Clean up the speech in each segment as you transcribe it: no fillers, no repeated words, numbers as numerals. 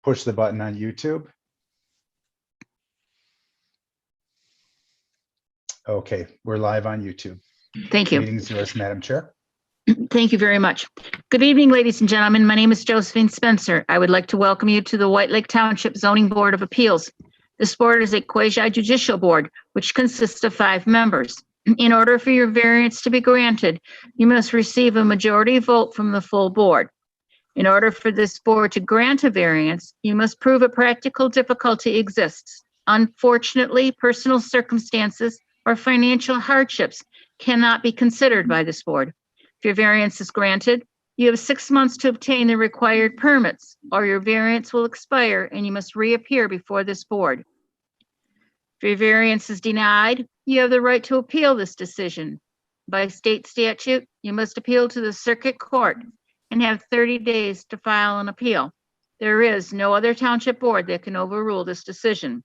push the button on YouTube. Okay, we're live on YouTube. Thank you. Meeting's yours, Madam Chair. Thank you very much. Good evening, ladies and gentlemen. My name is Josephine Spencer. I would like to welcome you to the White Lake Township Zoning Board of Appeals. This board is a quasi-judicial board, which consists of 5 members. In order for your variance to be granted, you must receive a majority vote from the full board. In order for this board to grant a variance, you must prove a practical difficulty exists. Unfortunately, personal circumstances or financial hardships cannot be considered by this board. If your variance is granted, you have 6 months to obtain the required permits, or your variance will expire and you must reappear before this board. If your variance is denied, you have the right to appeal this decision. By state statute, you must appeal to the circuit court and have 30 days to file an appeal. There is no other township board that can overrule this decision.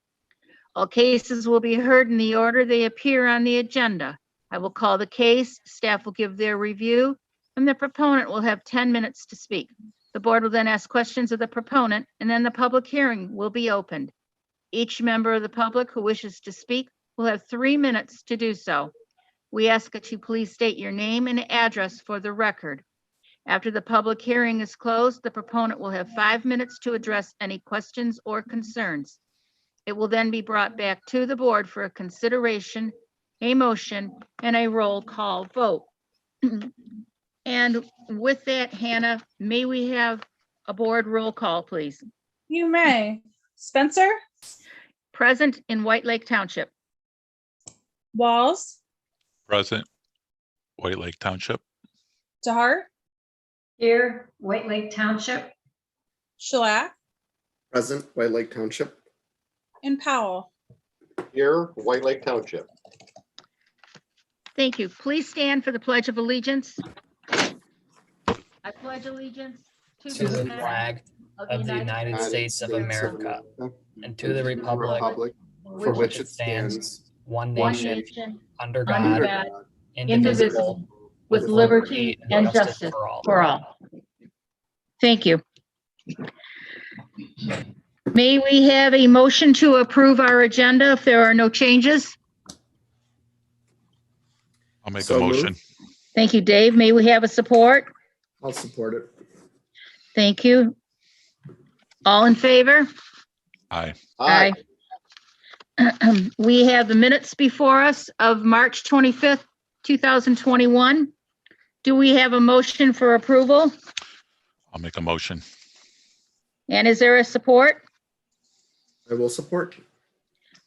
All cases will be heard in the order they appear on the agenda. I will call the case, staff will give their review, and the proponent will have 10 minutes to speak. The board will then ask questions of the proponent, and then the public hearing will be opened. Each member of the public who wishes to speak will have 3 minutes to do so. We ask that you please state your name and address for the record. After the public hearing is closed, the proponent will have 5 minutes to address any questions or concerns. It will then be brought back to the board for a consideration, a motion, and a roll call vote. And with that, Hannah, may we have a board roll call, please? You may. Spencer, Present in White Lake Township. Walls, Present, White Lake Township. DeHart, Here, White Lake Township. Shellac, Present, White Lake Township. and Powell. Here, White Lake Township. Thank you. Please stand for the Pledge of Allegiance. I pledge allegiance to the flag of the United States of America and to the republic for which it stands, one one nation, nation, under under God, God, indivisible, with liberty and justice for all. Thank you. May we have a motion to approve our agenda if there are no changes? I'll make So a motion. moved. Thank you, Dave. May we have a support? I'll support it. Thank you. All in favor? Aye. Aye. We have the minutes before us of March 25th, 2021. Do we have a motion for approval? I'll make a motion. And is there a support? I will support.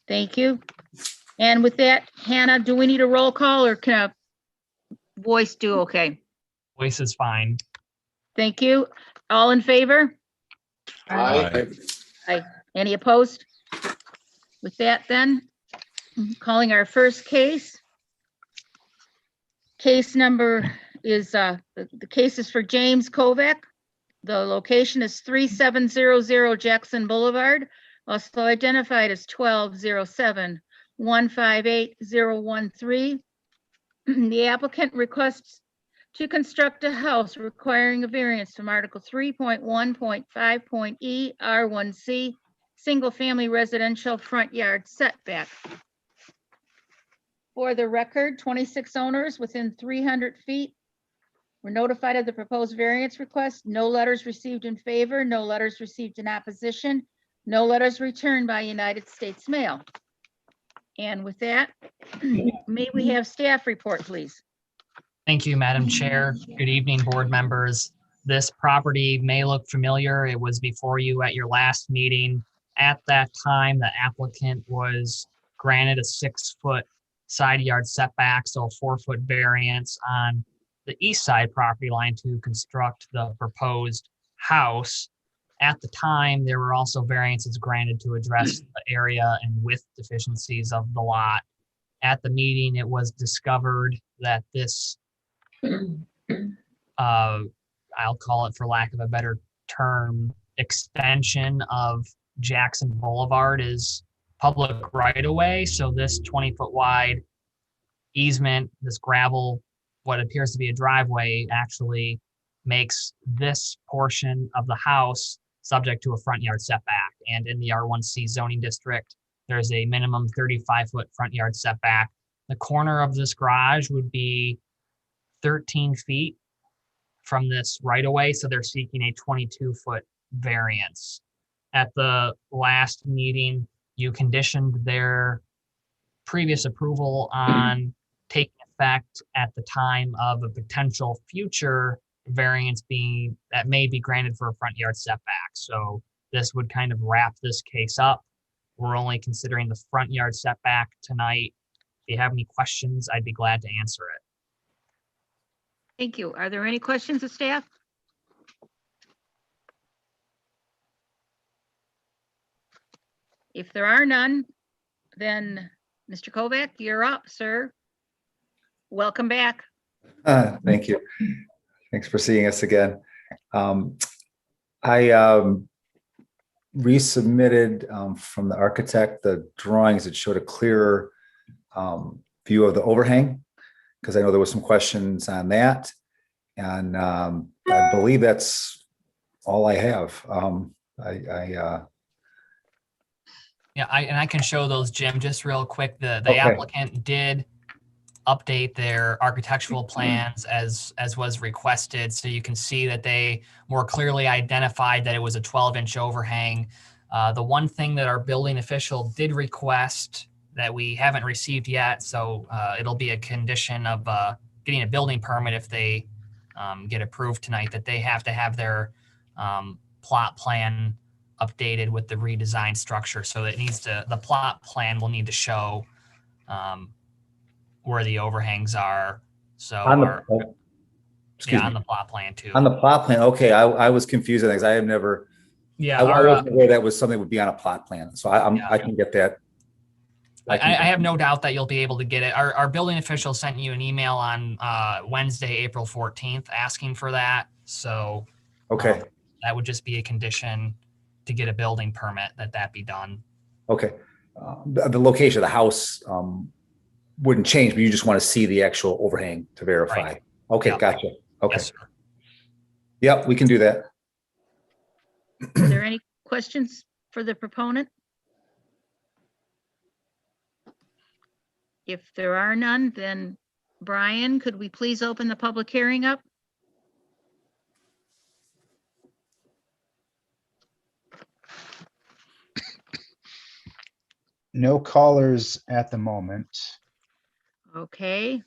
Thank you. And with that, Hannah, do we need a roll call or can a voice do okay? Voice is fine. Thank you. All in favor? Aye. Any opposed? With that then, calling our first case. Case number is, the case is for James Kovac. The location is 3700 Jackson Boulevard, also identified as 1207-158-013. The applicant requests to construct a house requiring a variance from Article 3.1.5.e R1C, single-family residential front yard setback. For the record, 26 owners within 300 feet were notified of the proposed variance request. No letters received in favor, no letters received in opposition, no letters returned by United States Mail. And with that, may we have staff report, please? Thank you, Madam Chair. Good evening, board members. This property may look familiar. It was before you at your last meeting. At that time, the applicant was granted a 6-foot side yard setback, so a 4-foot variance on the east side property line to construct the proposed house. At the time, there were also variances granted to address the area and width deficiencies of the lot. At the meeting, it was discovered that this, I'll call it for lack of a better term, extension of Jackson Boulevard is public right of way. So this 20-foot wide easement, this gravel, what appears to be a driveway, actually makes this portion of the house subject to a front yard setback. And in the R1C zoning district, there's a minimum 35-foot front yard setback. The corner of this garage would be 13 feet from this right of way, so they're seeking a 22-foot variance. At the last meeting, you conditioned their previous approval on taking effect at the time of a potential future variance that may be granted for a front yard setback. So this would kind of wrap this case up. We're only considering the front yard setback tonight. If you have any questions, I'd be glad to answer it. Thank you. Are there any questions of staff? If there are none, then Mr. Kovac, you're up, sir. Welcome back. Thank you. Thanks for seeing us again. I resubmitted from the architect the drawings that showed a clearer view of the overhang, because I know there was some questions on that. And I believe that's all I have. Yeah, I can show those, Jim, just real quick. The Okay. applicant did update their architectural plans as was requested. So you can see that they more clearly identified that it was a 12-inch overhang. The one thing that our building official did request that we haven't received yet, so it'll be a condition of getting a building permit if they get approved tonight, that they have to have their plot plan updated with the redesigned structure. So it needs to, the plot plan will need to show where the overhangs are. So on our- the, yeah, on the plot plan too. on the plot plan. Okay, I was confused on things. I have never. Yeah, I wasn't aware that was something that would be on a plot plan. So Yeah. I can get that. I have no doubt that you'll be able to get it. Our building official sent you an email on Wednesday, April 14th, asking for that. So Okay. that would just be a condition to get a building permit that be done. Okay. The location of the house wouldn't change, but you just want to see the actual overhang to verify. Right. Okay, Yep. gotcha. Okay. Yes, sir. Yep, we can do that. Are there any questions for the proponent? If there are none, then Brian, could we please open the public hearing up? No callers at the moment. Okay.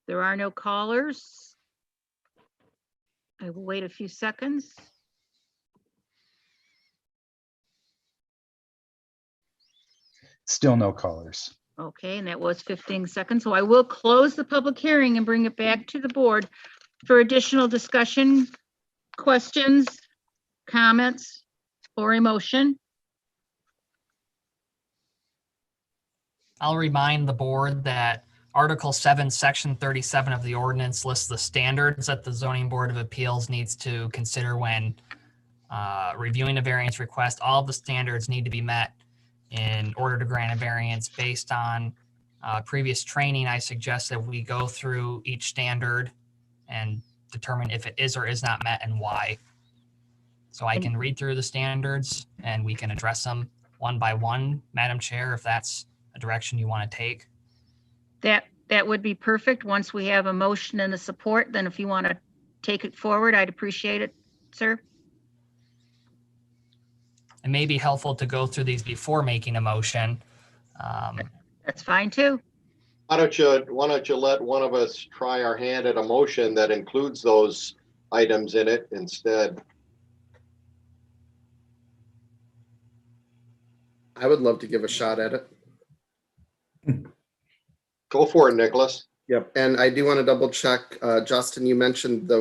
There are no callers. I will wait a few seconds. Still no callers. Okay, and that was 15 seconds. So I will close the public hearing and bring it back to the board for additional discussion, questions, comments, or a motion. I'll remind the board that Article 7, Section 37 of the ordinance lists the standards that the Zoning Board of Appeals needs to consider when reviewing a variance request. All of the standards need to be met in order to grant a variance. Based on previous training, I suggest that we go through each standard and determine if it is or is not met and why. So I can read through the standards and we can address them one by one, Madam Chair, if that's a direction you want to take. That would be perfect. Once we have a motion and a support, then if you want to take it forward, I'd appreciate it, sir. It may be helpful to go through these before making a motion. That's fine too. Why don't you let one of us try our hand at a motion that includes those items in it instead? I would love to give a shot at it. Go for it, Nicholas. Yep. And I do want to double check, Justin, you mentioned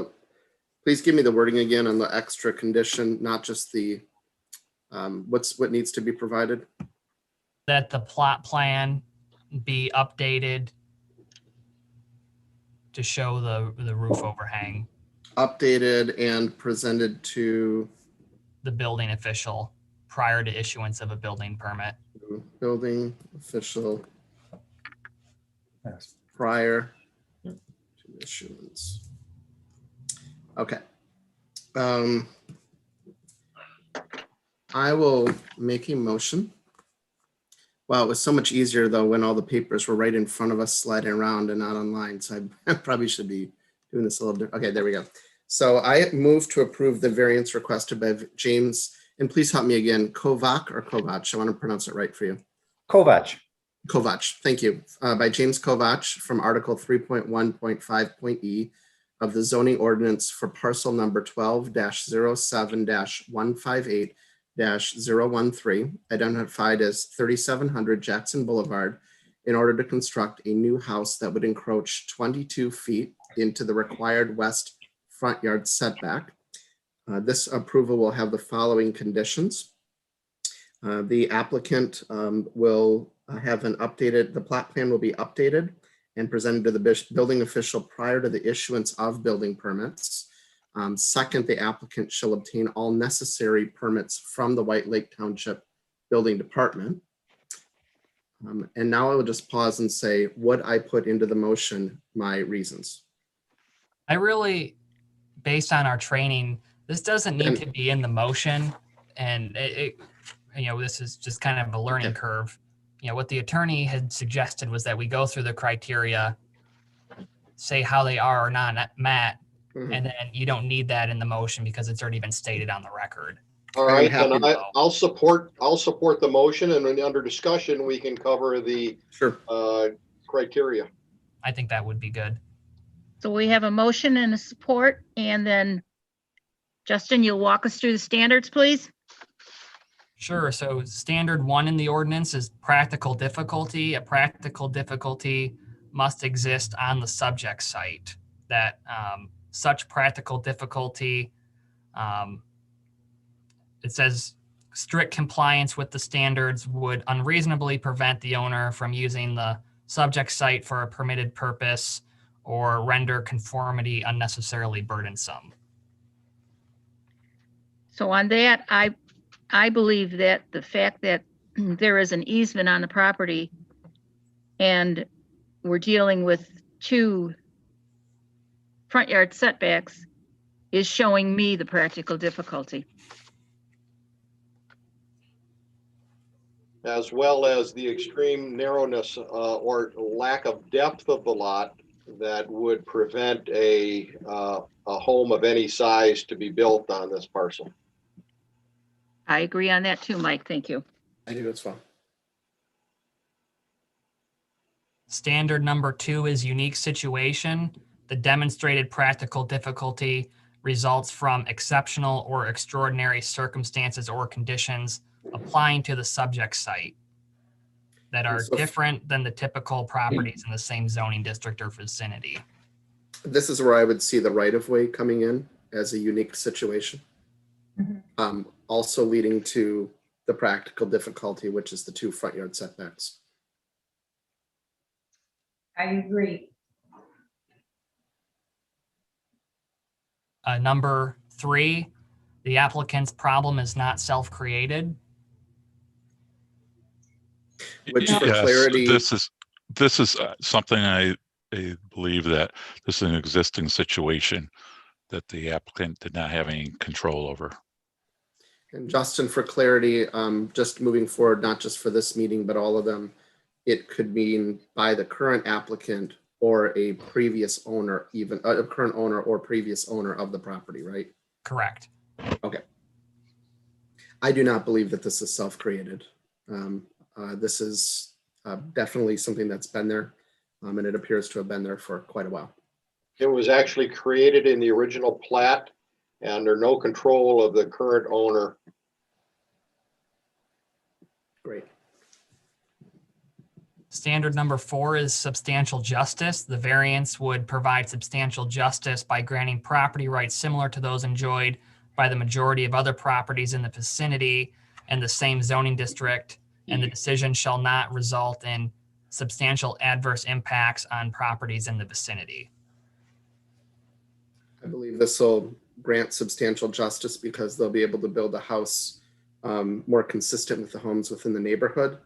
please give me the wording again on the extra condition, not just the, what needs to be provided? That the plot plan be updated to show the roof overhang, Updated and presented to the building official prior to issuance of a building permit. building official Yes. prior to issuance. Okay. I will make a motion. Wow, it was so much easier though when all the papers were right in front of us sliding around and not online. So I probably should be doing this a little different. Okay, there we go. So I move to approve the variance requested by James, and please help me again, Kovac or Kovac? I want to pronounce it right for you. Kovac. Kovac, thank you. By James Kovac from Article 3.1.5.e of the zoning ordinance for parcel number 12-07-158-013, identified as 3700 Jackson Boulevard, in order to construct a new house that would encroach 22 feet into the required west front yard setback. This approval will have the following conditions. The applicant will have the plat plan will be updated and presented to the building official prior to the issuance of building permits. Second, the applicant shall obtain all necessary permits from the White Lake Township Building Department. And now I will just pause and say, would I put into the motion my reasons? I really, based on our training, this doesn't need to be in the motion. And this is just kind of a learning curve. What the attorney had suggested was that we go through the criteria, say how they are or not met, and then you don't need that in the motion because it's already been stated on the record. All right, then I'll support the motion, and then under discussion, we can cover the criteria. I think that would be good. So we have a motion and a support, and then Justin, you'll walk us through the standards, please? Sure. So standard 1 in the ordinance is practical difficulty. A practical difficulty must exist on the subject site. That such practical difficulty, it says strict compliance with the standards would unreasonably prevent the owner from using the subject site for a permitted purpose or render conformity unnecessarily burdensome. So on that, I believe that the fact that there is an easement on the property and we're dealing with 2 front yard setbacks is showing me the practical difficulty. As well as the extreme narrowness or lack of depth of the lot that would prevent a home of any size to be built on this parcel. I agree on that too, Mike. Thank you. I do as well. Standard number 2 is unique situation. The demonstrated practical difficulty results from exceptional or extraordinary circumstances or conditions applying to the subject site that are different than the typical properties in the same zoning district or vicinity. This is where I would see the right-of-way coming in as a unique situation. Also leading to the practical difficulty, which is the 2 front yard setbacks. I agree. Number 3, the applicant's problem is not self-created. Which for Yes, clarity, this is something I believe that this is an existing situation that the applicant did not have any control over. and Justin, for clarity, just moving forward, not just for this meeting, but all of them, it could mean by the current applicant or a previous owner, even a current owner or previous owner of the property, right? Correct. Okay. I do not believe that this is self-created. This is definitely something that's been there, and it appears to have been there for quite a while. It was actually created in the original plat and under no control of the current owner. Great. Standard number 4 is substantial justice. The variance would provide substantial justice by granting property rights similar to those enjoyed by the majority of other properties in the vicinity and the same zoning district, and the decision shall not result in substantial adverse impacts on properties in the vicinity. I believe this will grant substantial justice because they'll be able to build a house more consistent with the homes within the neighborhood.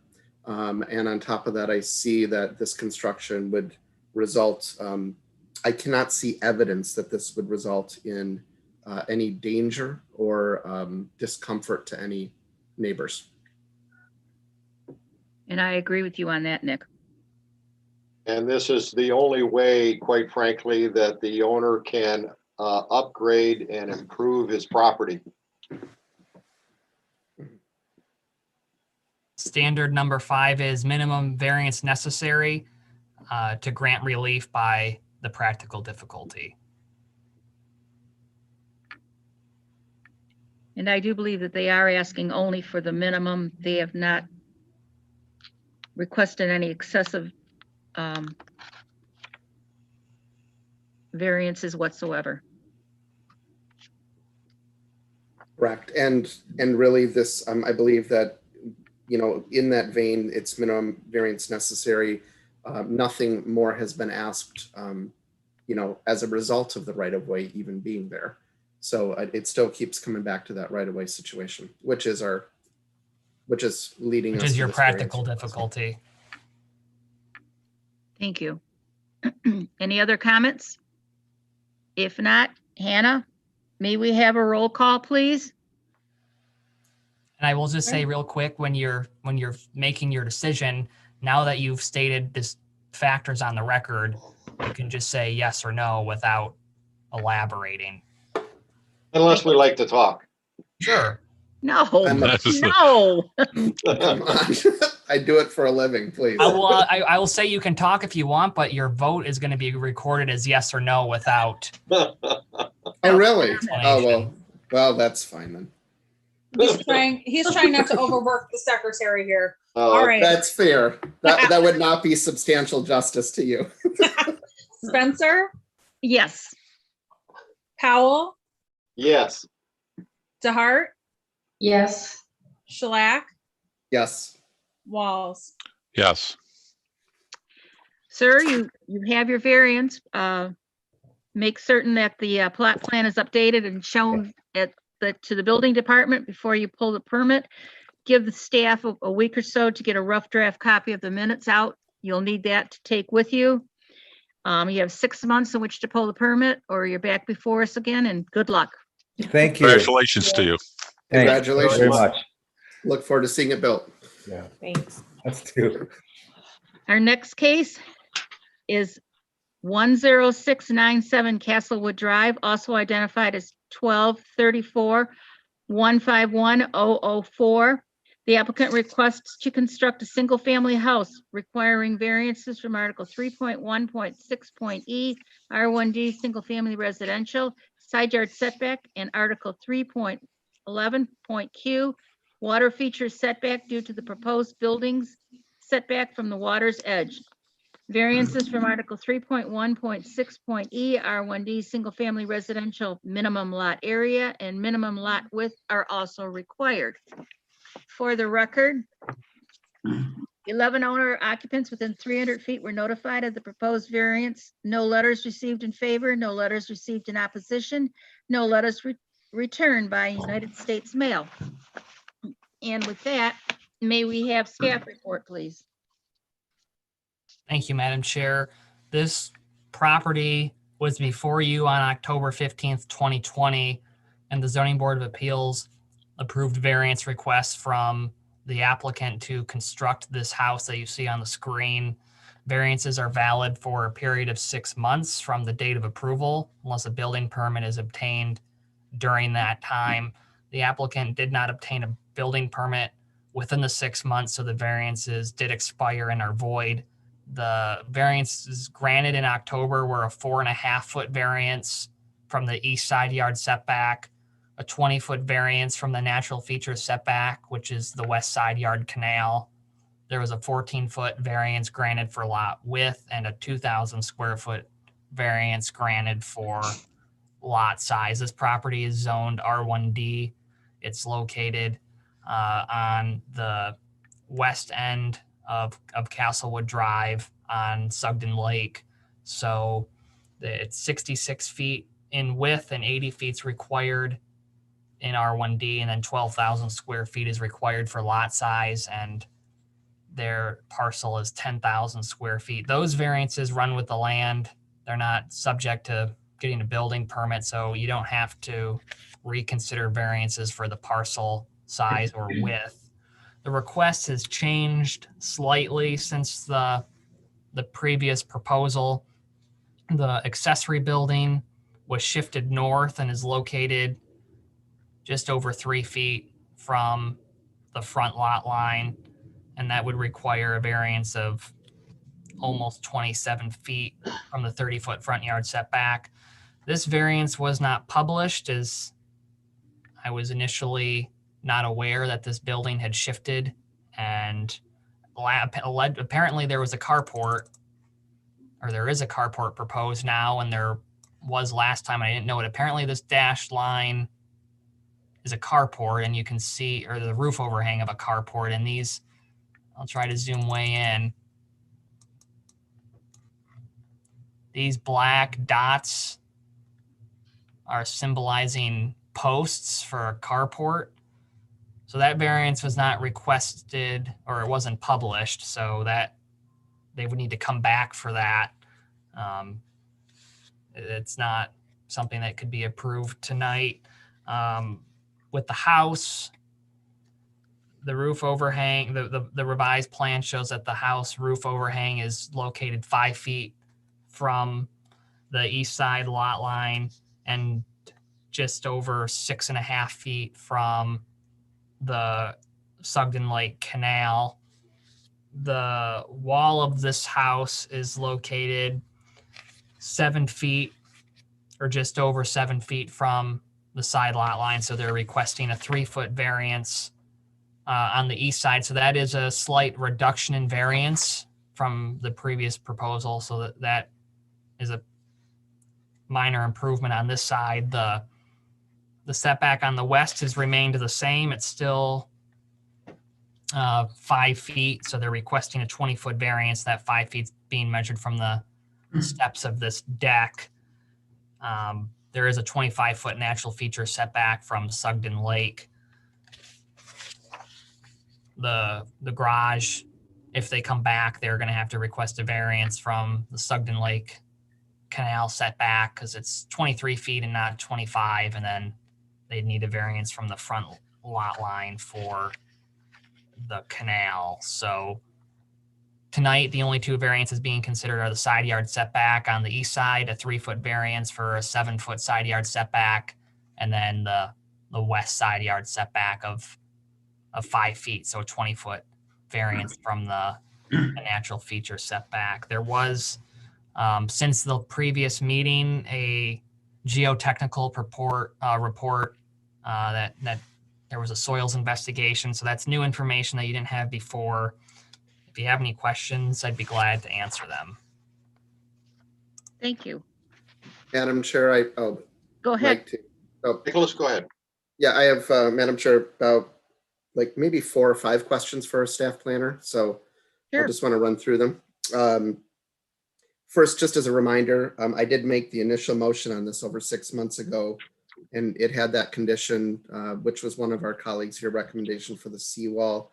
And on top of that, I see that this construction would result, I cannot see evidence that this would result in any danger or discomfort to any neighbors. And I agree with you on that, Nick. And this is the only way, quite frankly, that the owner can upgrade and improve his property. Standard number 5 is minimum variance necessary to grant relief by the practical difficulty. And I do believe that they are asking only for the minimum. They have not requested any excessive variances whatsoever. Correct. And really this, I believe that, in that vein, it's minimum variance necessary. Nothing more has been asked, as a result of the right of way even being there. So it still keeps coming back to that right of way situation, which is leading us. Which is to your this variance practical request. difficulty. Thank you. Any other comments? If not, Hannah, may we have a roll call, please? And I will just say real quick, when you're making your decision, now that you've stated this factors on the record, you can just say yes or no without elaborating. Unless we like to talk. Sure. No, I'm a- no. Come on. I do it for a living, please. I will say you can talk if you want, but your vote is going to be recorded as yes or no without. Oh, really? Oh, Explanation. well, that's fine then. He's trying not to overwork the secretary here. All right. That's fair. That would not be substantial justice to you. Spencer, Yes. Powell, Yes. DeHart, Yes. Shellac, Yes. Walls. Yes. Sir, you have your variance. Make certain that the plot plan is updated and shown to the building department before you pull the permit. Give the staff a week or so to get a rough draft copy of the minutes out. You'll need that to take with you. You have 6 months in which to pull the permit, or you're back before us again, and good luck. Thank you. Congratulations to you. Thank you Congratulations. very much. Look forward to seeing it built. Yeah, Thanks. let's do. Our next case is 10697 Castlewood Drive, also identified as 1234-151-004. The applicant requests to construct a single-family house requiring variances from Article 3.1.6.e, R1D, single-family residential, side yard setback, and Article 3.11.q, water feature setback due to the proposed buildings setback from the water's edge. Variances from Article 3.1.6.e, R1D, single-family residential minimum lot area and minimum lot width are also required. For the record, 11 owner occupants within 300 feet were notified of the proposed variance. No letters received in favor, no letters received in opposition, no letters returned by United States mail. And with that, may we have staff report, please? Thank you, Madam Chair. This property was before you on October 15th, 2020, and the Zoning Board of Appeals approved variance requests from the applicant to construct this house that you see on the screen. Variances are valid for a period of 6 months from the date of approval, unless a building permit is obtained during that time. The applicant did not obtain a building permit within the 6 months, so the variances did expire and are void. The variances granted in October were a 4.5-foot variance from the east side yard setback, a 20-foot variance from the natural feature setback, which is the west side yard canal. There was a 14-foot variance granted for lot width and a 2,000 square foot variance granted for lot size. This property is zoned R1D. It's located on the west end of Castlewood Drive on Sugden Lake. So it's 66 feet in width and 80 feet is required in R1D, and then 12,000 square feet is required for lot size, and their parcel is 10,000 square feet. Those variances run with the land. They're not subject to getting a building permit, so you don't have to reconsider variances for the parcel size or width. The request has changed slightly since the previous proposal. The accessory building was shifted north and is located just over 3 feet from the front lot line, and that would require a variance of almost 27 feet from the 30-foot front yard setback. This variance was not published, as I was initially not aware that this building had shifted, and apparently there was a carport, or there is a carport proposed now, and there was last time. I didn't know it. Apparently this dashed line is a carport, and you can see, or the roof overhang of a carport, and these, I'll try to zoom way in. These black dots are symbolizing posts for a carport. So that variance was not requested, or it wasn't published, so that they would need to come back for that. It's not something that could be approved tonight. With the house, the roof overhang, the revised plan shows that the house roof overhang is located 5 feet from the east side lot line and just over 6.5 feet from the Sugden Lake Canal. The wall of this house is located 7 feet, or just over 7 feet from the side lot line. So they're requesting a 3-foot variance on the east side. So that is a slight reduction in variance from the previous proposal. So that is a minor improvement on this side. The setback on the west has remained the same. It's still 5 feet. So they're requesting a 20-foot variance. That 5 feet being measured from the steps of this deck. There is a 25-foot natural feature setback from Sugden Lake. The garage, if they come back, they're going to have to request a variance from the Sugden Lake Canal setback because it's 23 feet and not 25, and then they'd need a variance from the front lot line for the canal. So tonight, the only 2 variances being considered are the side yard setback on the east side, a 3-foot variance for a 7-foot side yard setback, and then the west side yard setback of 5 feet, so a 20-foot variance from the natural feature setback. There was, since the previous meeting, a geotechnical report that there was a soils investigation. So that's new information that you didn't have before. If you have any questions, I'd be glad to answer them. Thank you. Madam Chair, Go ahead. Nicholas, go ahead. Yeah, I have, Madam Chair, about like maybe 4 or 5 questions for our staff planner. So Sure. I just want to run through them. First, just as a reminder, I did make the initial motion on this over 6 months ago, and it had that condition, which was one of our colleagues here, recommendation for the seawall,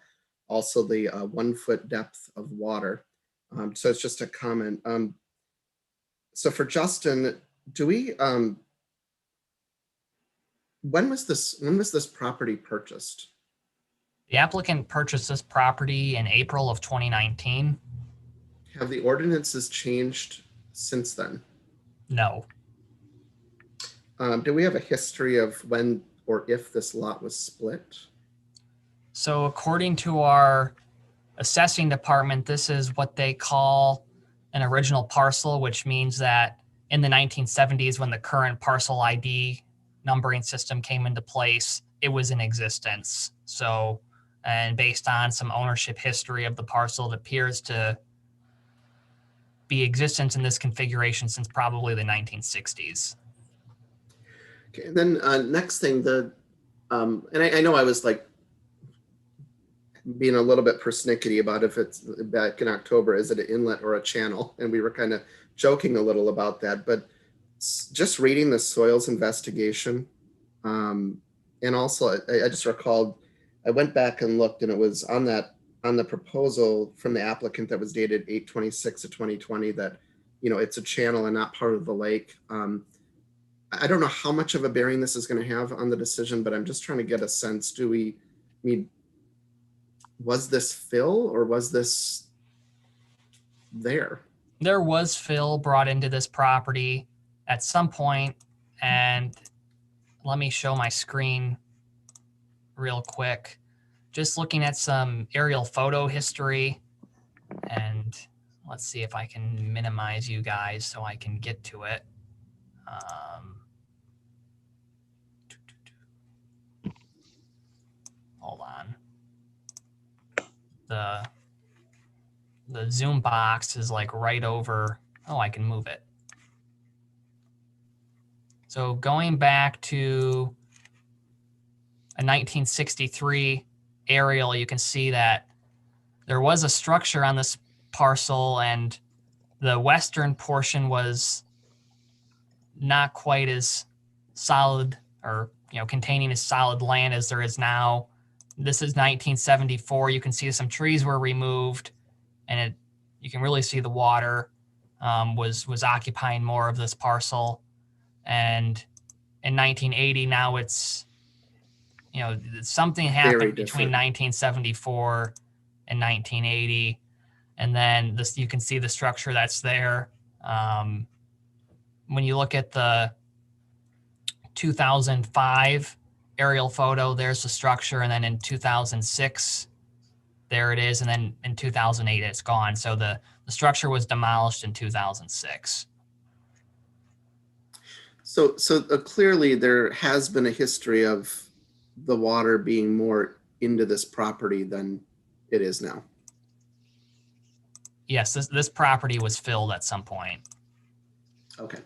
also the 1-foot depth of water. So it's just a comment. So for Justin, do we, when was this property purchased? The applicant purchased this property in April of 2019. Have the ordinances changed since then? No. Do we have a history of when or if this lot was split? So according to our assessing department, this is what they call an original parcel, which means that in the 1970s, when the current parcel ID numbering system came into place, it was in existence. So, and based on some ownership history of the parcel, it appears to be existence in this configuration since probably the 1960s. Okay, and then next thing, and I know I was like being a little bit persnickety about if it's back in October, is it an inlet or a channel? And we were kind of joking a little about that, but just reading the soils investigation, and also I just recalled, I went back and looked, and it was on the proposal from the applicant that was dated 8/26 of 2020 that, it's a channel and not part of the lake. I don't know how much of a bearing this is going to have on the decision, but I'm just trying to get a sense. Do we mean, was this fill or was this there? There was fill brought into this property at some point, and let me show my screen real quick. Just looking at some aerial photo history, and let's see if I can minimize you guys so I can get to it. Hold on. The Zoom box is like right over. Oh, I can move it. So going back to a 1963 aerial, you can see that there was a structure on this parcel, and the western portion was not quite as solid, or containing as solid land as there is now. This is 1974. You can see some trees were removed, and you can really see the water was occupying more of this parcel. And in 1980, now it's, something happened between 1974 and 1980. And then you can see the structure that's there. When you look at the 2005 aerial photo, there's the structure. And then in 2006, there it is. And then in 2008, it's gone. So the structure was demolished in 2006. So clearly there has been a history of the water being more into this property than it is now. Yes, this property was filled at some point. Okay.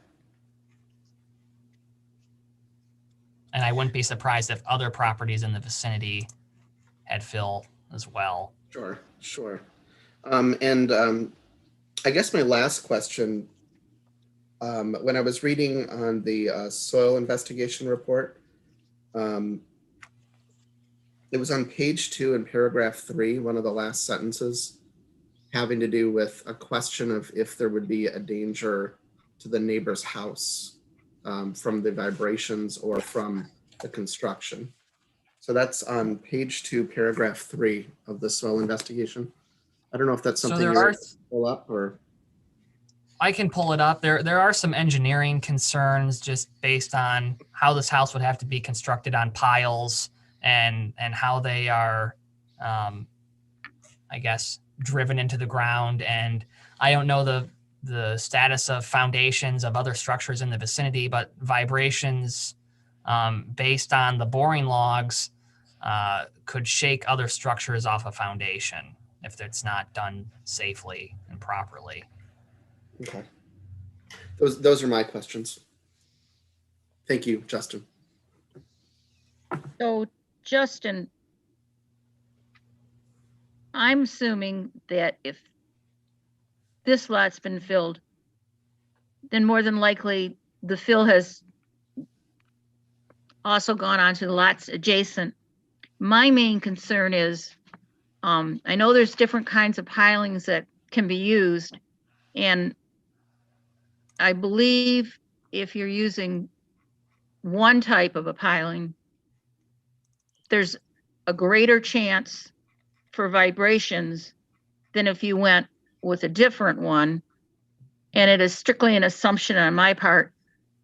And I wouldn't be surprised if other properties in the vicinity had fill as well. Sure. I guess my last question, when I was reading on the soil investigation report, it was on page 2 in paragraph 3, one of the last sentences, having to do with a question of if there would be a danger to the neighbor's house from the vibrations or from the construction. So that's on page 2, paragraph 3 of the soil investigation. I don't know if that's something you're pull up, or I can pull it up. There are some engineering concerns just based on how this house would have to be constructed on piles and how they are, I guess, driven into the ground. And I don't know the status of foundations of other structures in the vicinity, but vibrations based on the boring logs could shake other structures off a foundation if it's not done safely and properly. Okay. Those are my questions. Thank you, Justin. So, Justin, I'm assuming that if this lot's been filled, then more than likely the fill has also gone on to the lots adjacent. My main concern is, I know there's different kinds of pilings that can be used, and I believe if you're using one type of a piling, there's a greater chance for vibrations than if you went with a different one. And it is strictly an assumption on my part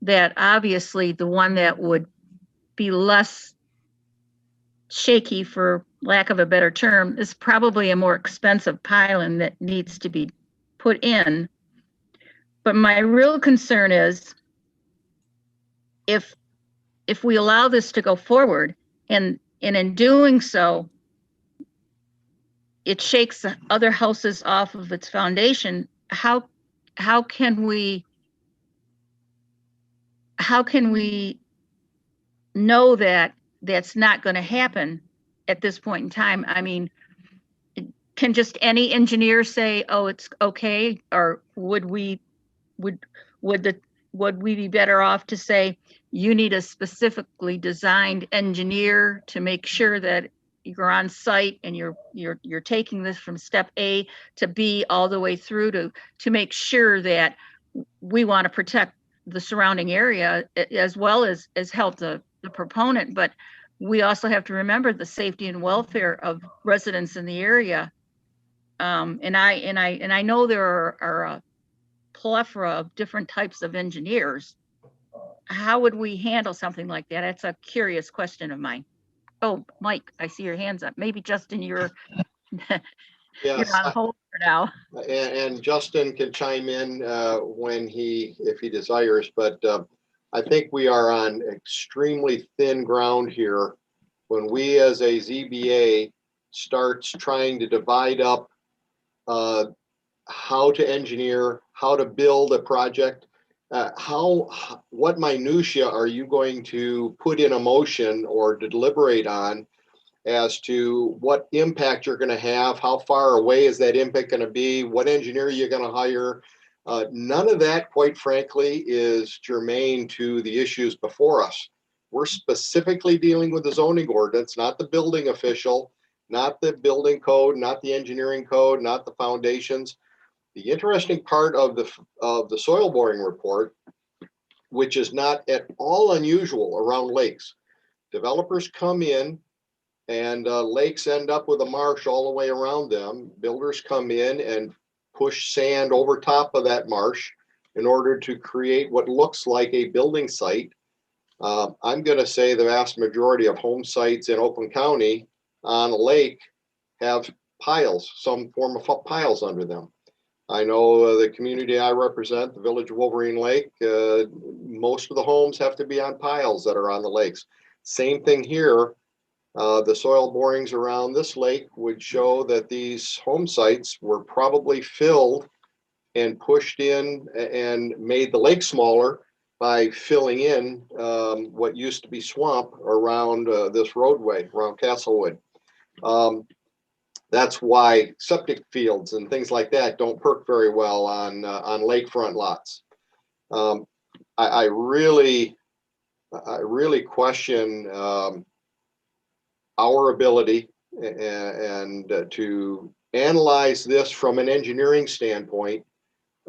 that obviously the one that would be less shaky, for lack of a better term, is probably a more expensive piling that needs to be put in. But my real concern is if we allow this to go forward, and in doing so, it shakes the other houses off of its foundation, how can we know that that's not going to happen at this point in time? I mean, can just any engineer say, oh, it's okay? Or would we be better off to say, you need a specifically designed engineer to make sure that you're on site and you're taking this from step A to B all the way through to make sure that we want to protect the surrounding area as well as help the proponent. But we also have to remember the safety and welfare of residents in the area. And I know there are a plethora of different types of engineers. How would we handle something like that? That's a curious question of mine. Oh, Mike, I see your hands up. Maybe Justin, you're Yes, on hold for now. and Justin can chime in if he desires, but I think we are on extremely thin ground here when we as a ZBA starts trying to divide up how to engineer, how to build a project. What minutia are you going to put in a motion or to deliberate on as to what impact you're going to have, how far away is that impact going to be, what engineer you're going to hire? None of that, quite frankly, is germane to the issues before us. We're specifically dealing with the zoning ordinance, not the building official, not the building code, not the engineering code, not the foundations. The interesting part of the soil boring report, which is not at all unusual around lakes, developers come in and lakes end up with a marsh all the way around them. Builders come in and push sand over top of that marsh in order to create what looks like a building site. I'm going to say the vast majority of home sites in Oakland County on a lake have piles, some form of piles under them. I know the community I represent, the village of Wolverine Lake, most of the homes have to be on piles that are on the lakes. Same thing here. The soil borings around this lake would show that these home sites were probably filled and pushed in and made the lake smaller by filling in what used to be swamp around this roadway around Castlewood. That's why septic fields and things like that don't perk very well on lakefront lots. I really question our ability and to analyze this from an engineering standpoint.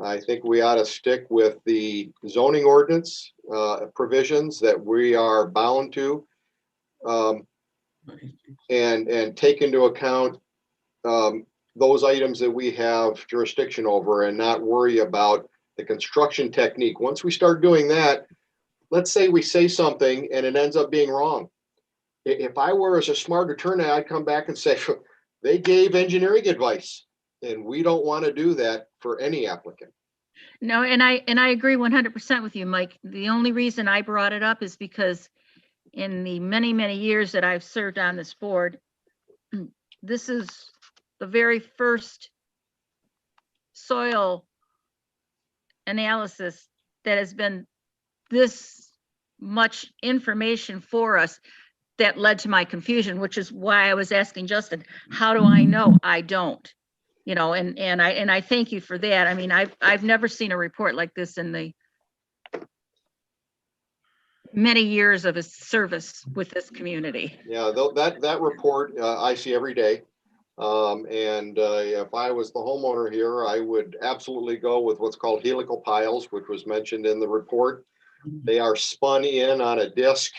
I think we ought to stick with the zoning ordinance provisions that we are bound to, and take into account those items that we have jurisdiction over and not worry about the construction technique. Once we start doing that, let's say we say something and it ends up being wrong. If I were as a smart attorney, I'd come back and say, they gave engineering advice and we don't want to do that for any applicant. No, and I agree 100% with you, Mike. The only reason I brought it up is because in the many, many years that I've served on this board, this is the very first soil analysis that has been this much information for us that led to my confusion, which is why I was asking Justin, how do I know? I don't, and I thank you for that. I mean, I've never seen a report like this in the many years of his service with this community. Yeah, that report I see every day. If I was the homeowner here, I would absolutely go with what's called helical piles, which was mentioned in the report. They are spun in on a disc,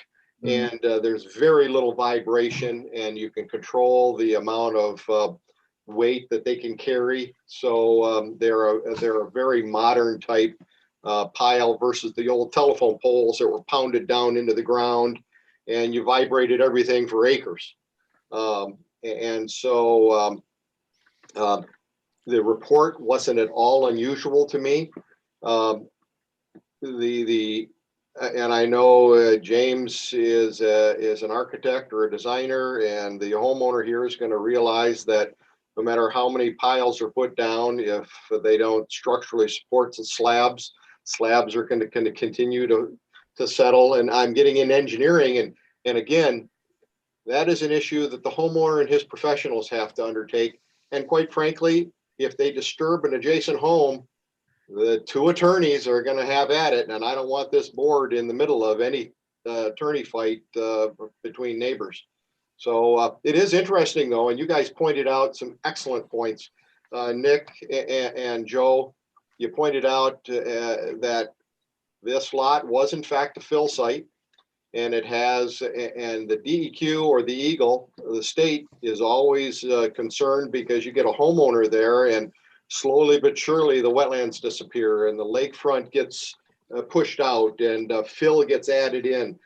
and there's very little vibration, and you can control the amount of weight that they can carry. So they're a very modern type pile versus the old telephone poles that were pounded down into the ground, and you vibrated everything for acres. And so the report wasn't at all unusual to me. And I know James is an architect or a designer, and the homeowner here is going to realize that no matter how many piles are put down, if they don't structurally support the slabs are going to continue to settle. And I'm getting in engineering, and again, that is an issue that the homeowner and his professionals have to undertake. And quite frankly, if they disturb an adjacent home, the two attorneys are going to have at it. And I don't want this board in the middle of any attorney fight between neighbors. So it is interesting, though, and you guys pointed out some excellent points. Nick and Joe, you pointed out that this lot was in fact a fill site. and it has, and the DEQ or the Eagle, the state is always concerned because you get a homeowner there and slowly but surely the wetlands disappear and the lakefront gets pushed out and fill gets added in.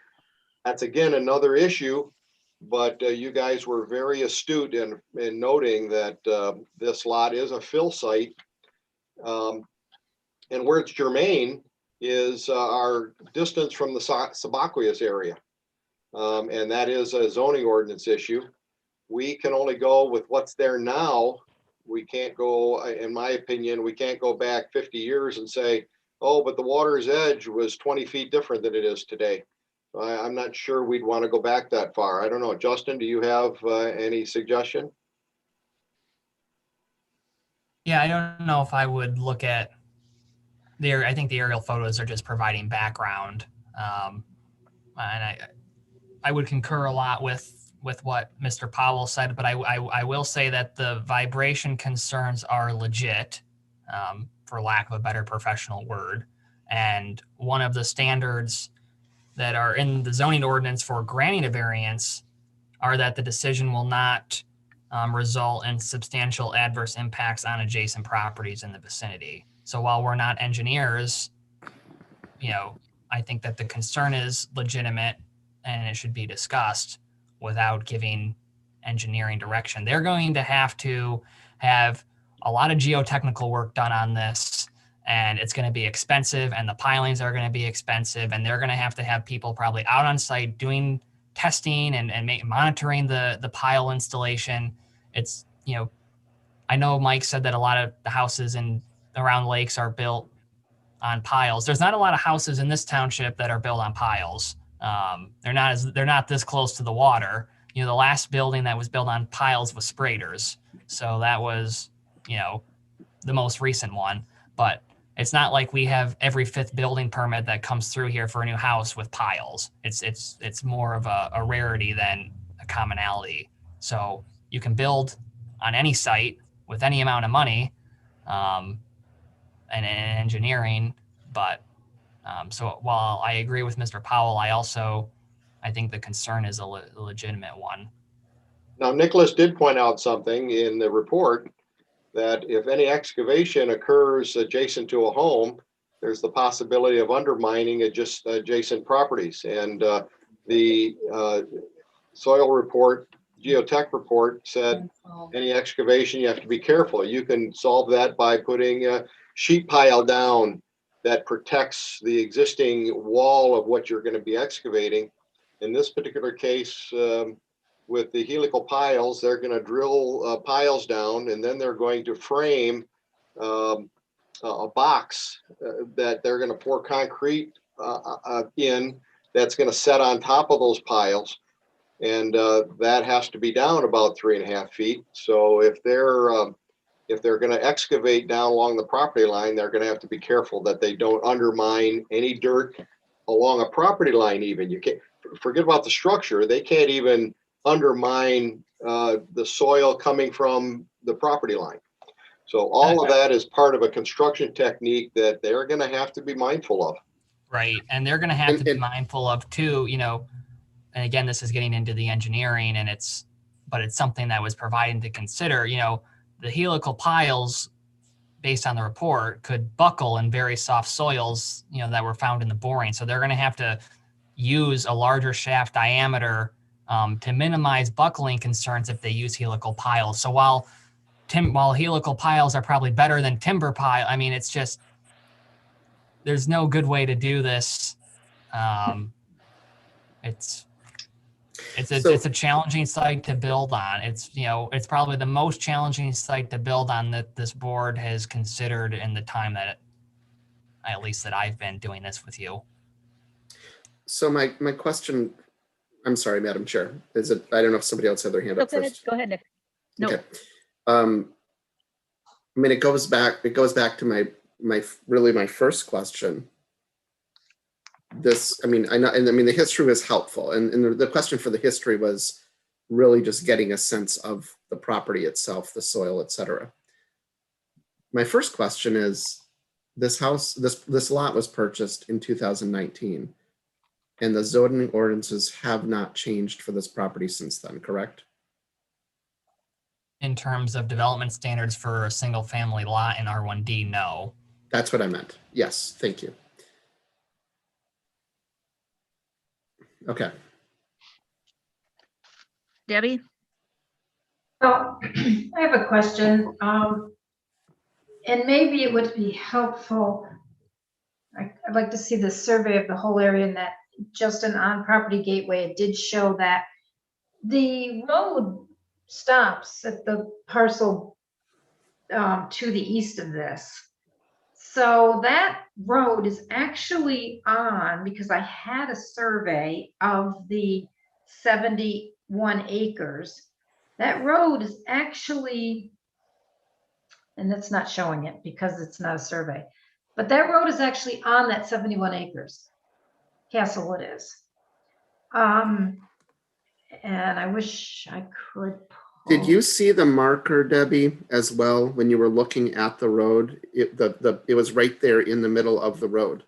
That's again another issue, but you guys were very astute in noting that this lot is a fill site. And where it's germane is our distance from the subaqueous area. And that is a zoning ordinance issue. We can only go with what's there now. We can't go, in my opinion, we can't go back 50 years and say, oh, but the water's edge was 20 feet different than it is today. I'm not sure we'd want to go back that far. I don't know. Justin, do you have any suggestion? Yeah, I don't know if I would look at I think the aerial photos are just providing background. And I would concur a lot with what Mr. Powell said, but I will say that the vibration concerns are legit, for lack of a better professional word. And one of the standards that are in the zoning ordinance for granting a variance are that the decision will not result in substantial adverse impacts on adjacent properties in the vicinity. So while we're not engineers, I think that the concern is legitimate and it should be discussed without giving engineering direction. They're going to have a lot of geotechnical work done on this, and it's going to be expensive, and the pilings are going to be expensive, and they're going to have people probably out on site doing testing and monitoring the pile installation. It's, I know Mike said that a lot of the houses around lakes are built on piles. There's not a lot of houses in this township that are built on piles. They're not this close to the water. The last building that was built on piles was Spraders. So that was, the most recent one. But it's not like we have every fifth building permit that comes through here for a new house with piles. It's more of a rarity than a commonality. So you can build on any site with any amount of money, and engineering, but so while I agree with Mr. Powell, I think the concern is a legitimate one. Now, Nicholas did point out something in the report that if any excavation occurs adjacent to a home, there's the possibility of undermining adjacent properties. And the soil report, geotech report said any excavation, you have to be careful. You can solve that by putting a sheet pile down that protects the existing wall of what you're going to be excavating. In this particular case, with the helical piles, they're going to drill piles down, and then they're going to frame a box that they're going to pour concrete in that's going to set on top of those piles. And that has to be down about 3.5 feet. So if they're going to excavate down along the property line, they're going to have to be careful that they don't undermine any dirt along a property line. Even you can't forget about the structure. They can't even undermine the soil coming from the property line. So all of that is part of a construction technique that they're going to have to be mindful of. Right. And they're going to have to be mindful of too, and again, this is getting into the engineering but it's something that was provided to consider, the helical piles based on the report could buckle in very soft soils, that were found in the boring. So they're going to have to use a larger shaft diameter to minimize buckling concerns if they use helical piles. So while helical piles are probably better than timber pile, it's just, there's no good way to do this. It's a challenging site to build on. It's probably the most challenging site to build on that this board has considered in the time that I've been doing this with you. So my question, I'm sorry, Madam Chair, I don't know if somebody else had their hand up first. Go ahead, Nick. No. Okay. It goes back to my first question. The history was helpful, and the question for the history was really just getting a sense of the property itself, the soil, etc. My first question is, this lot was purchased in 2019. And the zoning ordinances have not changed for this property since then, correct? In terms of development standards for a single family lot in R1D, no. That's what I meant. Yes, thank you. Okay. Debbie? Well, I have a question. And maybe it would be helpful. I'd like to see the survey of the whole area, and that just an on-property gateway, it did show that the road stops at the parcel to the east of this. So that road is actually on, because I had a survey of the 71 acres. That road is actually, and that's not showing it because it's not a survey, but that road is actually on that 71 acres. Castlewood is. And I wish I could. Did you see the marker, Debbie, as well, when you were looking at the road? It was right there in the middle of the road,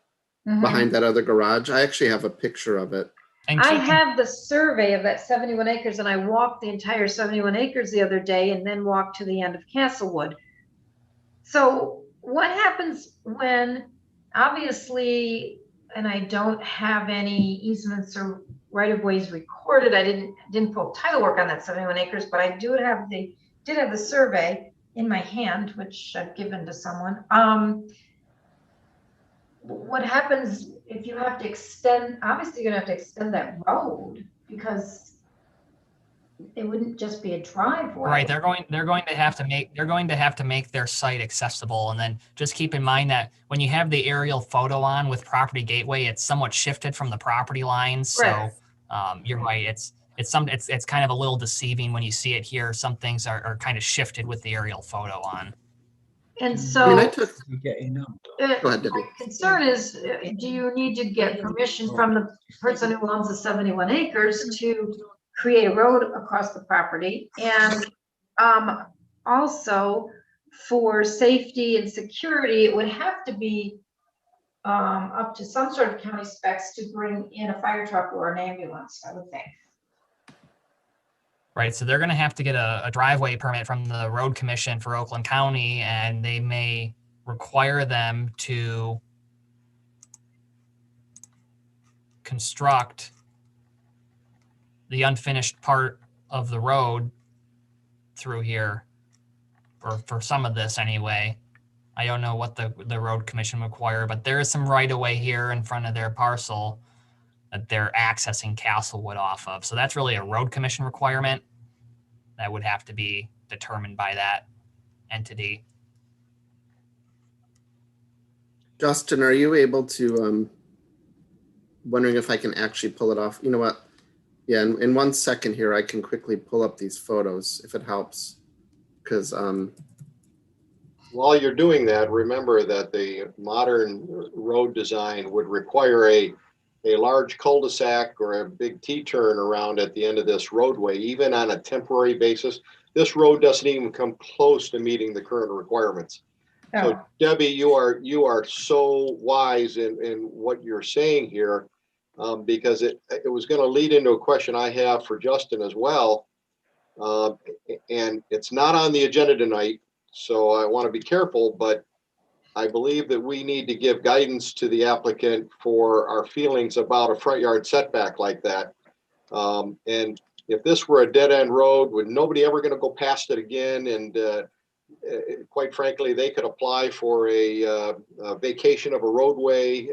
behind that other garage. I actually have a picture of it. And I keeping- have the survey of that 71 acres, and I walked the entire 71 acres the other day and then walked to the end of Castlewood. So what happens when, obviously, and I don't have any easements or right-of-ways recorded. I didn't pull title work on that 71 acres, but I did have the survey in my hand, which I've given to someone. What happens if you have to extend? Obviously, you're gonna have to extend that road, because it wouldn't just be a driveway. Right, they're going to have to make their site accessible, and then just keep in mind that when you have the aerial photo on with property gateway, it's somewhat shifted from the property lines. So Right. You're right. It's kind of a little deceiving when you see it here. Some things are kind of shifted with the aerial photo on. And I so mean, I took, go ahead, my Debbie. concern is, do you need to get permission from the person who owns the 71 acres to create a road across the property? And also, for safety and security, it would have to be up to some sort of county specs to bring in a fire truck or an ambulance, I would think. Right, so they're going to have to get a driveway permit from the road commission for Oakland County, and they may require them to construct the unfinished part of the road through here, or for some of this anyway. I don't know what the road commission require, but there is some right of way here in front of their parcel that they're accessing Castlewood off of. So that's really a road commission requirement that would have to be determined by that entity. Justin, are you able to, wondering if I can actually pull it off? You know what? Yeah, in 1 second here, I can quickly pull up these photos if it helps. Because While you're doing that, remember that the modern road design would require a large cul-de-sac or a big T-turn around at the end of this roadway, even on a temporary basis. This road doesn't even come close to meeting the current requirements. So Debbie, you are so wise in what you're saying here, because it was going to lead into a question I have for Justin as well. And it's not on the agenda tonight, so I want to be careful, but I believe that we need to give guidance to the applicant for our feelings about a front yard setback like that. And if this were a dead end road with nobody ever going to go past it again, and quite frankly, they could apply for a vacation of a roadway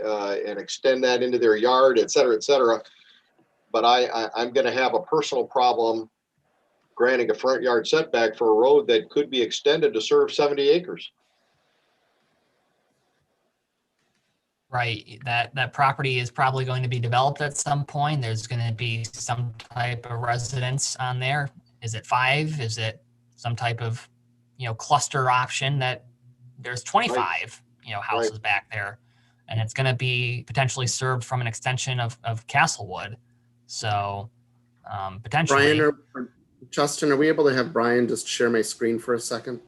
and extend that into their yard, et cetera, et cetera. But I'm going to have a personal problem granting a front yard setback for a road that could be extended to serve 70 acres. Right, that property is probably going to be developed at some point. There's going to be some type of residence on there. Is it 5? Is it some type of, cluster option that there's 25, houses back there, and it's going to be potentially served from an extension of Castlewood. So potentially. Brian or Justin, are we able to have Brian just share my screen for a second?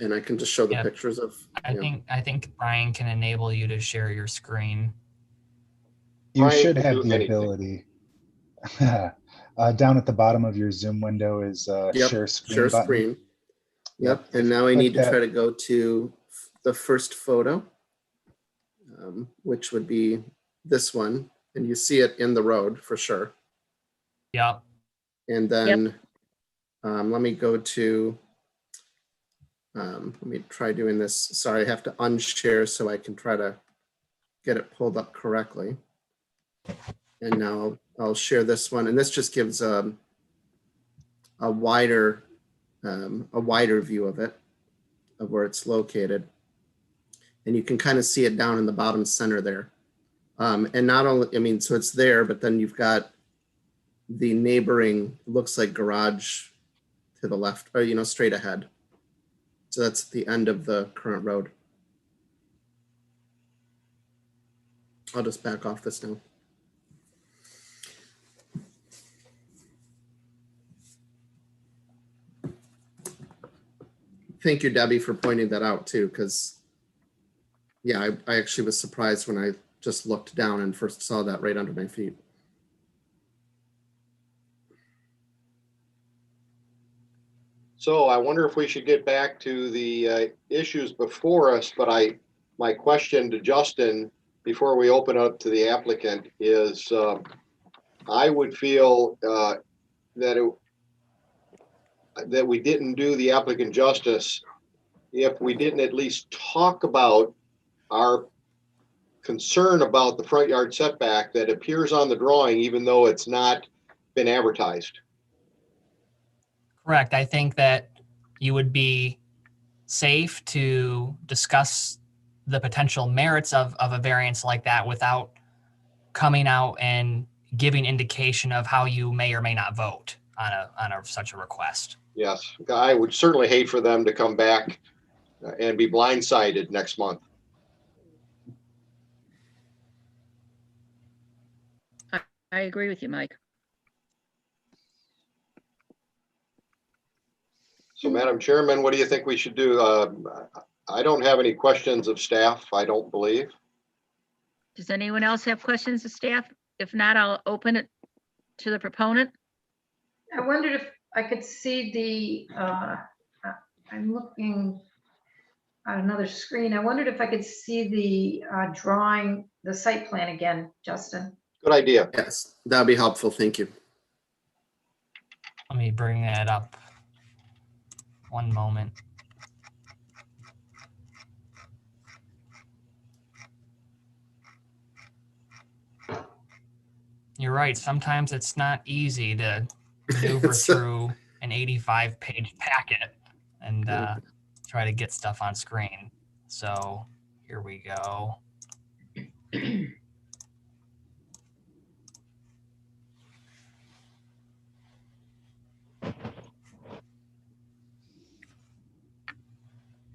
And I can just show the pictures of. I think Brian can enable you to share your screen. You trying should to have do the anything. ability. Down at the bottom of your Zoom window is a Yep, share screen share button. screen. Yep, If and you now I click need to that- try to go to the first photo, which would be this one, and you see it in the road for sure. Yep. And then let me go to, let me try doing this. Sorry, I have to unshare so I can try to get it pulled up correctly. And now I'll share this one, and this just gives a wider view of it, of where it's located. And you can kind of see it down in the bottom center there. And not only, I mean, so it's there, but then you've got the neighboring, looks like garage to the left, or, you know, straight ahead. So that's the end of the current road. I'll just back off this now. Thank you, Debbie, for pointing that out too, because yeah, I actually was surprised when I just looked down and first saw that right under my feet. So I wonder if we should get back to the issues before us, but my question to Justin before we open up to the applicant is, I would feel that we didn't do the applicant justice if we didn't at least talk about our concern about the front yard setback that appears on the drawing, even though it's not been advertised. Correct. I think that you would be safe to discuss the potential merits of a variance like that without coming out and giving indication of how you may or may not vote on such a request. Yes, I would certainly hate for them to come back and be blindsided next month. I agree with you, Mike. So Madam Chairman, what do you think we should do? I don't have any questions of staff, I don't believe. Does anyone else have questions of staff? If not, I'll open it to the proponent. I wondered if I could see the, I'm looking at another screen. I wondered if I could see the drawing, the site plan again, Justin. Good idea. Yes, that'd be helpful. Thank you. Let me bring that up. One moment. You're right. Sometimes it's not easy to maneuver through an 85-page packet and try to get stuff on screen. So here we go.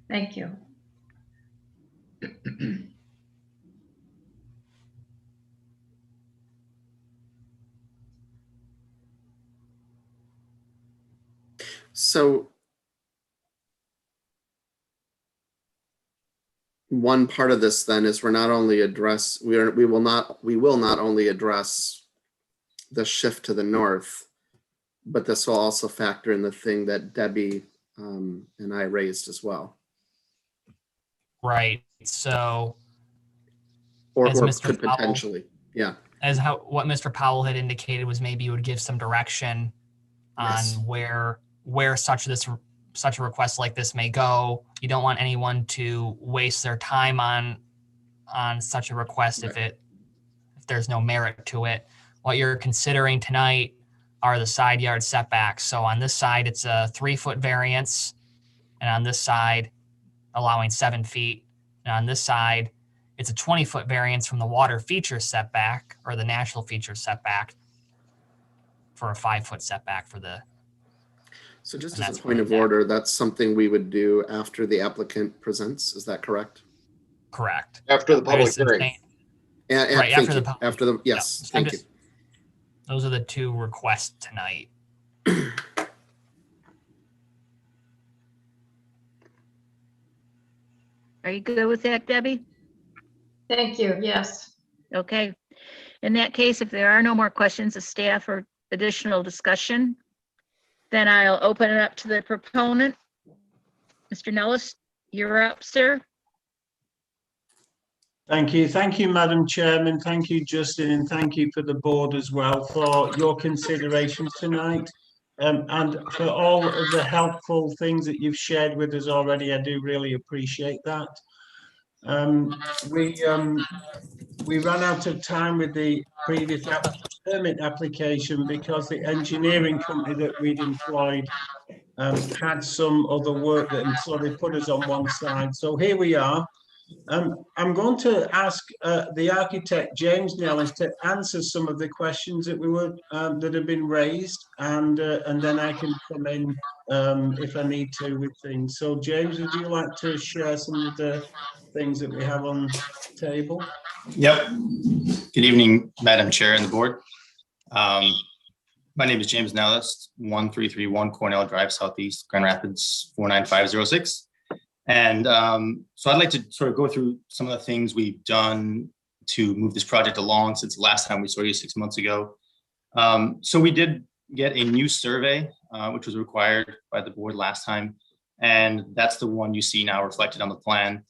Thank you. So one part of this then is we will not only address the shift to the north, but this will also factor in the thing that Debbie and I raised as well. Right. So Or As Mr. could Powell- potentially, yeah. as what Mr. Powell had indicated was maybe you would give some direction on Yes. where such a request like this may go. You don't want anyone to waste their time on such a request if there's no merit to it. What you're considering tonight are the side yard setbacks. So on this side, it's a 3-foot variance, and on this side, allowing 7 feet. And on this side, it's a 20-foot variance from the water feature setback or the natural feature setback for a 5-foot setback for the. So just And as that's a point for of the deck. order, that's something we would do after the applicant presents. Is that correct? Correct. After the I public was hearing. saying- And Right, thank after you. the pub- After the, yes, I'm thank you. those are the 2 requests tonight. Are you good with that, Debbie? Thank you. Yes. Okay. In that case, if there are no more questions of staff or additional discussion, then I'll open it up to the proponent. Mr. Nellis, you're up, sir. Thank you. Thank you, Madam Chairman. Thank you, Justin, and thank you for the board as well for your considerations tonight. And for all of the helpful things that you've shared with us already. I do really appreciate that. We ran out of time with the previous permit application because the engineering company that we'd employed had some other work that, and so they put us on one side. So here we are. I'm going to ask the architect, James Nellis, to answer some of the questions that that have been raised, and then I can come in if I need to with things. So James, would you like to share some of the things that we have on the table? Yep. Good evening, Madam Chair and the board. My name is James Nellis, 1331 Cornell Drive, Southeast, Grand Rapids, 49506. And so I'd like to sort of go through some of the things we've done to move this project along since the last time we saw you 6 months ago. So we did get a new survey, which was required by the board last time. And that's the one you see now reflected on the plan.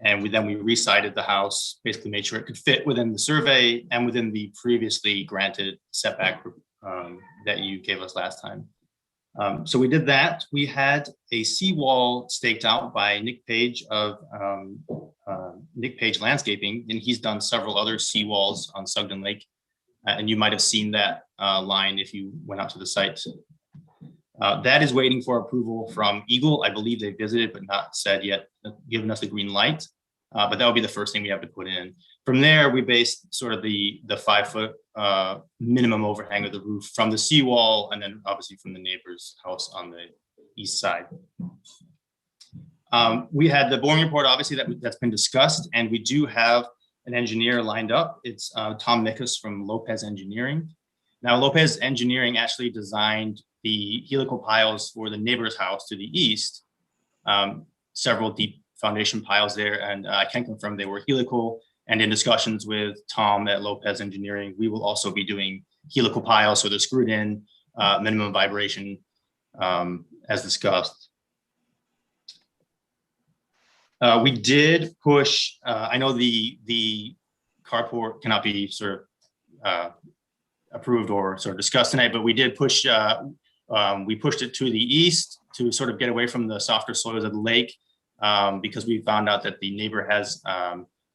And we resited the house, basically made sure it could fit within the survey and within the previously granted setback that you gave us last time. So we did that. We had a seawall staked out by Nick Page of Nick Page Landscaping, and he's done several other seawalls on Sugden Lake. And you might have seen that line if you went out to the site. That is waiting for approval from Eagle. I believe they visited, but not said yet, given us the green light. But that would be the first thing we have to put in. From there, we based sort of the 5 foot minimum overhang of the roof from the seawall, and then obviously from the neighbor's house on the east side. We had the boring report, obviously that's been discussed, and we do have an engineer lined up. It's Tom Mickus from Lopez Engineering. Now, Lopez Engineering actually designed the helical piles for the neighbor's house to the east, several deep foundation piles there, and I can confirm they were helical. And in discussions with Tom at Lopez Engineering, we will also be doing helical piles, so they're screwed in, minimum vibration, as discussed. We did push, I know the carport cannot be sort of approved or sort of discussed tonight, but we did push, we pushed it to the east to sort of get away from the softer soils of the lake, because we found out that the neighbor has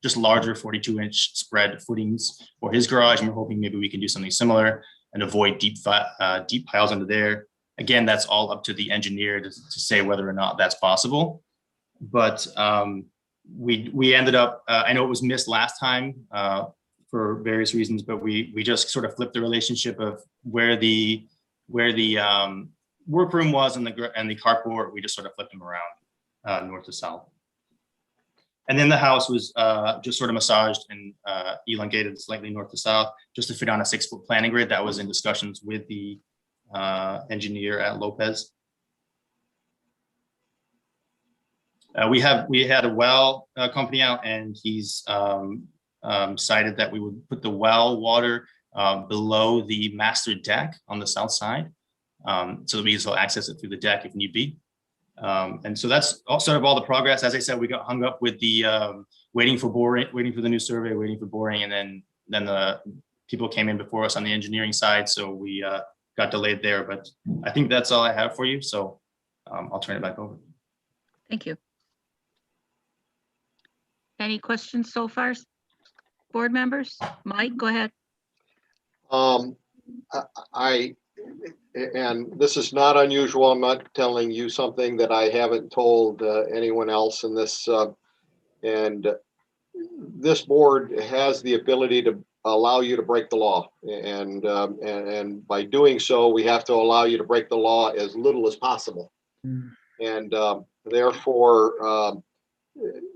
just larger 42-inch spread footings for his garage, and we're hoping maybe we can do something similar and avoid deep piles under there. Again, that's all up to the engineer to say whether or not that's possible. But we ended up, I know it was missed last time for various reasons, but we just sort of flipped the relationship of where the workroom was and the carport. We just sort of flipped them around north to south. And then the house was just sort of massaged and elongated slightly north to south, just to fit on a 6 foot planning grid. That was in discussions with the engineer at Lopez. We had a well company out, and he's cited that we would put the well water below the master deck on the south side, so that we can still access it through the deck if need be. And so that's sort of all the progress. As I said, we got hung up with the waiting for the new survey, waiting for boring, and then the people came in before us on the engineering side, so we got delayed there. But I think that's all I have for you. So I'll turn it back over. Thank you. Any questions so far, board members? Mike, go ahead. And this is not unusual. I'm not telling you something that I haven't told anyone else in this. And this board has the ability to allow you to break the law. And by doing so, we have to allow you to break the law as little as possible. And therefore,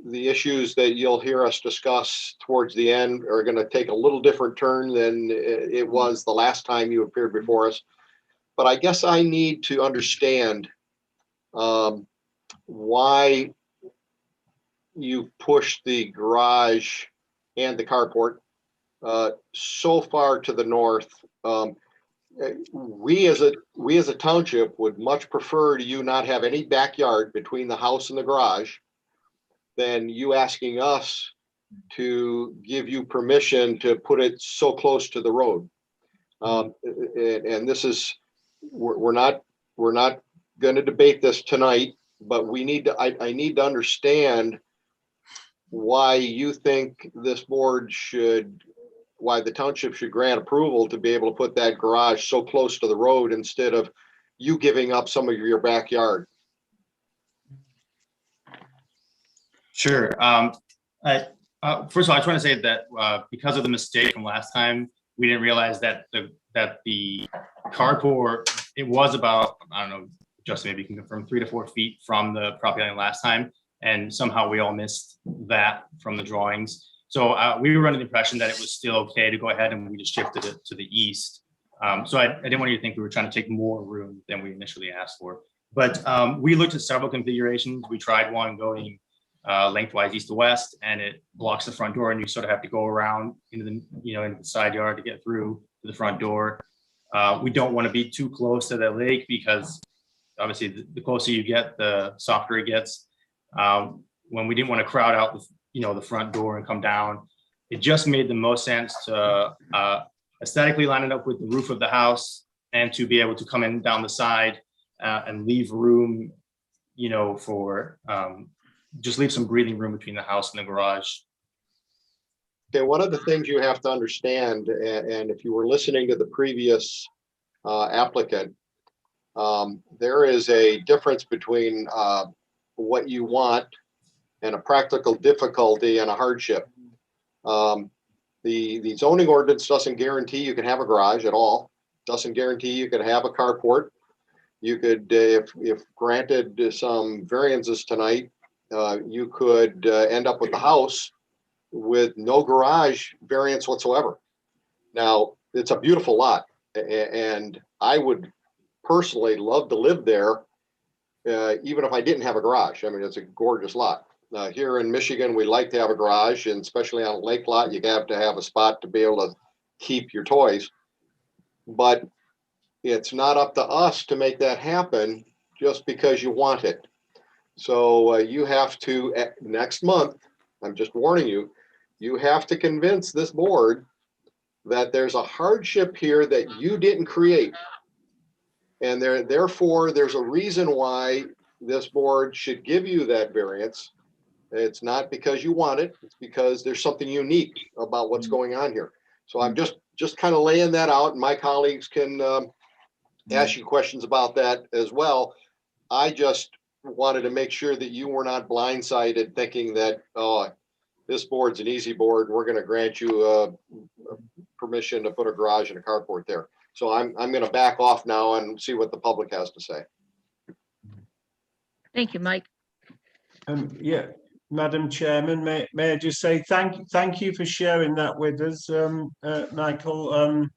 the issues that you'll hear us discuss towards the end are going to take a little different turn than it was the last time you appeared before us. But I guess I need to understand why you pushed the garage and the carport so far to the north. We as a township would much prefer you not have any backyard between the house and the garage than you asking us to give you permission to put it so close to the road. And this is, we're not going to debate this tonight, but we need to, I need to understand why you think this board should, why the township should grant approval to be able to put that garage so close to the road instead of you giving up some of your backyard. Sure. First of all, I just want to say that because of the mistake from last time, we didn't realize that the carport, it was about, I don't know, Justin, maybe you can confirm, 3 to 4 feet from the property line last time. And somehow we all missed that from the drawings. So we were under the impression that it was still okay to go ahead, and we just shifted it to the east. So I didn't want you to think we were trying to take more room than we initially asked for. But we looked at several configurations. We tried one going lengthwise east to west, and it blocks the front door, and you sort of have to go around into the, into the side yard to get through to the front door. We don't want to be too close to the lake because obviously the closer you get, the softer it gets. When we didn't want to crowd out the front door and come down, it just made the most sense to aesthetically line it up with the roof of the house and to be able to come in down the side and leave room, for just leave some breathing room between the house and the garage. Okay, one of the things you have to understand, and if you were listening to the previous applicant, there is a difference between what you want and a practical difficulty and a hardship. The zoning ordinance doesn't guarantee you can have a garage at all. Doesn't guarantee you can have a carport. You could, if granted some variances tonight, you could end up with the house with no garage variance whatsoever. Now, it's a beautiful lot, and I would personally love to live there, even if I didn't have a garage. I mean, it's a gorgeous lot. Here in Michigan, we like to have a garage, and especially on a lake lot, you have to have a spot to be able to keep your toys. But it's not up to us to make that happen just because you want it. So you have to, next month, I'm just warning you, you have to convince this board that there's a hardship here that you didn't create. And therefore, there's a reason why this board should give you that variance. It's not because you want it, it's because there's something unique about what's going on here. So I'm just kind of laying that out, and my colleagues can ask you questions about that as well. I just wanted to make sure that you were not blindsided thinking that, oh, this board's an easy board, we're going to grant you permission to put a garage and a carport there. So I'm going to back off now and see what the public has to say. Thank you, Mike. Yeah, Madam Chairman, may I just say thank you for sharing that with us, Michael.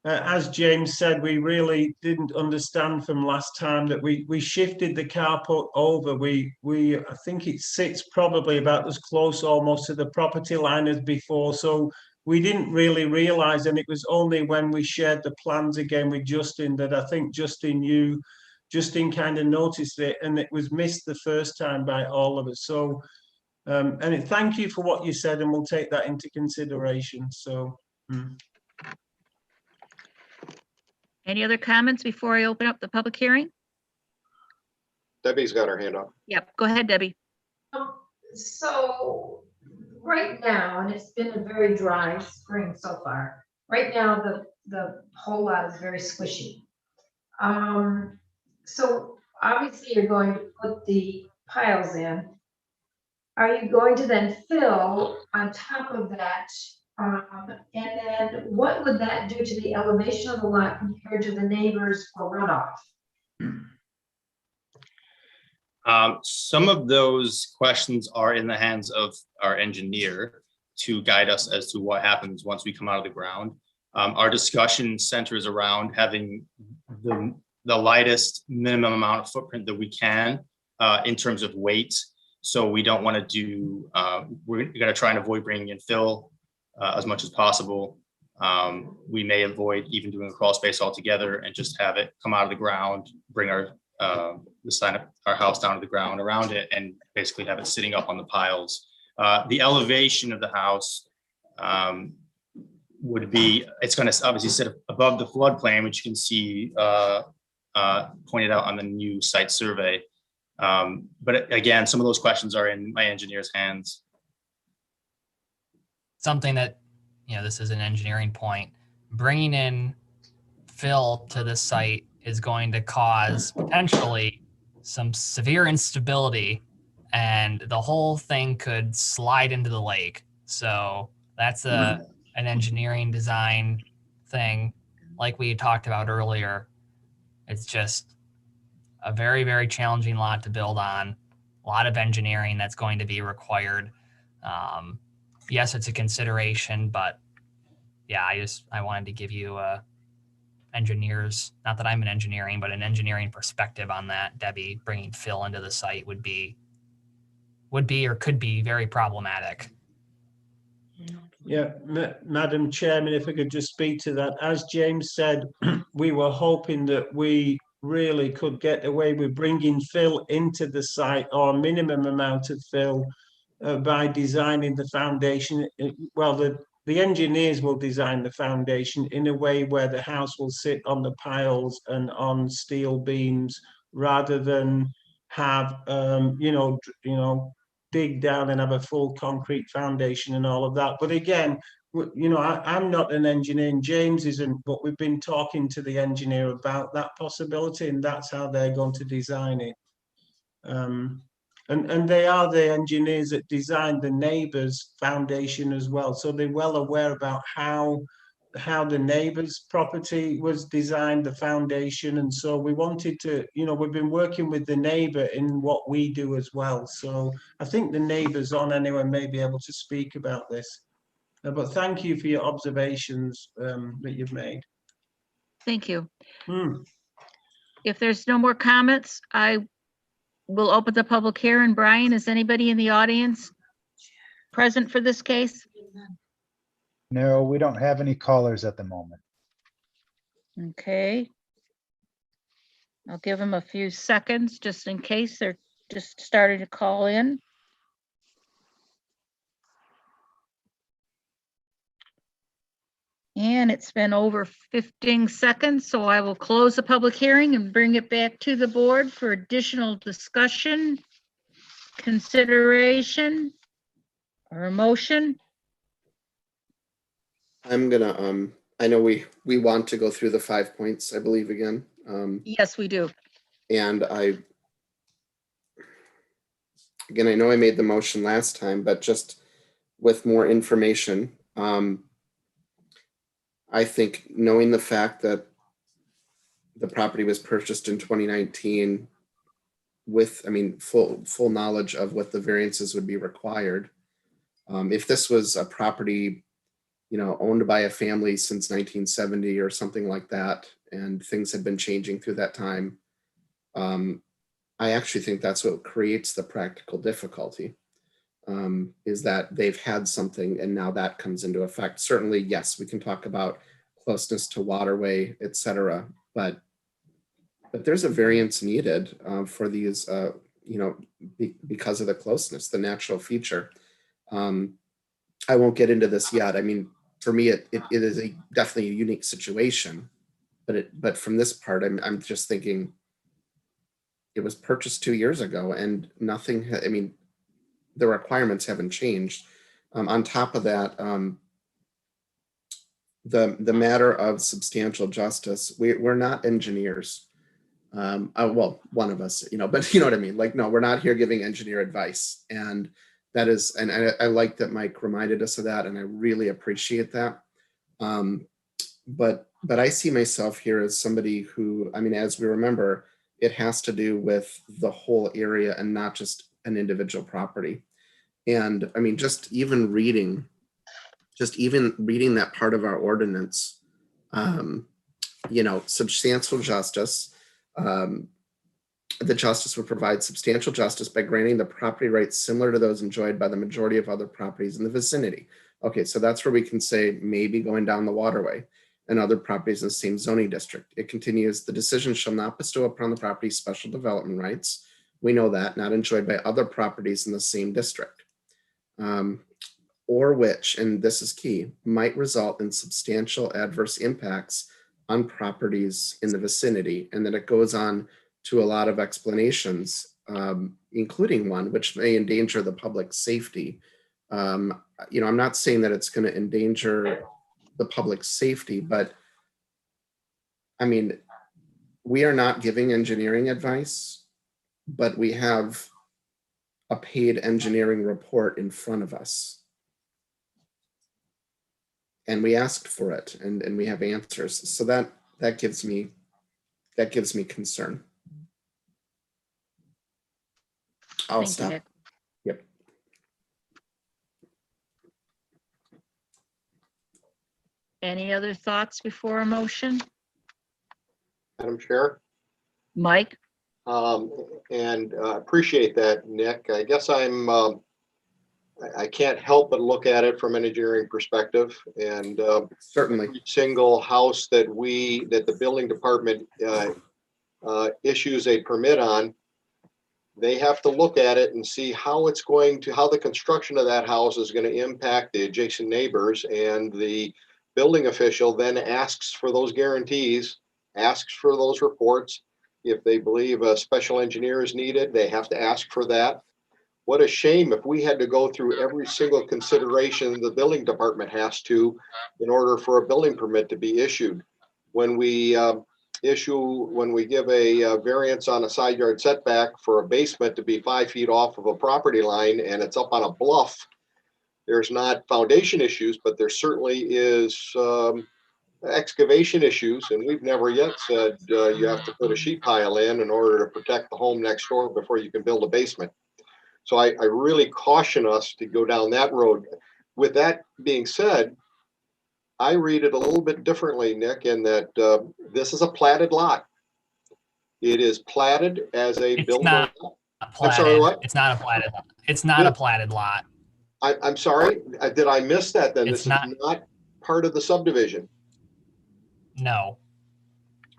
As James said, we really didn't understand from last time that we shifted the carport over. I think it sits probably about as close almost to the property line as before. So we didn't really realize, and it was only when we shared the plans again with Justin that I think Justin kind of noticed it, and it was missed the first time by all of us. So, and thank you for what you said, and we'll take that into consideration. So. Any other comments before I open up the public hearing? Debbie's got her hand up. Yep, go ahead, Debbie. So right now, and it's been a very dry spring so far, right now the whole lot is very squishy. So obviously you're going to put the piles in. Are you going to then fill on top of that? And then what would that do to the elevation of the lot compared to the neighbors for runoff? Some of those questions are in the hands of our engineer to guide us as to what happens once we come out of the ground. Our discussion centers around having the lightest minimum amount of footprint that we can in terms of weight. So we don't want to do, we're going to try and avoid bringing in fill as much as possible. We may avoid even doing a crawl space altogether and just have it come out of the ground, bring our our house down to the ground around it, and basically have it sitting up on the piles. The elevation of the house would be, it's going to obviously sit above the floodplain, which you can see pointed out on the new site survey. But again, some of those questions are in my engineer's hands. Something that, this is an engineering point, bringing in fill to this site is going to cause potentially some severe instability, and the whole thing could slide into the lake. So that's an engineering design thing, like we talked about earlier. It's just a very, very challenging lot to build on. A lot of engineering that's going to be required. Yes, it's a consideration, but yeah, I wanted to give you engineers, not that I'm in engineering, but an engineering perspective on that. Debbie, bringing fill into the site would be or could be very problematic. Yeah, Madam Chairman, if I could just speak to that. As James said, we were hoping that we really could get away with bringing fill into the site, or a minimum amount of fill, by designing the foundation. Well, the engineers will design the foundation in a way where the house will sit on the piles and on steel beams, rather than have dig down and have a full concrete foundation and all of that. But again, I'm not an engineer, and James isn't, but we've been talking to the engineer about that possibility, and that's how they're going to design it. And they are the engineers that designed the neighbour's foundation as well, so they're well aware about how the neighbour's property was designed, the foundation. And so we wanted to, we've been working with the neighbour in what we do as well. So I think the neighbour's on anyway, may be able to speak about this. But thank you for your observations that you've made. Thank you. If there's no more comments, I will open the public hearing. Brian, is anybody in the audience present for this case? No, we don't have any callers at the moment. Okay. I'll give them a few seconds just in case they're just starting to call in. And it's been over 15 seconds, so I will close the public hearing and bring it back to the board for additional discussion, consideration, or a motion. I'm gonna, I know we want to go through the 5 points, I believe, again. Yes, we do. And again, I know I made the motion last time, but just with more information, I think knowing the fact that the property was purchased in 2019 with, full knowledge of what the variances would be required. If this was a property, owned by a family since 1970 or something like that, and things had been changing through that time, I actually think that's what creates the practical difficulty. Is that they've had something and now that comes into effect. Certainly, yes, we can talk about closeness to waterway, et cetera, but there's a variance needed for these, because of the closeness, the natural feature. I won't get into this yet. For me, it is definitely a unique situation, but from this part, I'm just thinking it was purchased 2 years ago and nothing, the requirements haven't changed. On top of that, the matter of substantial justice, we're not engineers. Well, one of us, but you know what I mean? Like, no, we're not here giving engineer advice. And that is, and I like that Mike reminded us of that, and I really appreciate that. But I see myself here as somebody who, as we remember, it has to do with the whole area and not just an individual property. And just even reading that part of our ordinance, substantial justice, the justice would provide substantial justice by granting the property rights similar to those enjoyed by the majority of other properties in the vicinity. Okay, so that's where we can say maybe going down the waterway and other properties in the same zoning district. It continues, the decision shall not bestow upon the property special development rights. We know that, not enjoyed by other properties in the same district. Or which, and this is key, might result in substantial adverse impacts on properties in the vicinity. And then it goes on to a lot of explanations, including one which may endanger the public safety. I'm not saying that it's going to endanger the public safety, but I mean, we are not giving engineering advice, but we have a paid engineering report in front of us. And we asked for it, and we have answers. So that gives me concern. I'll Thank you, stop. Nick. Yep. Any other thoughts before a motion? Madam Chair. Mike? And appreciate that, Nick. I guess I can't help but look at it from an engineering perspective, and Certainly. every single house that the building department issues a permit on, they have to look at it and see how the construction of that house is going to impact the adjacent neighbors, and the building official then asks for those guarantees, asks for those reports. If they believe a special engineer is needed, they have to ask for that. What a shame if we had to go through every single consideration the building department has to in order for a building permit to be issued. When we give a variance on a side yard setback for a basement to be 5 feet off of a property line and it's up on a bluff, there's not foundation issues, but there certainly is excavation issues, and we've never yet said you have to put a sheet pile in order to protect the home next door before you can build a basement. So I really caution us to go down that road. With that being said, I read it a little bit differently, Nick, in that this is a platted lot. It is platted as a building. Not I'm sorry, what? It's not a platted lot. It's not a platted lot. I'm sorry. Did I miss that then? This is not part of the subdivision. No,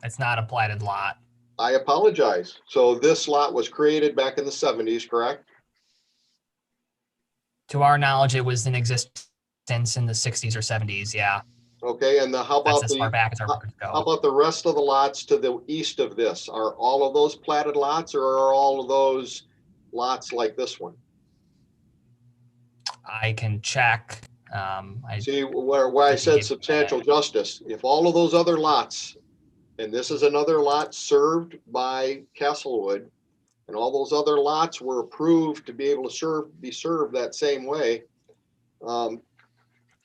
it's not a platted lot. I apologize. So this lot was created back in the 70s, correct? To our knowledge, it was in existence in the 60s or 70s. Yeah. Okay, and how That's about as far back as our records go. how about the rest of the lots to the east of this? Are all of those platted lots, or are all of those lots like this one? I can check. See where I said substantial justice. If all of those other lots, and this is another lot served by Castlewood, and all those other lots were approved to be able to be served that same way.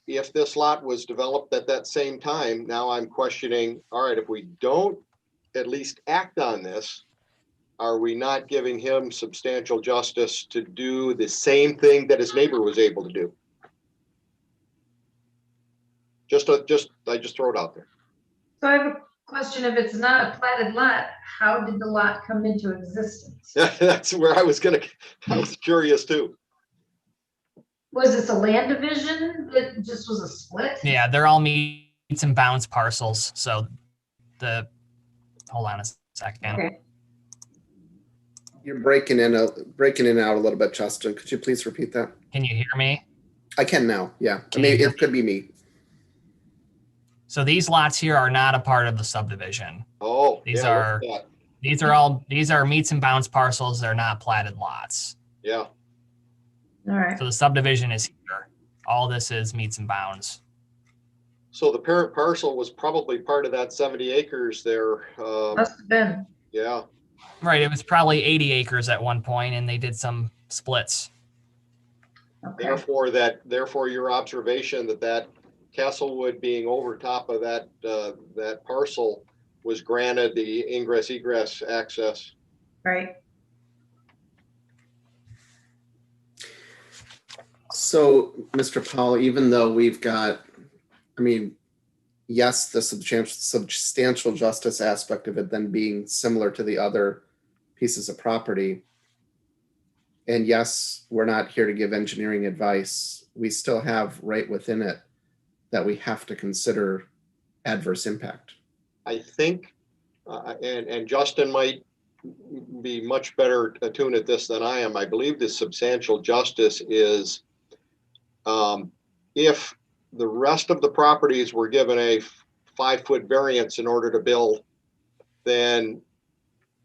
If this lot was developed at that same time, now I'm questioning, all right, if we don't at least act on this, are we not giving him substantial justice to do the same thing that his neighbor was able to do? I just throw it out there. So I have a question. If it's not a platted lot, how did the lot come into existence? That's where I was curious too. Was this a land division that just was a split? Yeah, they're all meets and bounds parcels. So hold on a second. Okay. You're breaking in and out a little bit, Justin. Could you please repeat that? Can you hear me? I can now. Yeah. Can you hear It could be me. So these lots here are not a part of the subdivision. Oh, These are meets and bounds parcels. They're not platted lots. Yeah. All right. So the subdivision is here. All this is meets and bounds. So the parent parcel was probably part of that 70 acres there. Must have been. Yeah. Right. It was probably 80 acres at one point, and they did some splits. Okay. Therefore, your observation that Castlewood being over top of that parcel was granted the ingress egress access. Right. So, Mr. Powell, even though we've got, yes, the substantial justice aspect of it then being similar to the other pieces of property, And yes, we're not here to give engineering advice. We still have right within it that we have to consider adverse impact. I think, and Justin might be much better attuned at this than I am. I believe the substantial justice is if the rest of the properties were given a 5-foot variance in order to build, then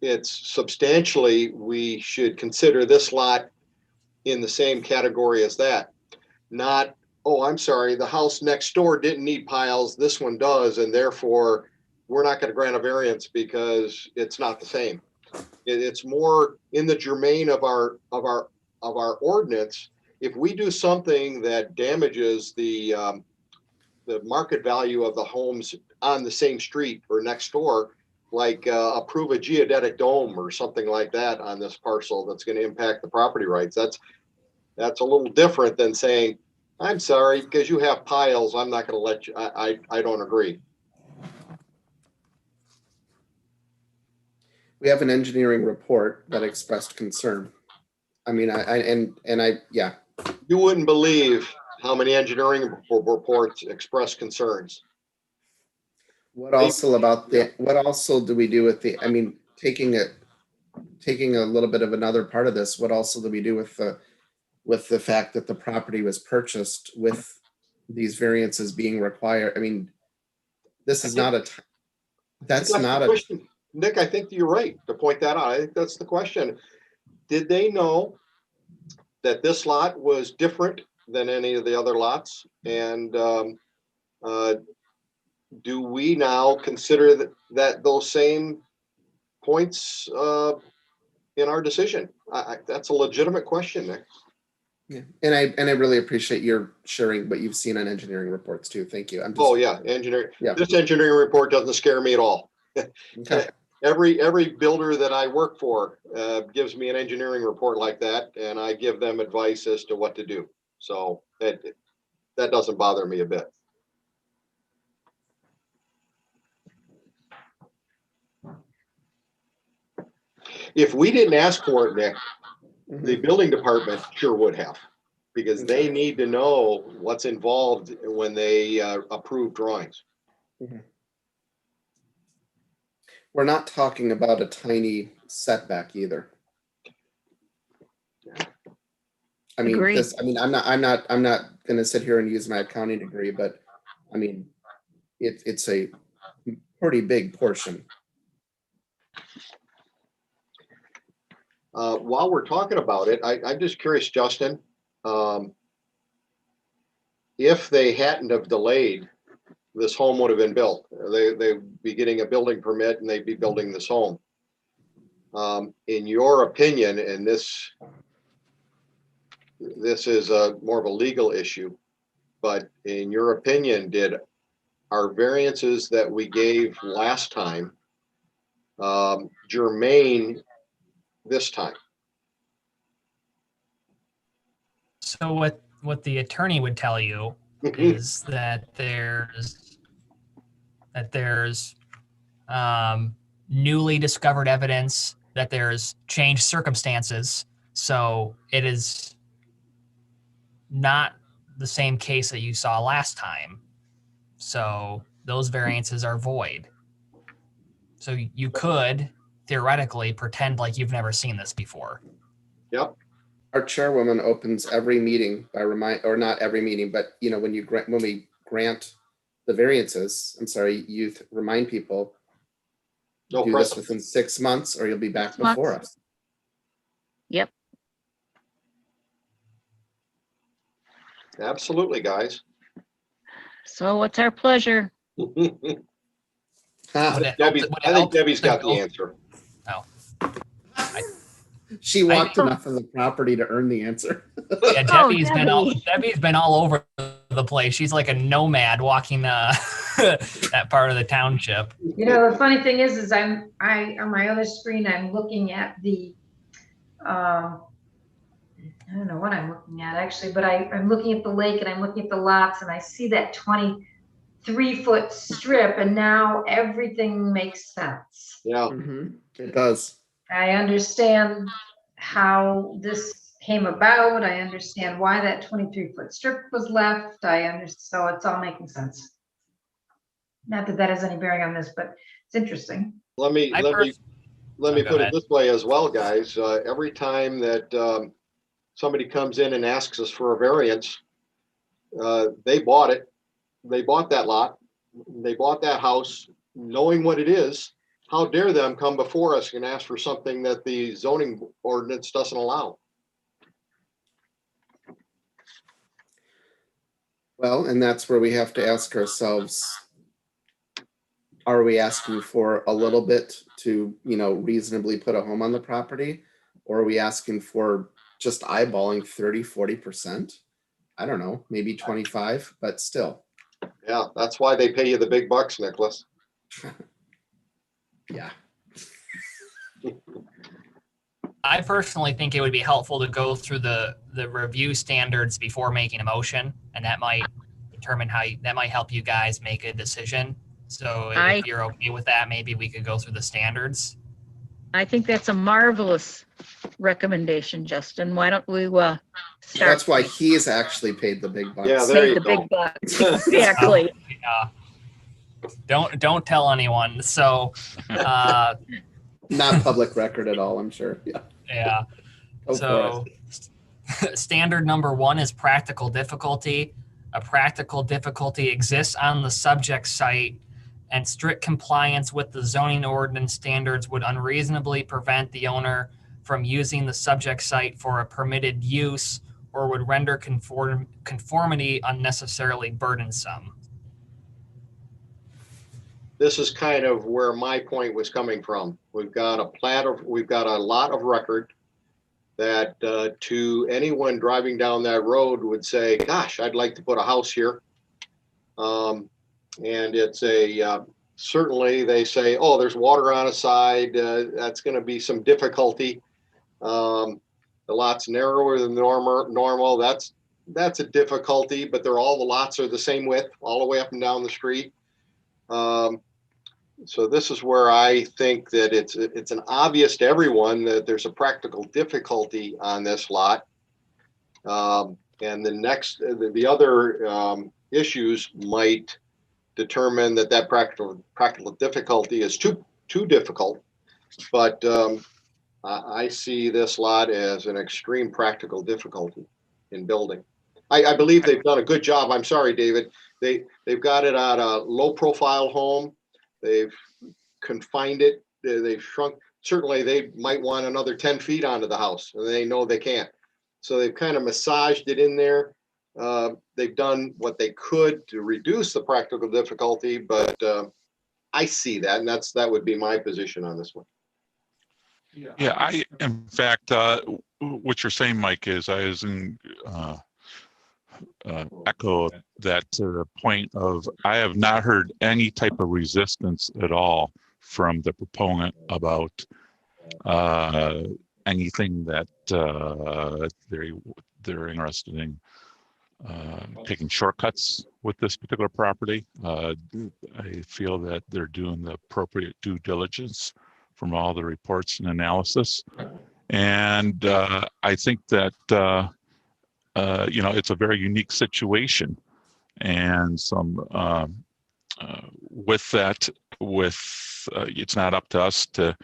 it's substantially, we should consider this lot in the same category as that. Not, oh, I'm sorry, the house next door didn't need piles, this one does, and therefore we're not going to grant a variance because it's not the same. It's more in the germane of our ordinance. If we do something that damages the market value of the homes on the same street or next door, like approve a geodetic dome or something like that on this parcel that's going to impact the property rights, that's a little different than saying, I'm sorry, because you have piles, I'm not going to let you, I don't agree. We have an engineering report that expressed concern. I mean, yeah. You wouldn't believe how many engineering reports express concerns. What also about the, what also do we do with the, I mean, taking a little bit of another part of this, what also do we do with the fact that the property was purchased with these variances being required? I mean, this is not a, that's not a question. Nick, I think you're right to point that out. I think that's the question. Did they know that this lot was different than any of the other lots? And do we now consider that those same points in our decision? That's a legitimate question, Nick. Yeah, and I really appreciate your sharing what you've seen on engineering reports too. Thank you. Oh yeah, engineering. Yeah. This engineering report doesn't scare me at all. Okay. Every builder that I work for gives me an engineering report like that, and I give them advice as to what to do. So that doesn't bother me a bit. If we didn't ask for it, Nick, the building department sure would have, because they need to know what's involved when they approve drawings. We're not talking about a tiny setback either. I mean, Agreed. I'm not going to sit here and use my accounting degree, but I mean, it's a pretty big portion. While we're talking about it, I'm just curious, Justin, if they hadn't have delayed, this home would have been built. They'd be getting a building permit and they'd be building this home. In your opinion, and this is more of a legal issue, but in your opinion, did our variances that we gave last time germane this time? So what the attorney would tell you is that there's newly discovered evidence, that there's changed circumstances. So it is not the same case that you saw last time. So those variances are void. So you could theoretically pretend like you've never seen this before. Yep. Our chairwoman opens every meeting by or not every meeting, but you know, when we grant the variances, I'm sorry, you remind people, No do present. this within 6 months or you'll be back 6 months. before us. Yep. Absolutely, guys. So what's our pleasure? I think Debbie's got the answer. Oh. She walked enough of the property to earn the answer. Yeah, Debbie's been all over the place. She's like a nomad walking that part of the township. You know, the funny thing is I on my other screen, I'm looking at the, I don't know what I'm looking at actually, but I'm looking at the lake and I'm looking at the lots and I see that 23-foot strip and now everything makes sense. Yeah. It does. I understand how this came about. I understand why that 23-foot strip was left. So it's all making sense. Not that that has any bearing on this, but it's interesting. Let me I put go it ahead. this way as well, guys. Every time that somebody comes in and asks us for a variance, they bought it. They bought that lot. They bought that house, knowing what it is. How dare them come before us and ask for something that the zoning ordinance doesn't allow? Well, and that's where we have to ask ourselves, are we asking for a little bit to, reasonably put a home on the property? Or are we asking for just eyeballing 30, 40%? I don't know, maybe 25, but still. Yeah, that's why they pay you the big bucks, Nicholas. Yeah. I personally think it would be helpful to go through the review standards before making a motion, and that might determine that might help you guys make a decision. So if you're okay with that, maybe we could go through the standards. I think that's a marvelous recommendation, Justin. Why don't we start? That's why he's actually paid the big bucks. Yeah, there Paid you the go. big bucks. Exactly. Don't tell anyone. So Not public record at all, I'm sure. Yeah. yeah. Go So standard number 1 is practical difficulty. A practical difficulty exists on the subject site, and strict compliance with the zoning ordinance standards would unreasonably prevent the owner from using the subject site for a permitted use, or would render conformity unnecessarily burdensome. This is kind of where my point was coming from. We've got a lot of record that to anyone driving down that road would say, gosh, I'd like to put a house here. And it's certainly they say, oh, there's water on a side. That's going to be some difficulty. The lot's narrower than normal. That's a difficulty, but all the lots are the same width all the way up and down the street. So this is where I think that it's an obvious to everyone that there's a practical difficulty on this lot. And the other issues might determine that practical difficulty is too difficult. But I see this lot as an extreme practical difficulty in building. I believe they've done a good job. I'm sorry, David. They've got it on a low profile home. They've confined it. They've shrunk. Certainly they might want another 10 feet onto the house, and they know they can't. So they've kind of massaged it in there. They've done what they could to reduce the practical difficulty, but I see that, and that would be my position on this one. Yeah, in fact, what you're saying, Mike, is I was in echo that to the point of I have not heard any type of resistance at all from the proponent about anything that they're interested in taking shortcuts with this particular property. I feel that they're doing the appropriate due diligence from all the reports and analysis. And I think that, it's a very unique situation. And with that, it's not up to us to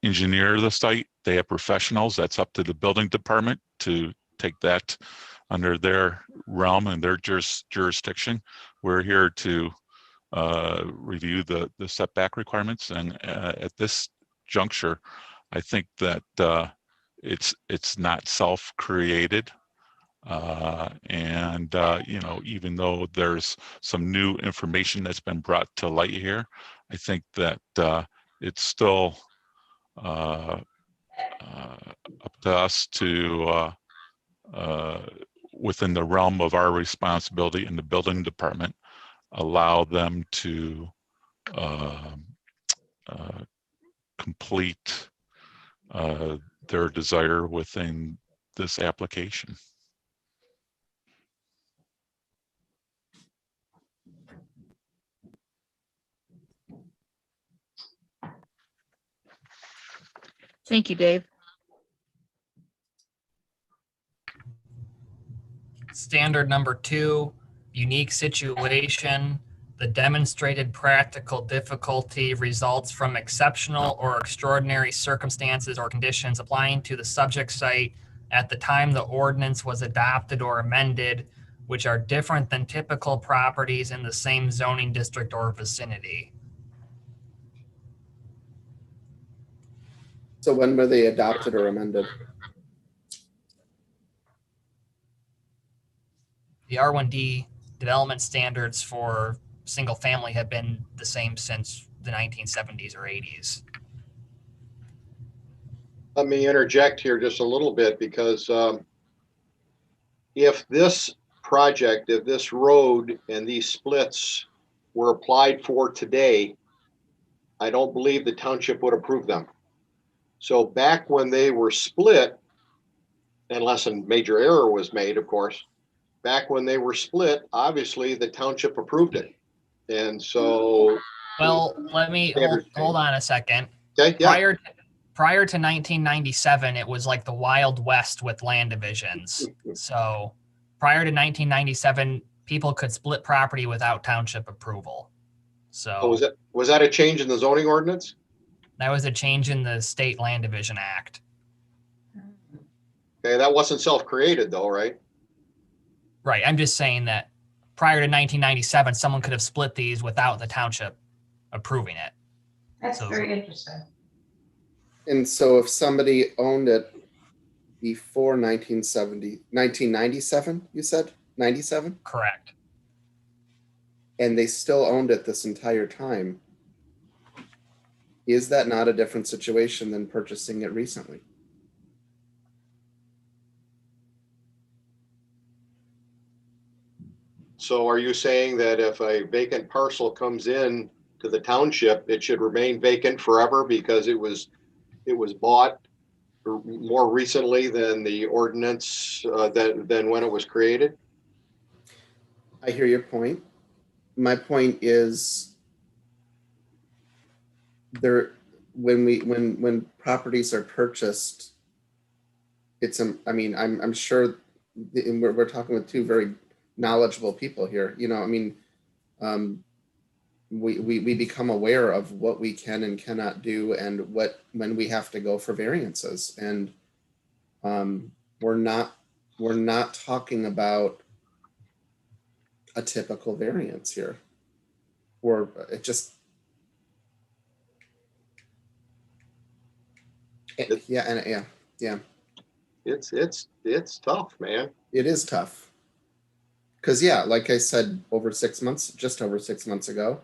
engineer the site. They have professionals. That's up to the building department to take that under their realm and their jurisdiction. We're here to review the setback requirements, and at this juncture, I think that it's not self-created, and even though there's some new information that's been brought to light here, I think that it's still up to us to within the realm of our responsibility in the building department, allow them to complete their desire within this application. Thank you, Dave. Standard number 2, unique situation. The demonstrated practical difficulty results from exceptional or extraordinary circumstances or conditions applying to the subject site at the time the ordinance was adopted or amended, which are different than typical properties in the same zoning district or vicinity. So when were they adopted or amended? The R1D development standards for single family have been the same since the 1970s or 80s. Let me interject here just a little bit because if this project, if this road and these splits were applied for today, I don't believe the township would approve them. So back when they were split, unless a major error was made, of course, back when they were split, obviously the township approved it. And so. Well, let me hold on a second. Okay, yeah. Prior to 1997, it was like the Wild West with land divisions. So prior to 1997, people could split property without township approval. So was that a change in the zoning ordinance? That was a change in the State Land Division Act. Okay, that wasn't self-created though, right? Right. I'm just saying that prior to 1997, someone could have split these without the township approving it. That's very interesting. And so if somebody owned it before 1997, you said 97? Correct. And they still owned it this entire time, is that not a different situation than purchasing it recently? So are you saying that if a vacant parcel comes in to the township, it should remain vacant forever because it was bought more recently than the ordinance than when it was created? I hear your point. My point is when properties are purchased, I'm sure we're talking with two very knowledgeable people here. We become aware of what we can and cannot do and when we have to go for variances. And we're not talking about a typical variance here. Or it just yeah. It's tough, man. It is tough. Because like I said, just over 6 months ago,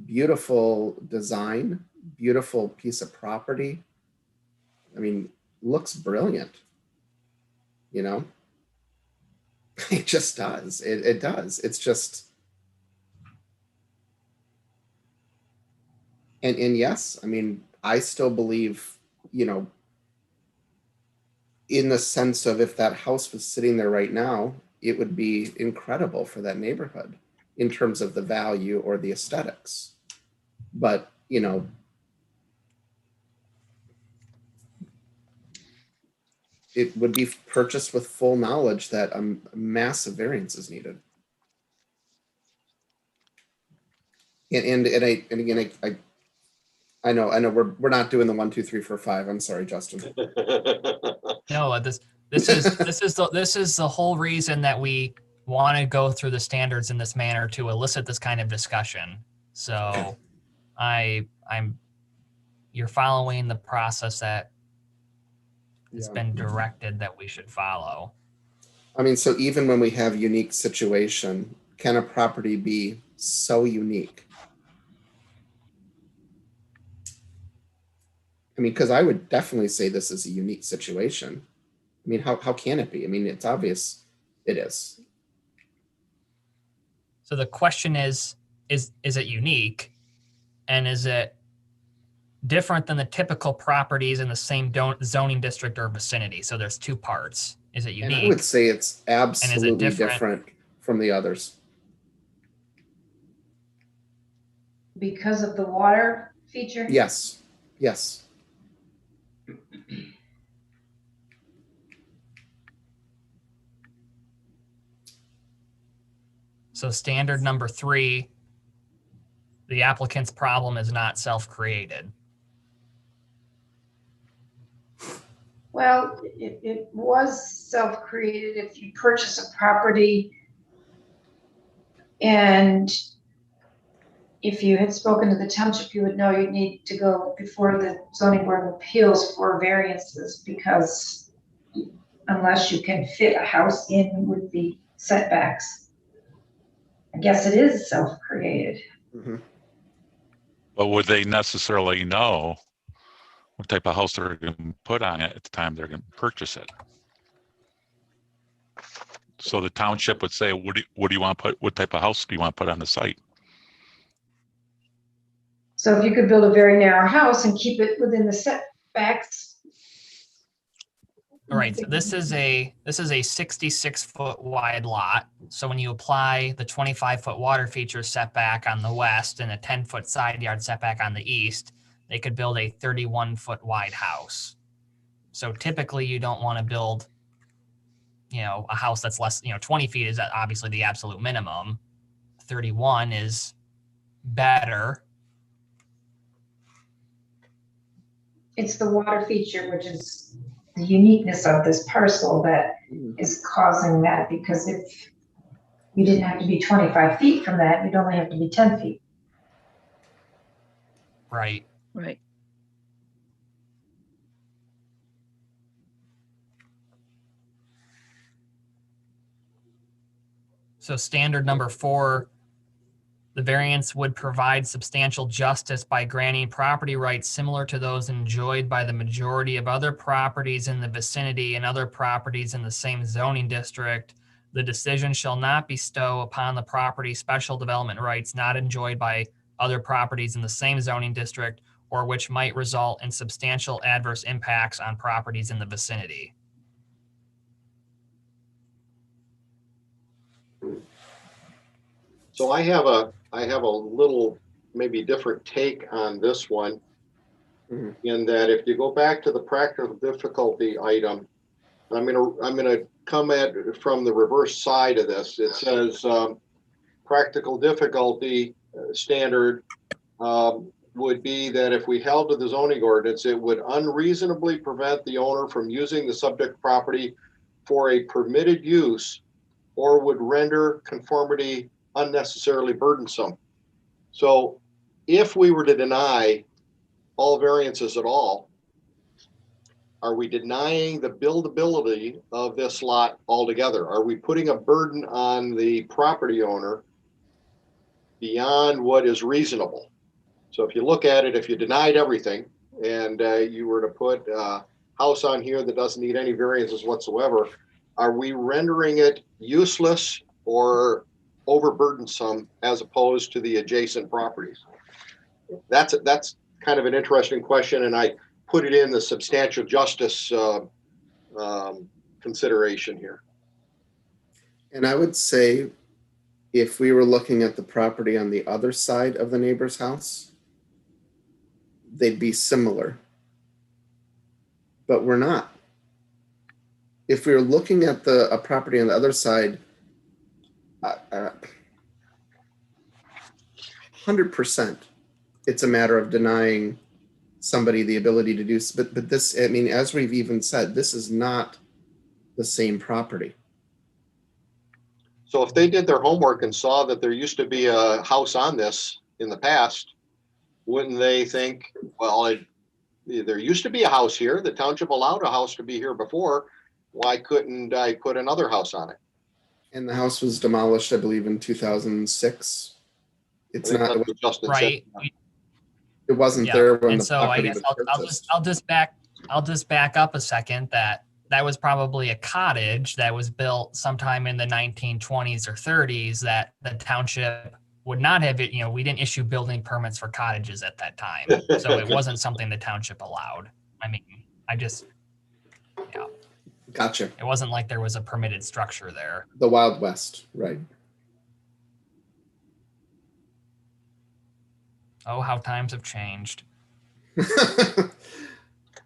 beautiful design, beautiful piece of property. I mean, looks brilliant. It just does. It does. It's just. And yes, I still believe, in the sense of if that house was sitting there right now, it would be incredible for that neighborhood in terms of the value or the aesthetics. But, it would be purchased with full knowledge that a massive variance is needed. And again, I know we're not doing the 1, 2, 3, 4, 5. I'm sorry, Justin. No, this is the whole reason that we want to go through the standards in this manner, to elicit this kind of discussion. So you're following the process that it's been directed that we should follow. So even when we have unique situation, can a property be so unique? Because I would definitely say this is a unique situation. How can it be? It's obvious it is. So the question is it unique? And is it different than the typical properties in the same zoning district or vicinity? So there's two parts. Is it unique? And I would say it's absolutely different from the others. Because of the water feature? Yes. So standard number 3, the applicant's problem is not self-created. Well, it was self-created if you purchase a property and if you had spoken to the township, you would know you'd need to go before the zoning board of appeals for variances, because unless you can fit a house in with the setbacks, I guess it is self-created. Mhm. But would they necessarily know what type of house they're going to put on it at the time they're going to purchase it? So the township would say, what do you want to put, what type of house do you want to put on the site? So if you could build a very narrow house and keep it within the setbacks. All right, so this is a 66-foot wide lot. So when you apply the 25-foot water feature setback on the west and a 10-foot side yard setback on the east, they could build a 31-foot wide house. So typically you don't want to build, a house that's less, 20 feet is obviously the absolute minimum. 31 is better. It's the water feature, which is the uniqueness of this parcel that is causing that, because if you didn't have to be 25 feet from that, you'd only have to be 10 feet. Right. Right. So standard number 4, the variance would provide substantial justice by granting property rights similar to those enjoyed by the majority of other properties in the vicinity and other properties in the same zoning district. The decision shall not bestow upon the property special development rights not enjoyed by other properties in the same zoning district or which might result in substantial adverse impacts on properties in the vicinity. So I have a little maybe different take on this one. Mhm. In that if you go back to the practical difficulty item, I'm gonna come at it from the reverse side of this. It says practical difficulty standard would be that if we held to the zoning ordinance, it would unreasonably prevent the owner from using the subject property for a permitted use or would render conformity unnecessarily burdensome. So if we were to deny all variances at all, are we denying the buildability of this lot altogether? Are we putting a burden on the property owner beyond what is reasonable? So if you look at it, if you denied everything and you were to put a house on here that doesn't need any variances whatsoever, are we rendering it useless or overburdensome as opposed to the adjacent properties? That's kind of an interesting question, and I put it in the substantial justice consideration here. And I would say if we were looking at the property on the other side of the neighbor's house, they'd be similar. But we're not. If we were looking at a property on the other side, 100%, it's a matter of denying somebody the ability to do, but this, I mean, as we've even said, this is not the same property. So if they did their homework and saw that there used to be a house on this in the past, wouldn't they think, well, there used to be a house here, the township allowed a house to be here before, why couldn't I put another house on it? And the house was demolished, I believe, in 2006. It's I think not, that's what Justin Right. said. it wasn't Yeah. there when And the so I property guess was purchased. I'll just back up a second that was probably a cottage that was built sometime in the 1920s or 30s that the township would not have it. We didn't issue building permits for cottages at that time. So it wasn't something the township allowed. I mean, Gotcha. it wasn't like there was a permitted structure there. The Wild West, right. Oh, how times have changed.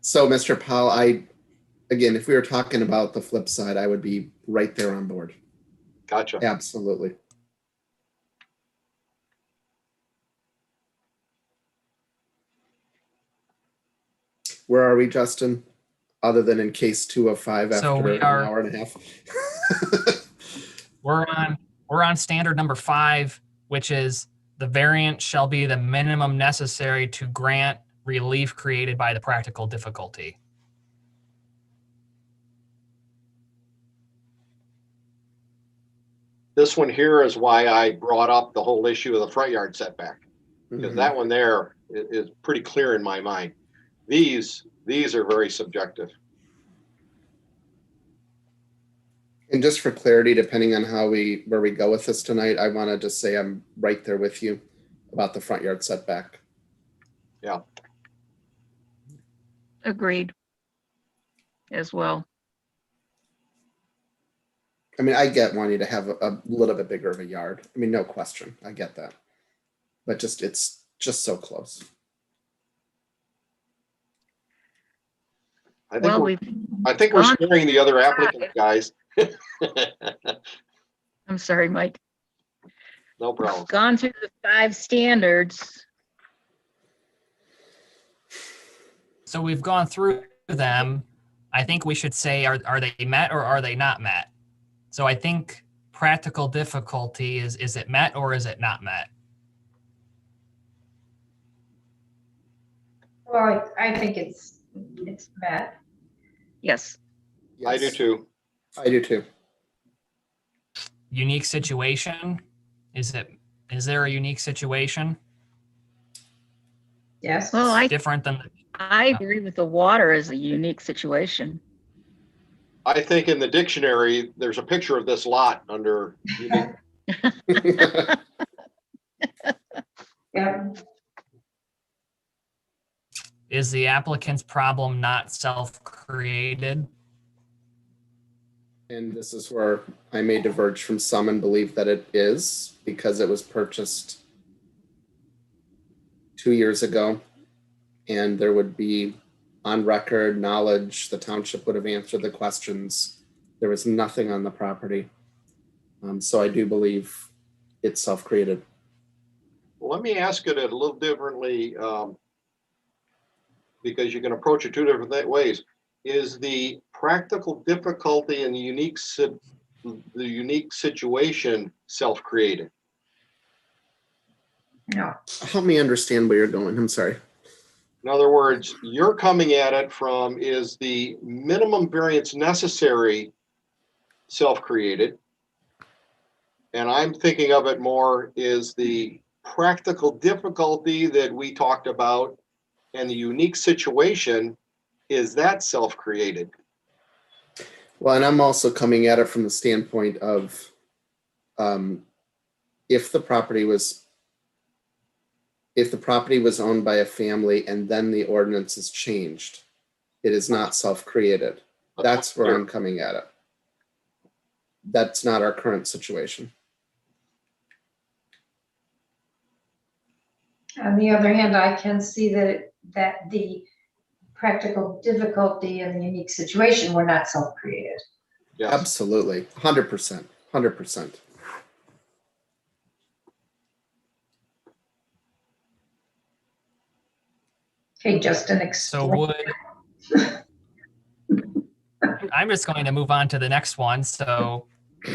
So, Mr. Powell, again, if we were talking about the flip side, I would be right there on board. Gotcha. Absolutely. Where are we, Justin? Other than in case 2 of 5 So after we an are- hour and a half. We're on standard number 5, which is the variance shall be the minimum necessary to grant relief created by the practical difficulty. This one here is why I brought up the whole issue of the front yard setback, because Mhm. that one there is pretty clear in my mind. These are very subjective. And just for clarity, depending on where we go with this tonight, I want to just say I'm right there with you about the front yard setback. Yeah. Agreed. As well. I mean, I get wanting to have a little bit bigger of a yard. I mean, no question. I get that. But it's just so close. I think Well, we're gone- scaring the other applicants, guys. I'm sorry, Mike. No problem. Gone through the 5 standards. So we've gone through them. I think we should say, are they met or are they not met? So I think practical difficulty is it met or is it not met? Well, I think it's met. Yes. I do Yes, too. I do too. Unique situation? Is there a unique situation Yes. Well, I different than agree with the water as a unique situation. I think in the dictionary, there's a picture of this lot under unique. Yeah. is the applicant's problem not self-created? And this is where I may diverge from some and believe that it is, because it was purchased 2 years ago. And there would be on record knowledge, the township would have answered the questions. There was nothing on the property. So I do believe it's self-created. Well, let me ask it a little differently, because you can approach it 2 different ways. Is the practical difficulty and the unique situation self-created? No. Help me understand where you're going. I'm sorry. In other words, you're coming at it from, is the minimum variance necessary self-created? And I'm thinking of it more, is the practical difficulty that we talked about and the unique situation, is that self-created? Well, and I'm also coming at it from the standpoint of if the property was owned by a family and then the ordinance is changed, it is not self-created. That's where I'm coming at it. That's not our current situation. On the other hand, I can see that the practical difficulty and the unique situation were not self-created. Yes. Absolutely. 100%. 100%. Okay, Justin, So explain. I'm just going to move on to the next one. So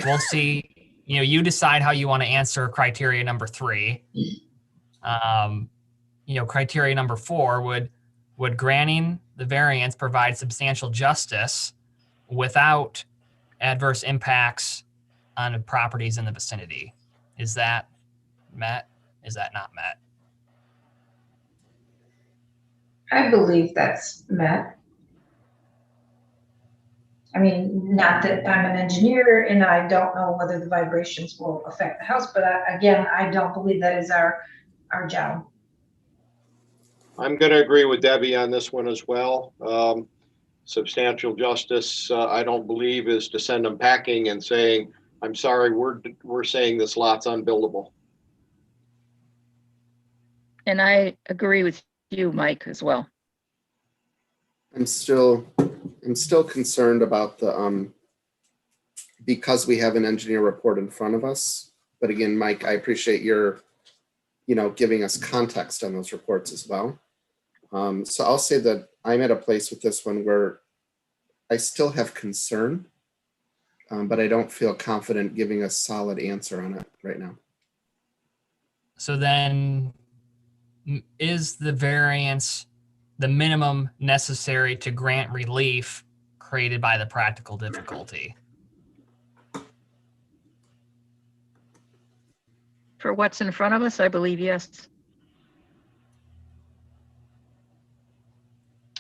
we'll see, you decide how you want to answer criteria number 3. Criteria number 4 would granting the variance provide substantial justice without adverse impacts on the properties in the vicinity. Is that met? Is that not met? I believe that's met. I mean, not that I'm an engineer and I don't know whether the vibrations will affect the house, but again, I don't believe that is our job. I'm going to agree with Debbie on this one as well. Substantial justice, I don't believe, is to send them packing and saying, I'm sorry, we're saying this lot's unbuildable. And I agree with you, Mike, as well. I'm still concerned about the because we have an engineer report in front of us. But again, Mike, I appreciate your giving us context on those reports as well. So I'll say that I'm at a place with this one where I still have concern, but I don't feel confident giving a solid answer on it right now. So then is the variance the minimum necessary to grant relief created by the practical difficulty? For what's in front of us, I believe yes.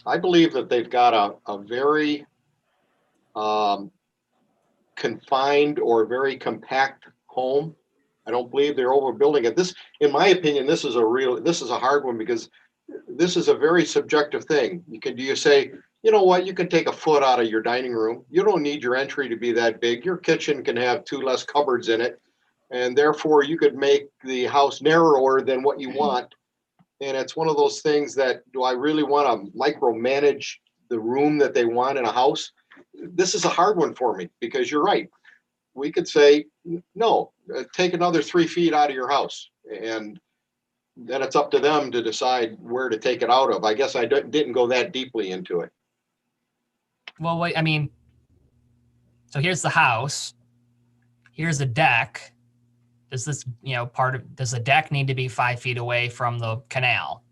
I believe that they've got a very confined or very compact home. I don't believe they're overbuilding it. This, in my opinion, this is a hard one because this is a very subjective thing. Do you say, you know what, you can take a foot out of your dining room. You don't need your entry to be that big. Your kitchen can have 2 less cupboards in it. And therefore you could make the house narrower than what you want. And it's one of those things that, do I really want to micromanage the room that they want in a house? This is a hard one for me because you're right. We could say, no, take another 3 feet out of your house. And then it's up to them to decide where to take it out of. I guess I didn't go that deeply into it. Well, wait, I mean, so here's the house. Here's the deck. Does this, does the deck need to be 5 feet away from the canal?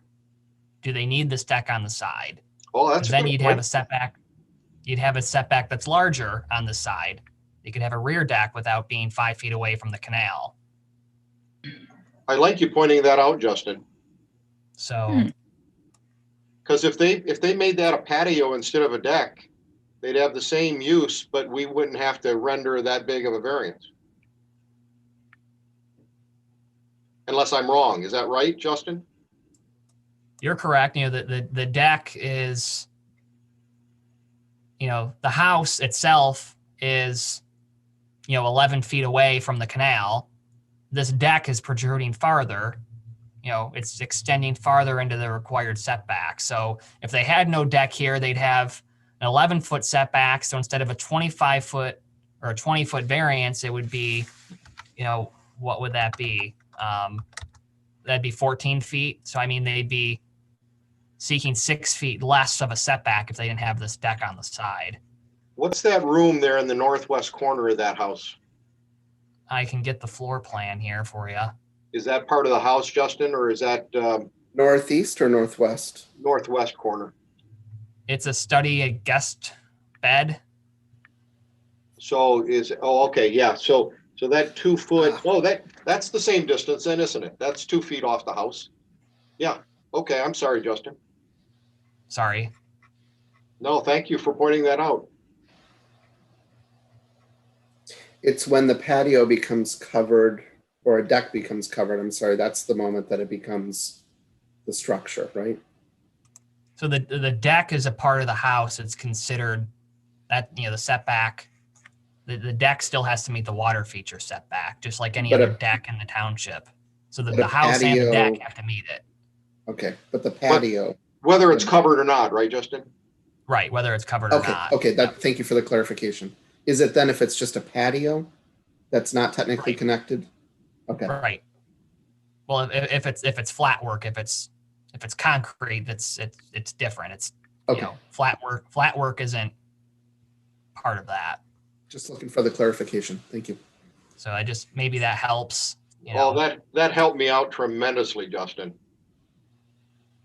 Do they need this deck on the side? Oh, that's then you'd have a setback. You'd have a setback that's larger on the side. You could have a rear deck without being 5 feet away from the canal. I like you pointing that out, Justin. So, because if they made that a patio instead of a deck, they'd have the same use, but we wouldn't have to render that big of a variance. Unless I'm wrong. Is that right, Justin? you're correct. The deck is, the house itself is, 11 feet away from the canal. This deck is protruding farther. It's extending farther into the required setback. So if they had no deck here, they'd have an 11-foot setback. So instead of a 25-foot or a 20-foot variance, it would be, what would that be? That'd be 14 feet. So, they'd be seeking 6 feet less of a setback if they didn't have this deck on the side. What's that room there in the northwest corner of that house? I can get the floor plan here for you. Is that part of the house, Justin, or is that Northeast or northwest? Northwest corner? It's a guest bed. So okay, yeah. So that 2 foot, that's the same distance then, isn't it? That's 2 feet off the house. Yeah. Okay. I'm sorry, Justin. Sorry. No, thank you for pointing that out. It's when the patio becomes covered or a deck becomes covered. I'm sorry. That's the moment that it becomes the structure, right? So the deck is a part of the house. It's considered that, the setback. The deck still has to meet the water feature setback, just like any other deck in the township. So the house and the deck have to meet it. Okay, but the patio. Whether it's covered or not, right, Justin? Right, whether it's covered or not. Okay, thank you for the clarification. Is it then if it's just a patio that's not technically connected? Okay. Right. Well, if it's flat work, if it's concrete, it's different. It's flat work isn't part of that. Just looking for the clarification. Thank you. So maybe that helps. That helped me out tremendously, Justin.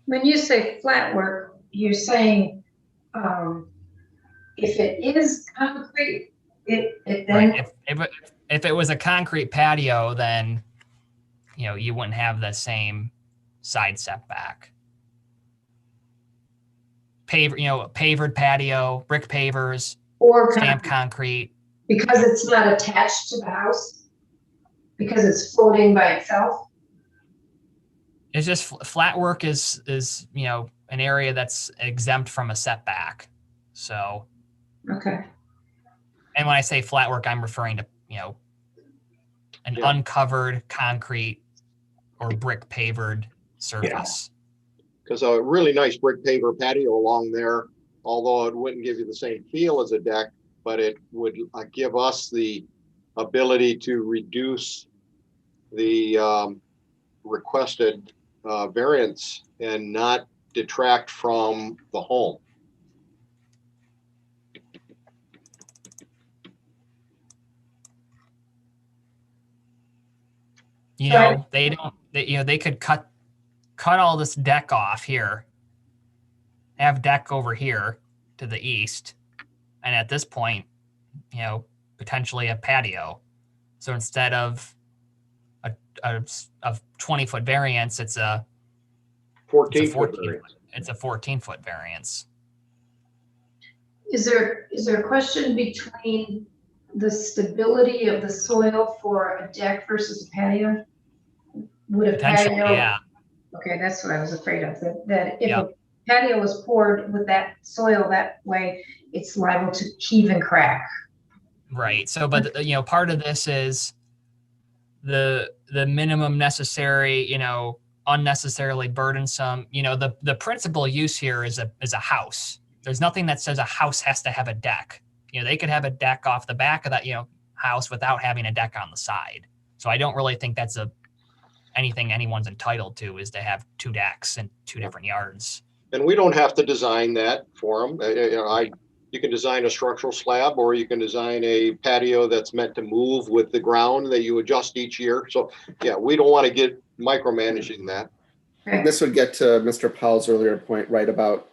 When you say flat work, you're saying if it is concrete, it then. Right. If it was a concrete patio, then you wouldn't have the same side setback. Pavered patio, brick pavers, or stamped concrete. Because it's not attached to the house? Because it's floating by itself? It's just flat work is an area that's exempt from a setback. So. Okay. And when I say flat work, I'm referring to, an uncovered concrete or brick pavered surface. Because a really nice brick paver patio along there, although it wouldn't give you the same feel as a deck, but it would give us the ability to reduce the requested variance and not detract from the home. You Right. know, they don't, they could cut all this deck off here, have deck over here to the east, and at this point, potentially a patio. So instead of a 20-foot variance, it's a 14-foot variance. It's a 14-foot variance. Is there a question between the stability of the soil for a deck versus a patio? Would a Potentially, patio? yeah. Okay, that's what I was afraid of, that if Yeah. a patio was poured with that soil that way, it's liable to heave and crack. Right. So, but part of this is the minimum necessary, unnecessarily burdensome. The principal use here is a house. There's nothing that says a house has to have a deck. They could have a deck off the back of that, house without having a deck on the side. So I don't really think that's anything anyone's entitled to, is to have two decks in two different yards. And we don't have to design that for them. You can design a structural slab, or you can design a patio that's meant to move with the ground that you adjust each year. So yeah, we don't want to get micromanaging that. And this would get to Mr. Powell's earlier point, right, about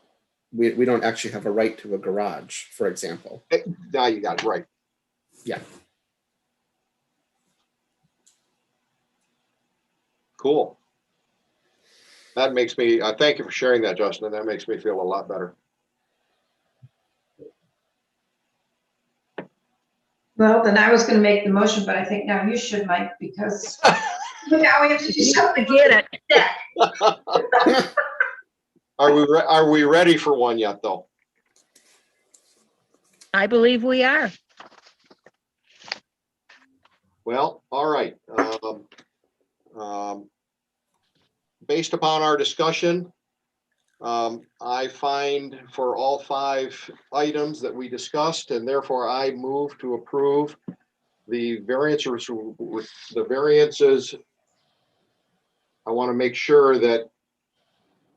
we don't actually have a right to a garage, for example. Now you got it right. Yeah. Cool. That makes me, thank you for sharing that, Justin. That makes me feel a lot better. Well, then I was gonna make the motion, but I think now you should, Mike, because now we have to do something. Get it. Are we ready for one yet, though? I believe we are. Well, all right. Based upon our discussion, I find for all 5 items that we discussed, and therefore I move to approve the variances. With the variances, I want to make sure that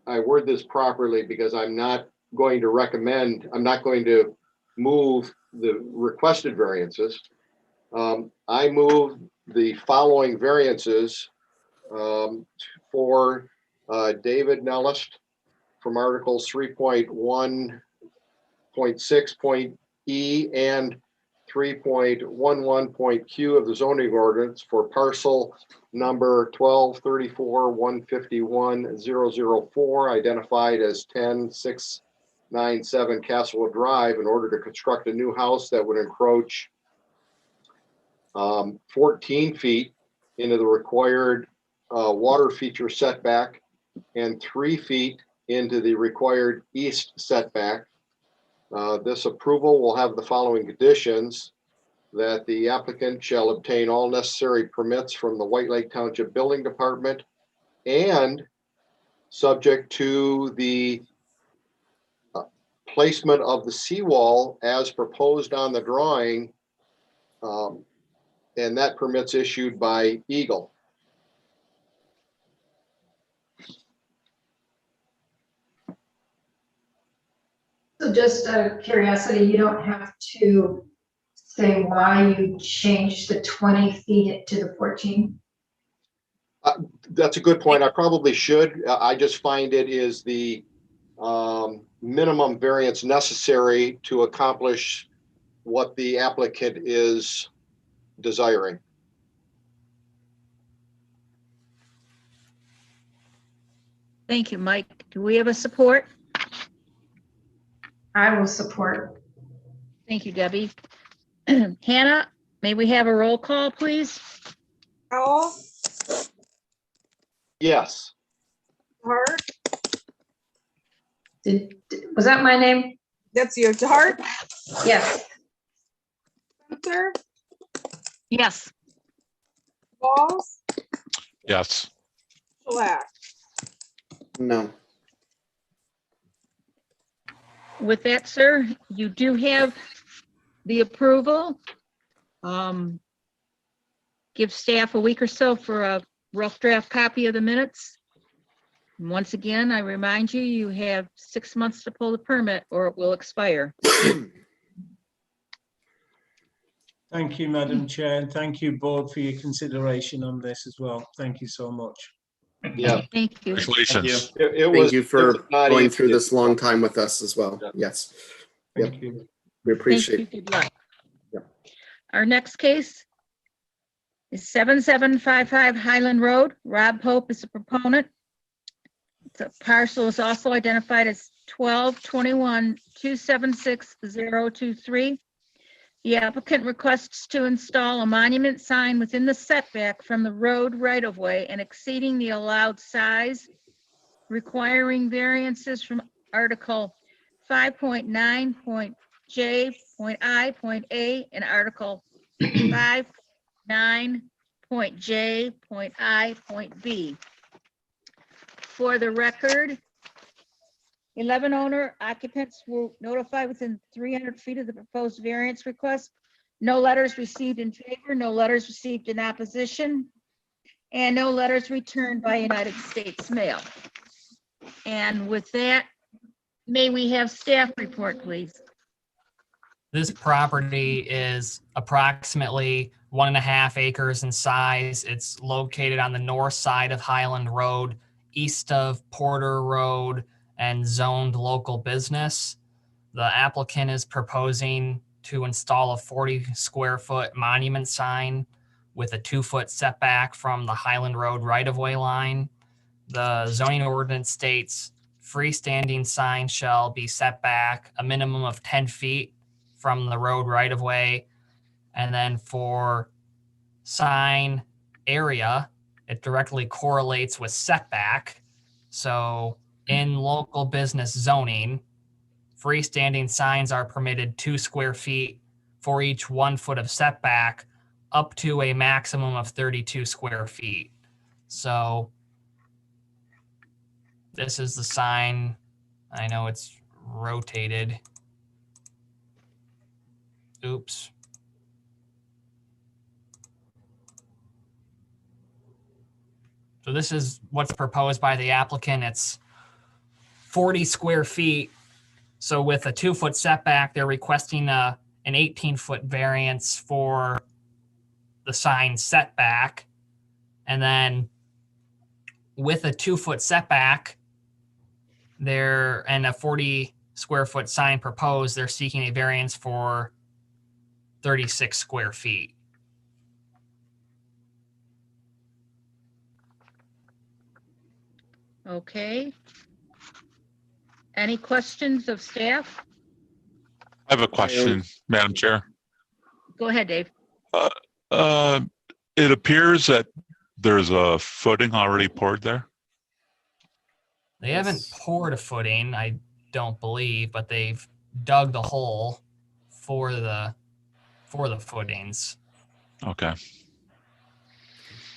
I word this properly, because I'm not going to move the requested variances. I move the following variances for David Nellist from Articles 3.1.6.e and 3.11.q of the zoning ordinance for parcel number 1234-151-004, identified as 10697 Castlewood Drive, in order to construct a new house that would encroach 14 feet into the required water feature setback and 3 feet into the required east setback. This approval will have the following conditions: that the applicant shall obtain all necessary permits from the White Lake Township Building Department, and subject to the placement of the seawall as proposed on the drawing, and that permit's issued by Eagle. So just out of curiosity, you don't have to say why you changed the 20 feet to the 14? That's a good point. I probably should. I just find it is the minimum variance necessary to accomplish what the applicant is desiring. Thank you, Mike. Do we have a support? I will support. Thank you, Debbie. Hannah, may we have a roll call, please? Powell, Yes. Hart, Was that my name? that's your Hart, Yes. Spencer, Yes. Walls, Yes. Shalag. No. With that, sir, you do have the approval. Give staff a week or so for a rough draft copy of the minutes. Once again, I remind you, you have 6 months to pull the permit or it will expire. Thank you, Madam Chair, and thank you, Board, for your consideration on this as well. Thank you so much. Yeah, Thank you. Congratulations. it was. Thank you it for was not going easy. through this long time with us as well. Yeah. Yes, Yep. Thank you. we Thank appreciate you. Good luck. Yep. Our next case is 7755 Highland Road. Rob Pope is the proponent. The parcel is also identified as 1221-276-023. The applicant requests to install a monument sign within the setback from the road right-of-way and exceeding the allowed size, requiring variances from Article 5.9.J.I.A and Article 5.9.J.I.B. For the record, 11 owner occupants were notified within 300 feet of the proposed variance request. No letters received in favor, no letters received in opposition, and no letters returned by United States mail. And with that, may we have staff report, please? This property is approximately 1.5 acres in size. It's located on the north side of Highland Road, east of Porter Road, and zoned local business. The applicant is proposing to install a 40 square foot monument sign with a 2-foot setback from the Highland Road right-of-way line. The zoning ordinance states freestanding sign shall be set back a minimum of 10 feet from the road right-of-way. And then for sign area, it directly correlates with setback. So in local business zoning, freestanding signs are permitted 2 square feet for each 1 foot of setback, up to a maximum of 32 square feet. So this is the sign. I know it's rotated. Oops. So this is what's proposed by the applicant. It's 40 square feet. So with a 2-foot setback, they're requesting an 18-foot variance for the sign setback. And then with a 2-foot setback, and a 40 square foot sign proposed, they're seeking a variance for 36 square feet. Okay. Any questions of staff? I have a question, Madam Chair. Go ahead, Dave. It appears that there's a footing already poured there. They haven't poured a footing, I don't believe, but they've dug the hole for the footings. Okay.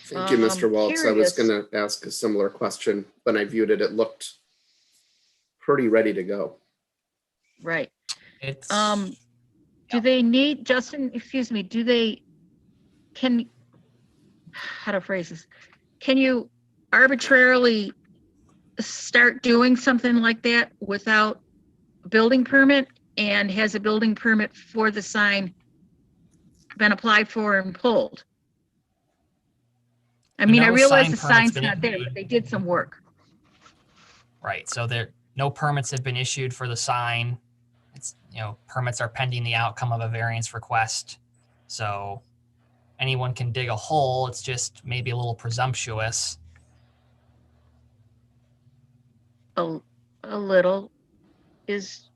Thank you, Mr. Waltz. I was Curious. going to ask a similar question. When I viewed it, it looked pretty ready to go. Right. It's Do they need, Justin, excuse me, how to phrase this? Can you arbitrarily start doing something like that without a building permit? And has a building permit for the sign been applied for and pulled? I mean, I No realize sign the permit's sign's been not there, issued. but they did some work. right. So no permits have been issued for the sign. It's, permits are pending the outcome of a variance request. So anyone can dig a hole. It's just maybe a little presumptuous. A little is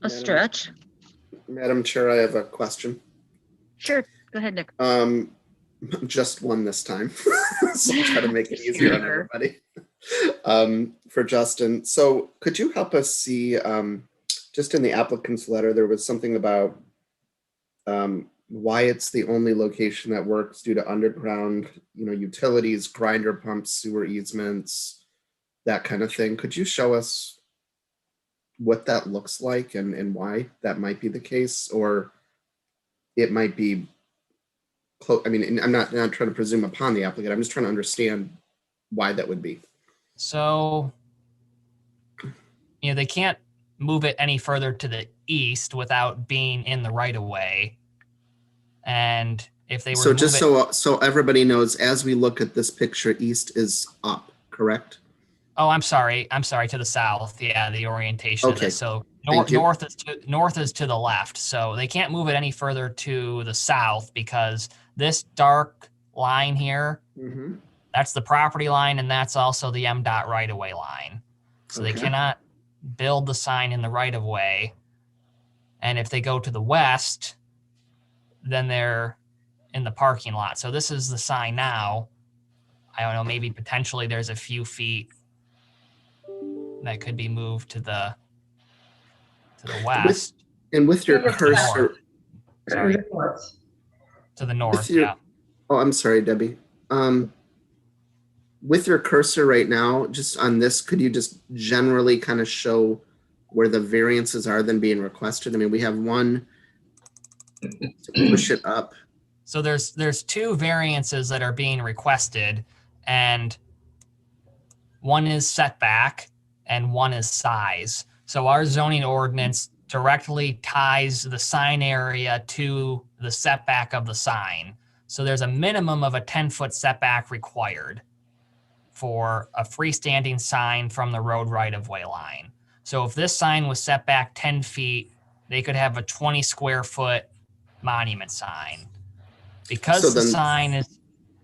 a stretch. Madam Chair, I have a question. Sure, go ahead, Nick. Just one this time. So I'll try to make it easier on Sure. everybody. For Justin, so could you help us see, just in the applicant's letter, there was something about why it's the only location that works due to underground, utilities, grinder pumps, sewer easements, that kind of thing. Could you show us what that looks like and why that might be the case? Or it might be close. I mean, I'm not trying to presume upon the applicant. I'm just trying to understand why that would be. So, they can't move it any further to the east without being in the right of way. And if they were So to just move it, so everybody knows, as we look at this picture, east is up, correct? oh, I'm sorry, to the south. Yeah, the orientation of Okay, this. So thank you. north is to the left. So they can't move it any further to the south because this dark line here, Mhm. that's the property line, and that's also the MDOT right of way line. So they Okay. cannot build the sign in the right of way. And if they go to the west, then they're in the parking lot. So this is the sign now. I don't know, maybe potentially there's a few feet that could be moved to the west. And with your To the cursor, Sorry, Reports. to the north. your- Yeah. oh, I'm sorry, Debbie. With your cursor right now, just on this, could you just generally kind of show where the variances are then being requested? I mean, we have one to push it up. So there's two variances that are being requested, and one is setback and one is size. So our zoning ordinance directly ties the sign area to the setback of the sign. So there's a minimum of a 10-foot setback required for a freestanding sign from the road right-of-way line. So if this sign was set back 10 feet, they could have a 20 square foot monument sign. Because So the then- sign is,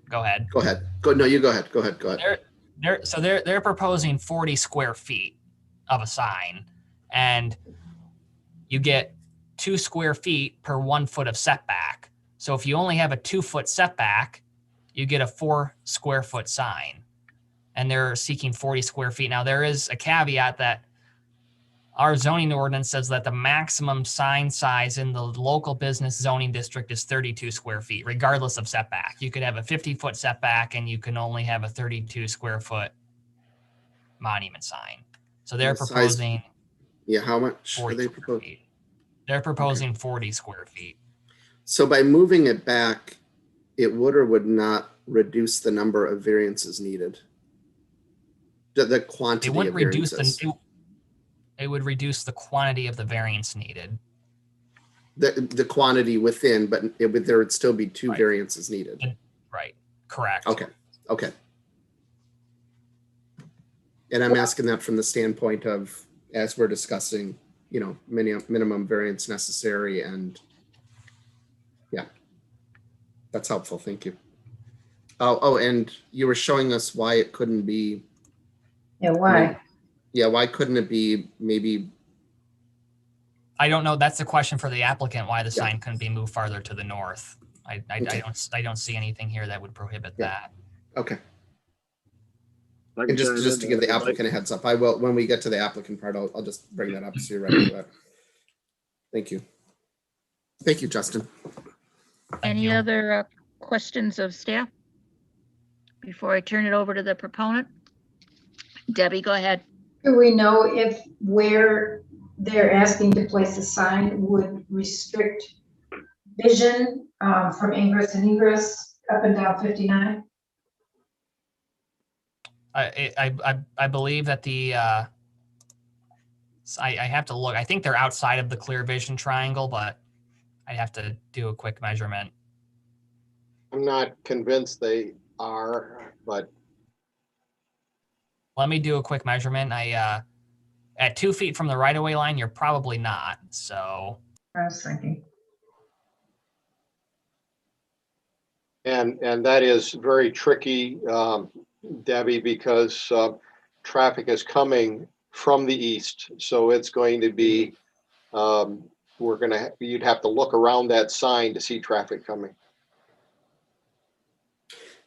go ahead. Go ahead. No, you go ahead. Go ahead. They're proposing 40 square feet of a sign, and you get 2 square feet per 1 foot of setback. So if you only have a 2-foot setback, you get a 4 square foot sign, and they're seeking 40 square feet. Now there is a caveat that our zoning ordinance says that the maximum sign size in the local business zoning district is 32 square feet, regardless of setback. You could have a 50-foot setback and you can only have a 32 square foot monument sign. So they're The size- proposing Yeah, how much are 40 they square proposing? feet. They're proposing 40 square feet. So by moving it back, it would or would not reduce the number of variances needed? The It quantity wouldn't of reduce variances? it would reduce the quantity of the variance needed. The quantity within, but there would still be 2 Right. variances needed. Right. Correct. Okay. And I'm asking that from the standpoint of, as we're discussing, minimum variance necessary, and yeah, that's helpful. Thank you. Oh, and you were showing us why it couldn't be. Yeah, why? Yeah, why couldn't it be maybe? I don't know. That's the question for the applicant, why the Yeah. sign couldn't be moved farther to the north. I Okay. don't see anything here that would prohibit Yeah. that. Okay. And just to give the applicant a heads up, I will, when we get to the applicant part, I'll just bring that up so you're ready for that. Thank you. Thank you, Justin. Thank Any you. other questions of staff? Before I turn it over to the proponent? Debbie, go ahead. Do we know if where they're asking to place a sign would restrict vision from ingress and egress up and down 59? I believe that I have to look. I think they're outside of the clear vision triangle, but I have to do a quick measurement. I'm not convinced they are, but Let me do a quick measurement. At 2 feet from the right of way line, you're probably not. So I was thinking. and that is very tricky, Debbie, because traffic is coming from the east, so it's going to be you'd have to look around that sign to see traffic coming.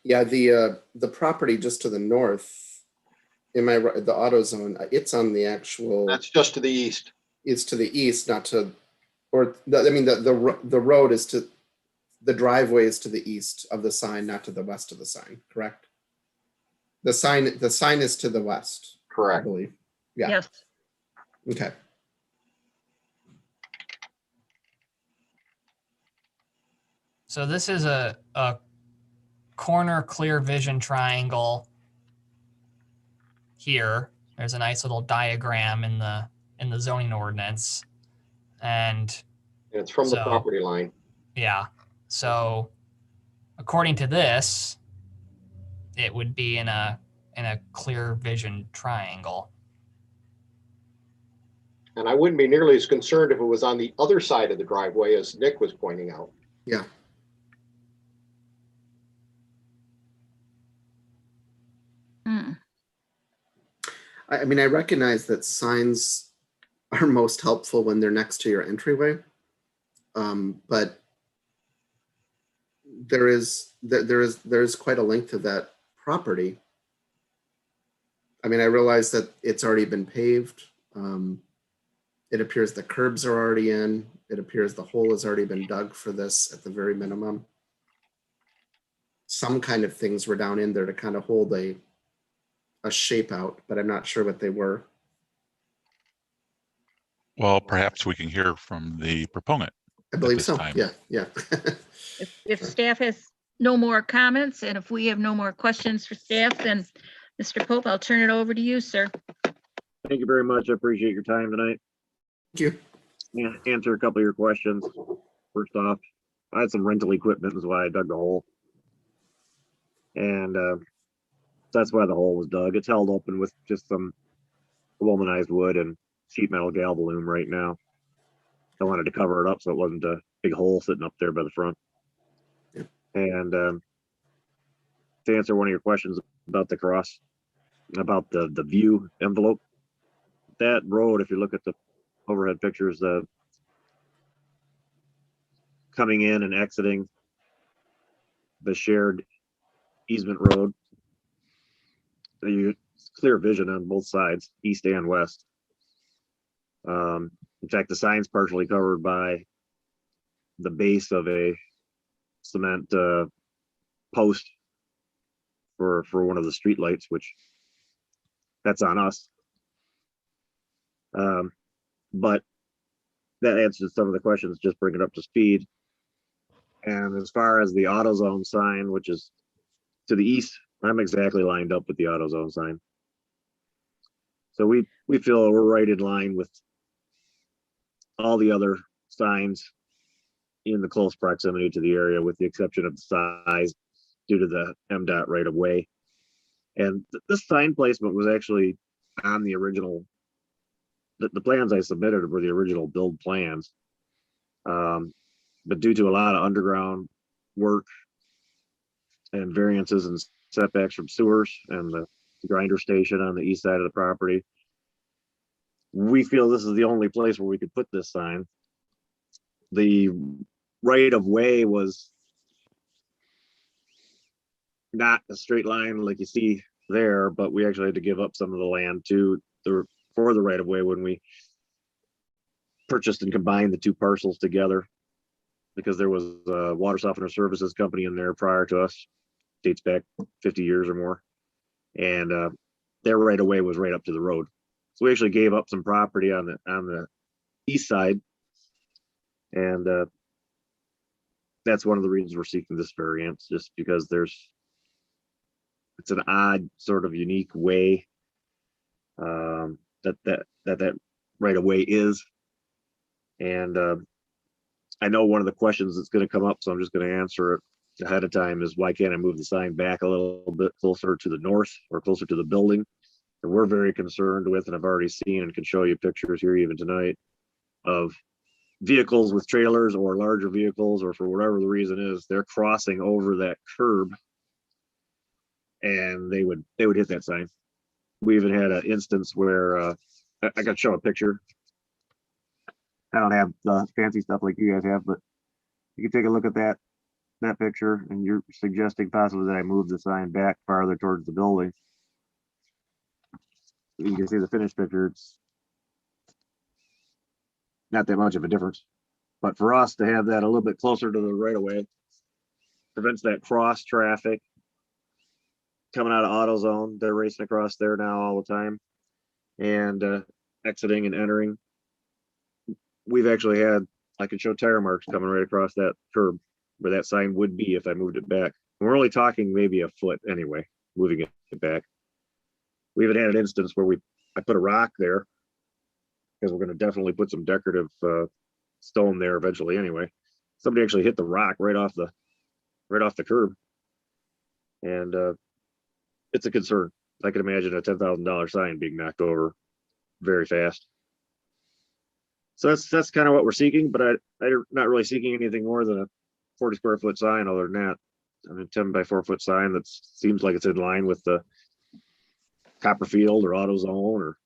Yeah, the property just to the north, am I right? The auto zone, it's on the actual. That's just to the east. It's to the east, not to, the road is to, the driveway is to the east of the sign, not to the west of the sign, correct? The sign is to the west, I Correct. believe. Yeah. Yes. Okay. So this is a corner clear vision triangle here. There's a nice little diagram in the zoning ordinance. And It's from the So- property line. yeah, so according to this, it would be in a clear vision triangle. And I wouldn't be nearly as concerned if it was on the other side of the driveway, as Nick was pointing out. Yeah. Hmm. I mean, I recognize that signs are most helpful when they're next to your entryway. But there is quite a length of that property. I mean, I realize that it's already been paved. It appears the curbs are already in. It appears the hole has already been dug for this at the very minimum. Some kind of things were down in there to kind of hold a shape out, but I'm not sure what they were. Well, perhaps we can hear from the proponent. I believe this so. time. Yeah. If staff has no more comments, and if we have no more questions for staff, then Mr. Pope, I'll turn it over to you, sir. Thank you very much. I appreciate your time tonight. Thank you. Yeah, answer a couple of your questions. First off, I had some rental equipment, is why I dug the hole. And that's why the hole was dug. It's held open with just some aluminized wood and sheet metal galvalume right now. I wanted to cover it up so it wasn't a big hole sitting up there by the front. Yep. And to answer one of your questions about the cross, about the view envelope, that road, if you look at the overhead pictures, coming in and exiting the shared easement road, you clear vision on both sides, east and west. In fact, the sign's partially covered by the base of a cement post for one of the street lights, which that's on us. But that answers some of the questions, just bring it up to speed. And as far as the AutoZone sign, which is to the east, I'm exactly lined up with the AutoZone sign. So we feel we're right in line with all the other signs in the close proximity to the area, with the exception of the size due to the MDOT right of way. And this sign placement was actually on the original, the plans I submitted were the original build plans. But due to a lot of underground work and variances and setbacks from sewers and the grinder station on the east side of the property, we feel this is the only place where we could put this sign. The right of way was not a straight line like you see there, but we actually had to give up some of the land for the right of way when we purchased and combined the two parcels together, because there was a water softener services company in there prior to us, dates back 50 years or more. And their right of way was right up to the road. So we actually gave up some property on the east side. And that's one of the reasons we're seeking this variance, just because it's an odd sort of unique way that right of way is. And I know one of the questions that's going to come up, so I'm just going to answer it ahead of time, is why can't I move the sign back a little bit closer to the north or closer to the building? And we're very concerned with, and I've already seen and can show you pictures here even tonight of vehicles with trailers or larger vehicles, or for whatever the reason is, they're crossing over that curb and they would hit that sign. We even had an instance where I got to show a picture. I don't have the fancy stuff like you guys have, but you can take a look at that picture, and you're suggesting possibly that I move the sign back farther towards the building. You can see the finished picture. It's not that much of a difference, but for us to have that a little bit closer to the right of way prevents that cross traffic coming out of AutoZone. They're racing across there now all the time, and exiting and entering. We've actually had, I could show tire marks coming right across that curb where that sign would be if I moved it back. And we're only talking maybe a foot anyway, moving it back. We haven't had an instance where I put a rock there because we're going to definitely put some decorative stone there eventually anyway. Somebody actually hit the rock right off the curb. And it's a concern. I can imagine a $10,000 sign being knocked over very fast. So that's kind of what we're seeking, but I'm not really seeking anything more than a 40 square foot sign other than that. I mean, 10 by 4 foot sign that seems like it's in line with the Copperfield or AutoZone or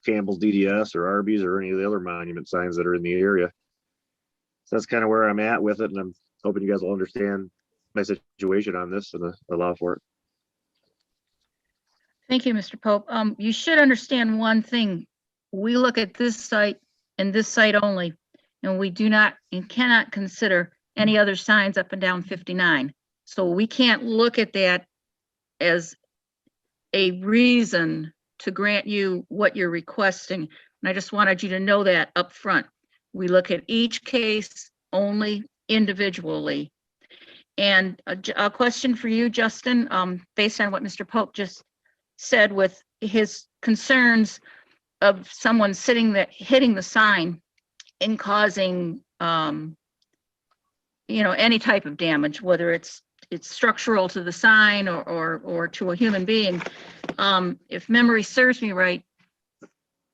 Campbell's DDS or Arby's or any of the other monument signs that are in the area. So that's kind of where I'm at with it. And I'm hoping you guys will understand my situation on this and allow for it. Thank you, Mr. Pope. You should understand one thing. We look at this site and this site only, and we do not and cannot consider any other signs up and down 59. So we can't look at that as a reason to grant you what you're requesting. And I just wanted you to know that up front. We look at each case only individually. And a question for you, Justin, based on what Mr. Pope just said with his concerns of someone hitting the sign and causing, any type of damage, whether it's structural to the sign or to a human being. If memory serves me right,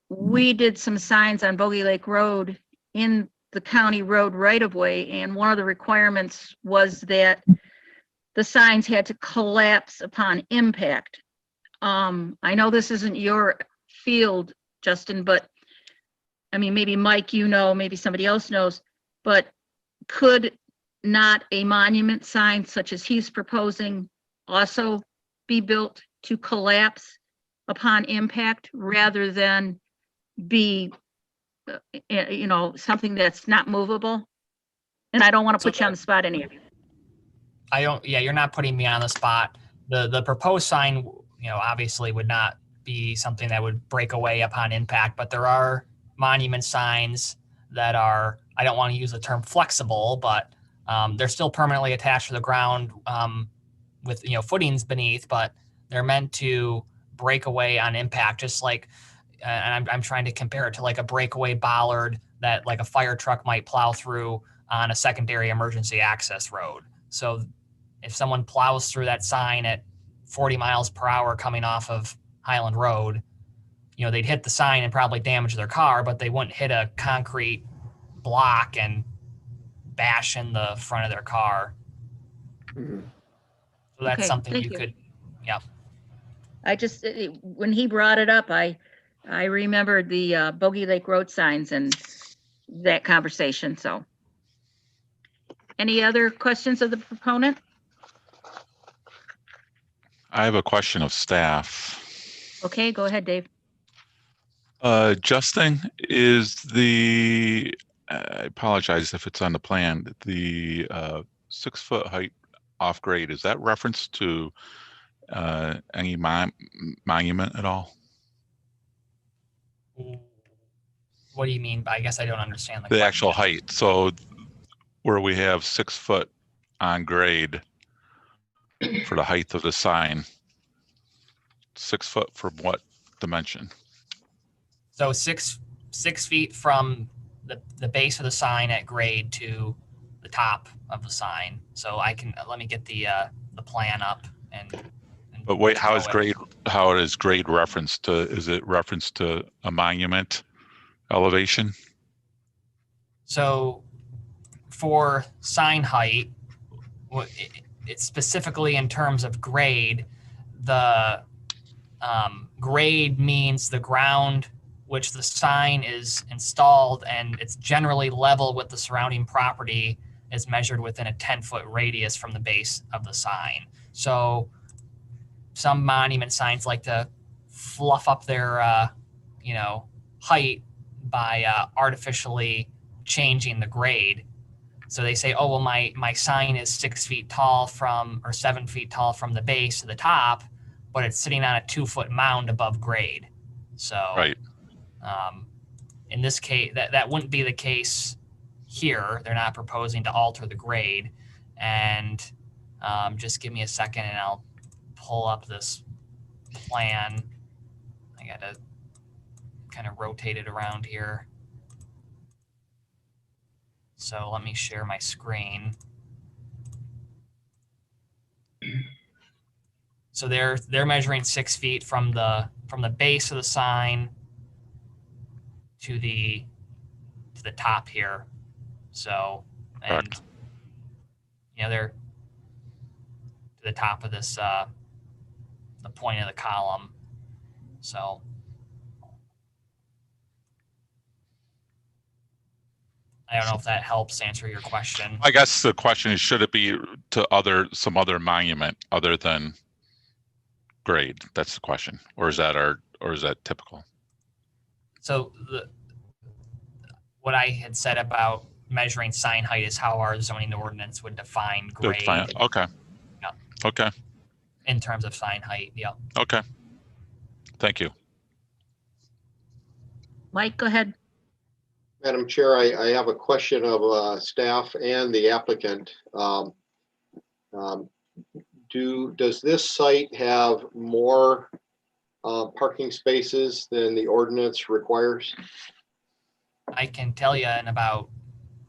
we did some signs on Bogey Lake Road in the county road right of way, and one of the requirements was that the signs had to collapse upon impact. I know this isn't your field, Justin, but I mean, maybe Mike, maybe somebody else knows, but could not a monument sign such as he's proposing also be built to collapse upon impact rather than be, something that's not movable? And I don't want to put you on the spot, any of you. You're not putting me on the spot. The proposed sign, obviously would not be something that would break away upon impact, but there are monument signs that are, I don't want to use the term flexible, but they're still permanently attached to the ground with, footings beneath, but they're meant to break away on impact, just like, and I'm trying to compare it to like a breakaway bollard that like a fire truck might plow through on a secondary emergency access road. So if someone plows through that sign at 40 miles per hour coming off of Highland Road, they'd hit the sign and probably damage their car, but they wouldn't hit a concrete block and bash in the front of their car. Mhm. So that's Okay, something thank you you. could, yeah. I just, when he brought it up, I remembered the Bogey Lake Road signs and that conversation, so. Any other questions of the proponent? I have a question of staff. Okay, go ahead, Dave. Justin, I apologize if it's on the plan, the 6 foot height off grade, is that reference to any monument at all? What do you mean by, I guess I don't understand The question. actual height. So where we have 6 foot on grade for the height of the sign, 6 foot from what dimension? So six feet from the base of the sign at grade to the top of the sign. So let me get the plan up and But wait, how is show grade referenced to? Is it referenced to a monument elevation? So for sign height, it's specifically in terms of grade. The grade means the ground which the sign is installed, and it's generally level with the surrounding property, is measured within a 10-foot radius from the base of the sign. So some monument signs like to fluff up their height by artificially changing the grade. So they say, oh, well, my sign is 6 feet tall or 7 feet tall from the base to the top, but it's sitting on a 2-foot mound above grade. So Right. In this case, that wouldn't be the case here. They're not proposing to alter the grade. And just give me a second and I'll pull up this plan. I gotta kind of rotate it around here. So let me share my screen. So they're measuring 6 feet from the base of the sign to the top here. So, and Correct. you know, they're to the top of this the point of the column. So I don't know if that helps answer your question. I guess the question is, should it be to some other monument other than grade? That's the question. Or is that typical? So what I had said about measuring sign height is how our zoning ordinance would define grade. Fine. Okay. Yeah. Okay. In terms of sign height. Yeah. Okay. Thank you. Mike, go ahead. Madam Chair, I have a question of staff and the applicant. Does this site have more parking spaces than the ordinance requires? I can tell you in about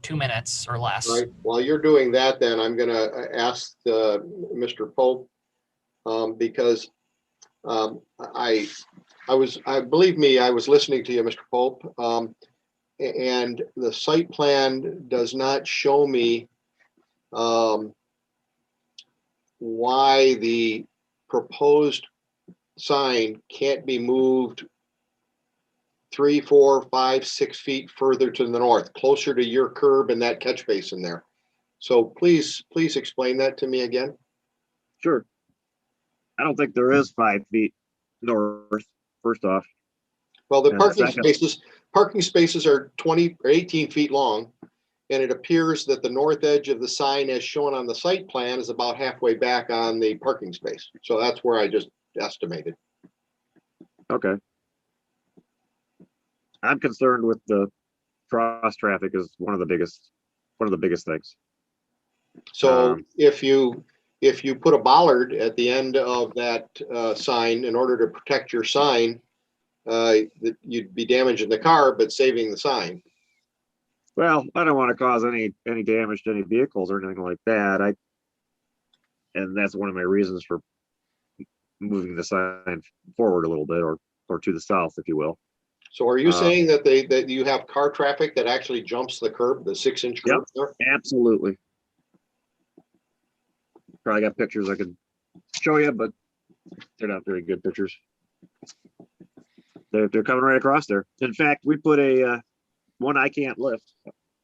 2 minutes or less. Right. While you're doing that, then I'm going to ask Mr. Pope because believe me, I was listening to you, Mr. Pope, and the site plan does not show me why the proposed sign can't be moved 3, 4, 5, 6 feet further to the north, closer to your curb and that catch basin there. So please explain that to me again. Sure. I don't think there is 5 feet north, first off. Well, the And parking spaces are 20 or 18 feet long, and it appears that the north edge of the sign as shown on the site plan is about halfway back on the parking space. So that's where I just estimated. Okay. I'm concerned with the cross traffic is one of the biggest things. So if you put a bollard at the end of that sign in order to protect your sign, you'd be damaging the car, but saving the sign. Well, I don't want to cause any damage to any vehicles or anything like that. And that's one of my reasons for moving the sign forward a little bit or to the south, if you will. So are you saying that you have car traffic that actually jumps the curb, the 6-inch curb? Yep, absolutely. Probably got pictures I could show you, but they're not very good pictures. They're coming right across there. In fact, we put one I can't lift,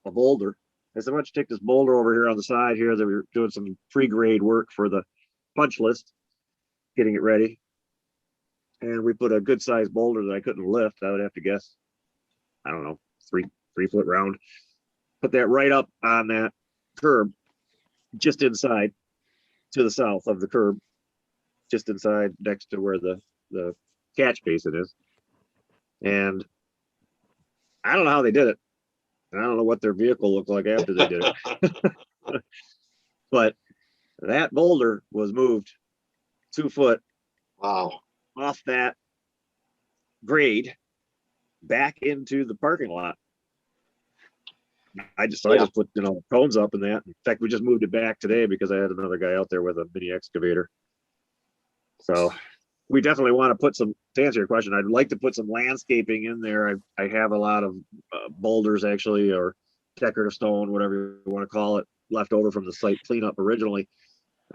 a boulder. I said, why don't you take this boulder over here on the side here that we were doing some pre-grade work for the punch list, getting it ready. And we put a good sized boulder that I couldn't lift. I would have to guess, I don't know, 3 foot round. Put that right up on that curb, just inside to the south of the curb, just inside next to where the catch basin is. And I don't know how they did it. And I don't know what their vehicle looked like after they did it. But that boulder was moved 2 foot. Wow. Off that grade back into the parking lot. I just put cones up in that. In fact, we just moved it back today because I had another guy out there with a mini excavator. So we definitely want to put some, to answer your question, I'd like to put some landscaping in there. I have a lot of boulders actually, or decorative stone, whatever you want to call it, left over from the site cleanup originally.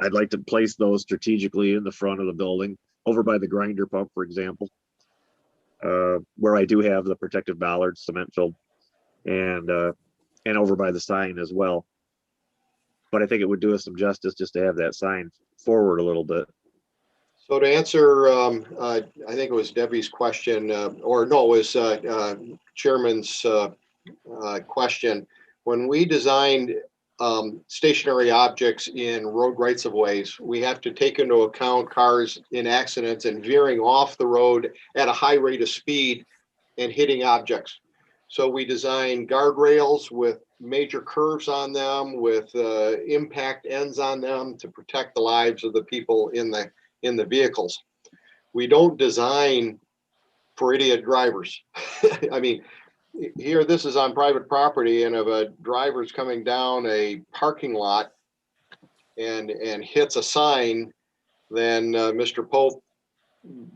I'd like to place those strategically in the front of the building, over by the grinder pump, for example, where I do have the protective bollards, cement filled, and over by the sign as well. But I think it would do us some justice just to have that sign forward a little bit. So to answer, I think it was Debbie's question, or no, it was Chairman's question. When we designed stationary objects in road rights of ways, we have to take into account cars in accidents and veering off the road at a high rate of speed and hitting objects. So we design guardrails with major curves on them, with impact ends on them to protect the lives of the people in the vehicles. We don't design for idiot drivers. I mean, here, this is on private property, and if a driver's coming down a parking lot and hits a sign, then Mr. Pope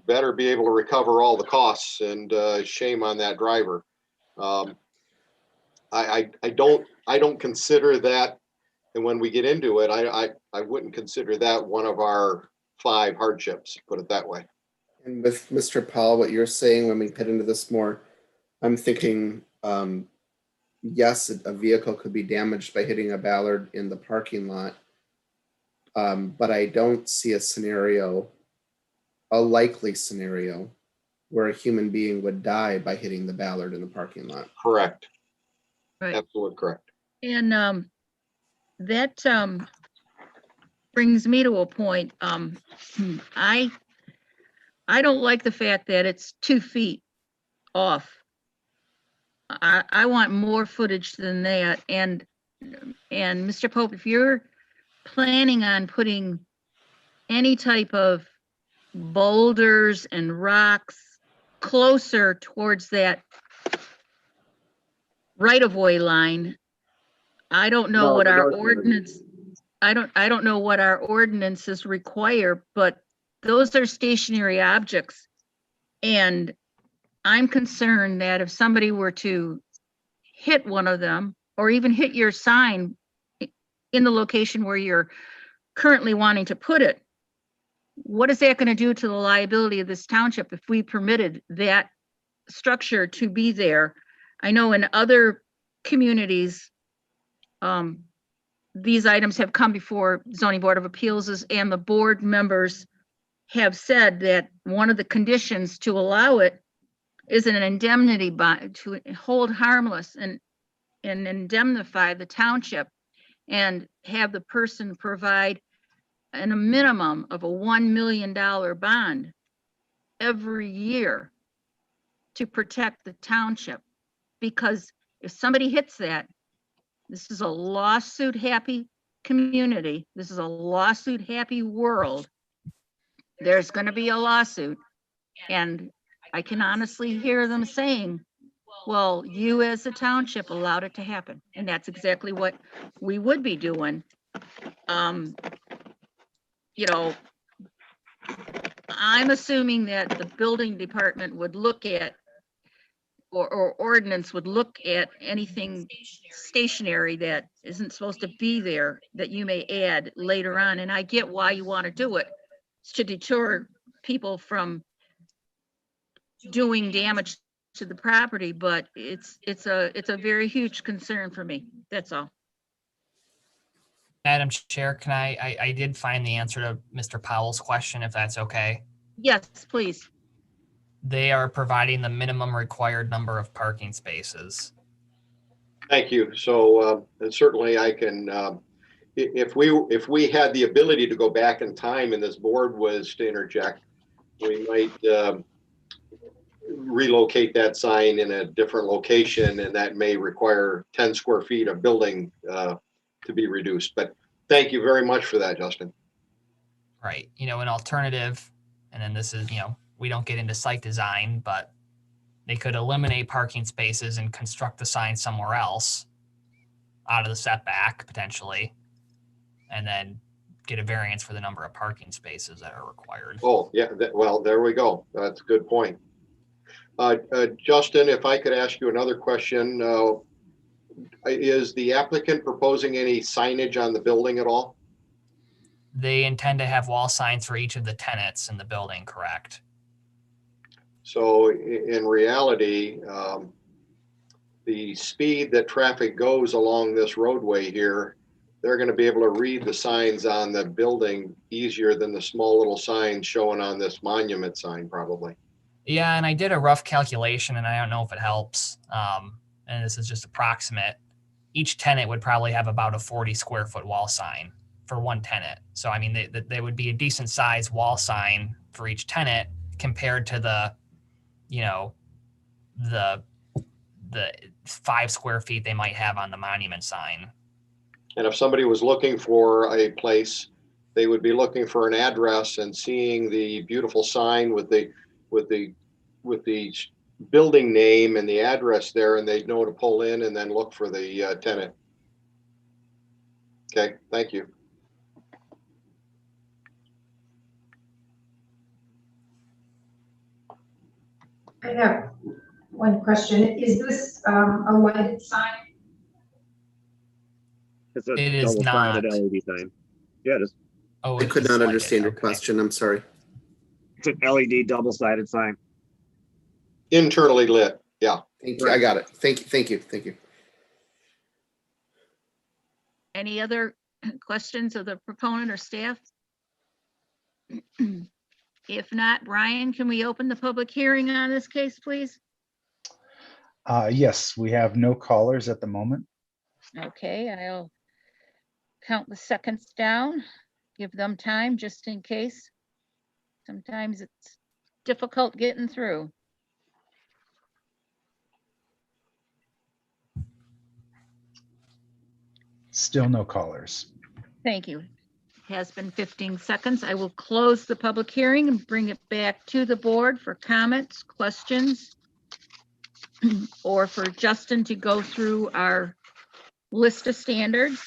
better be able to recover all the costs, and shame on that driver. I don't consider that, and when we get into it, I wouldn't consider that one of our 5 hardships, put it that way. And with Mr. Powell, what you're saying, when we get into this more, I'm thinking, yes, a vehicle could be damaged by hitting a Ballard in the parking lot. But I don't see a likely scenario where a human being would die by hitting the Ballard in the parking lot. Correct. Right. Absolutely correct. And that brings me to a point. I don't like the fact that it's 2 feet off. I want more footage than that. And Mr. Pope, if you're planning on putting any type of boulders and rocks closer towards that right-of-way line, I don't know what our ordinance, I don't know what our ordinances require, but those are stationary objects. And I'm concerned that if somebody were to hit one of them, or even hit your sign in the location where you're currently wanting to put it, what is that going to do to the liability of this township if we permitted that structure to be there? I know in other communities, these items have come before zoning board of appeals, and the board members have said that one of the conditions to allow it is an indemnity bond to hold harmless and indemnify the township, and have the person provide a minimum of a $1 million bond every year to protect the township. Because if somebody hits that, this is a lawsuit happy community. This is a lawsuit happy world. There's going to be a lawsuit. And I can honestly hear them saying, well, you as a township allowed it to happen. And that's exactly what we would be doing. You know, I'm assuming that the building department would look at, or ordinance would look at anything stationary that isn't supposed to be there that you may add later on. And I get why you want to do it. It's to deter people from doing damage to the property, but it's a very huge concern for me. That's all. Madam Chair, can I did find the answer to Mr. Powell's question, if that's okay. Yes, please. They are providing the minimum required number of parking spaces. Thank you. So and certainly I can, if we had the ability to go back in time and this board was to interject, we might relocate that sign in a different location, and that may require 10 square feet of building to be reduced. But thank you very much for that, Justin. Right. You know, an alternative, and then this is, you know, we don't get into site design, but they could eliminate parking spaces and construct the sign somewhere else out of the setback potentially, and then get a variance for the number of parking spaces that are required. Oh, yeah. Well, there we go. That's a good point. Justin, if I could ask you another question, is the applicant proposing any signage on the building at all? They intend to have wall signs for each of the tenants in the building, correct? So in reality, the speed that traffic goes along this roadway here, they're going to be able to read the signs on the building easier than the small little signs showing on this monument sign, probably. Yeah, and I did a rough calculation, and I don't know if it helps. And this is just approximate. Each tenant would probably have about a 40 square foot wall sign for one tenant. So, I mean, they would be a decent size wall sign for each tenant compared to the, you know, the 5 square feet they might have on the monument sign. And if somebody was looking for a place, they would be looking for an address and seeing the beautiful sign with the building name and the address there, and they'd know to pull in and then look for the tenant. Okay, thank you. I have one question. Is this a lighted sign? It's a It is double-sided not. LED sign. Yeah, it is. Oh, I it could is not lighted, understand your okay. question. I'm sorry. It's an LED double-sided sign. Internally lit, yeah. Thank you. I got it. Thank you. Thank you. Thank you. Any other questions of the proponent or staff? If not, Brian, can we open the public hearing on this case, please? Yes, we have no callers at the moment. Okay, I'll count the seconds down, give them time just in case. Sometimes it's difficult getting through. Still no callers. Thank you. Has been 15 seconds. I will close the public hearing and bring it back to the board for comments, questions, or for Justin to go through our list of standards.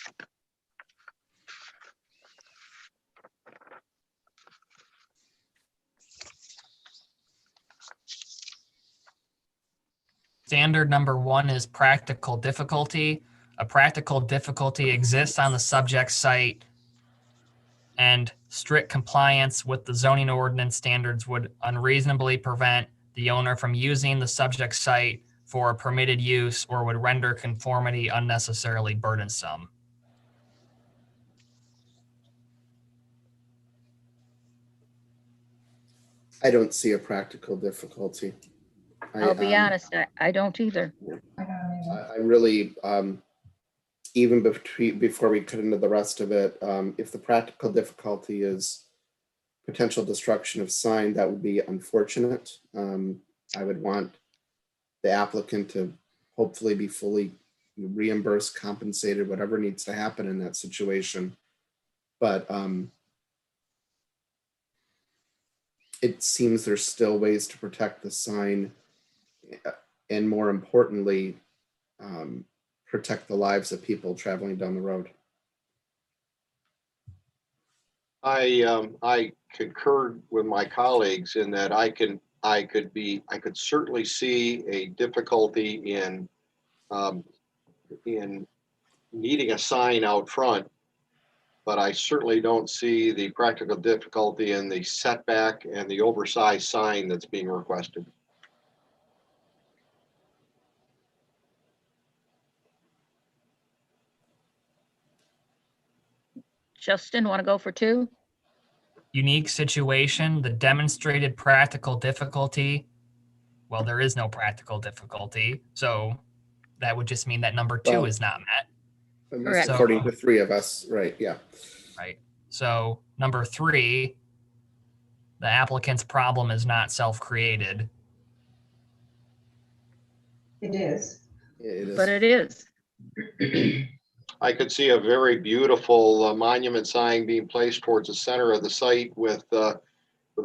Standard number 1 is practical difficulty. A practical difficulty exists on the subject site, and strict compliance with the zoning ordinance standards would unreasonably prevent the owner from using the subject site for permitted use or would render conformity unnecessarily burdensome. I don't see a practical difficulty. I'll be honest, I don't either. I really, even before we cut into the rest of it, if the practical difficulty is potential destruction of sign, that would be unfortunate. I would want the applicant to hopefully be fully reimbursed, compensated, whatever needs to happen in that situation. But it seems there's still ways to protect the sign, and more importantly, protect the lives of people traveling down the road. I concur with my colleagues in that I could certainly see a difficulty in needing a sign out front, but I certainly don't see the practical difficulty in the setback and the oversized sign that's being requested. Justin, want to go for 2? Unique situation, the demonstrated practical difficulty. Well, there is no practical difficulty, so that would just mean that number 2 Well, is not met. Correct. According to 3 of us, right? Yeah. Right. So number 3, the applicant's problem is not self-created. It is. It is. But it is. I could see a very beautiful monument sign being placed towards the center of the site with a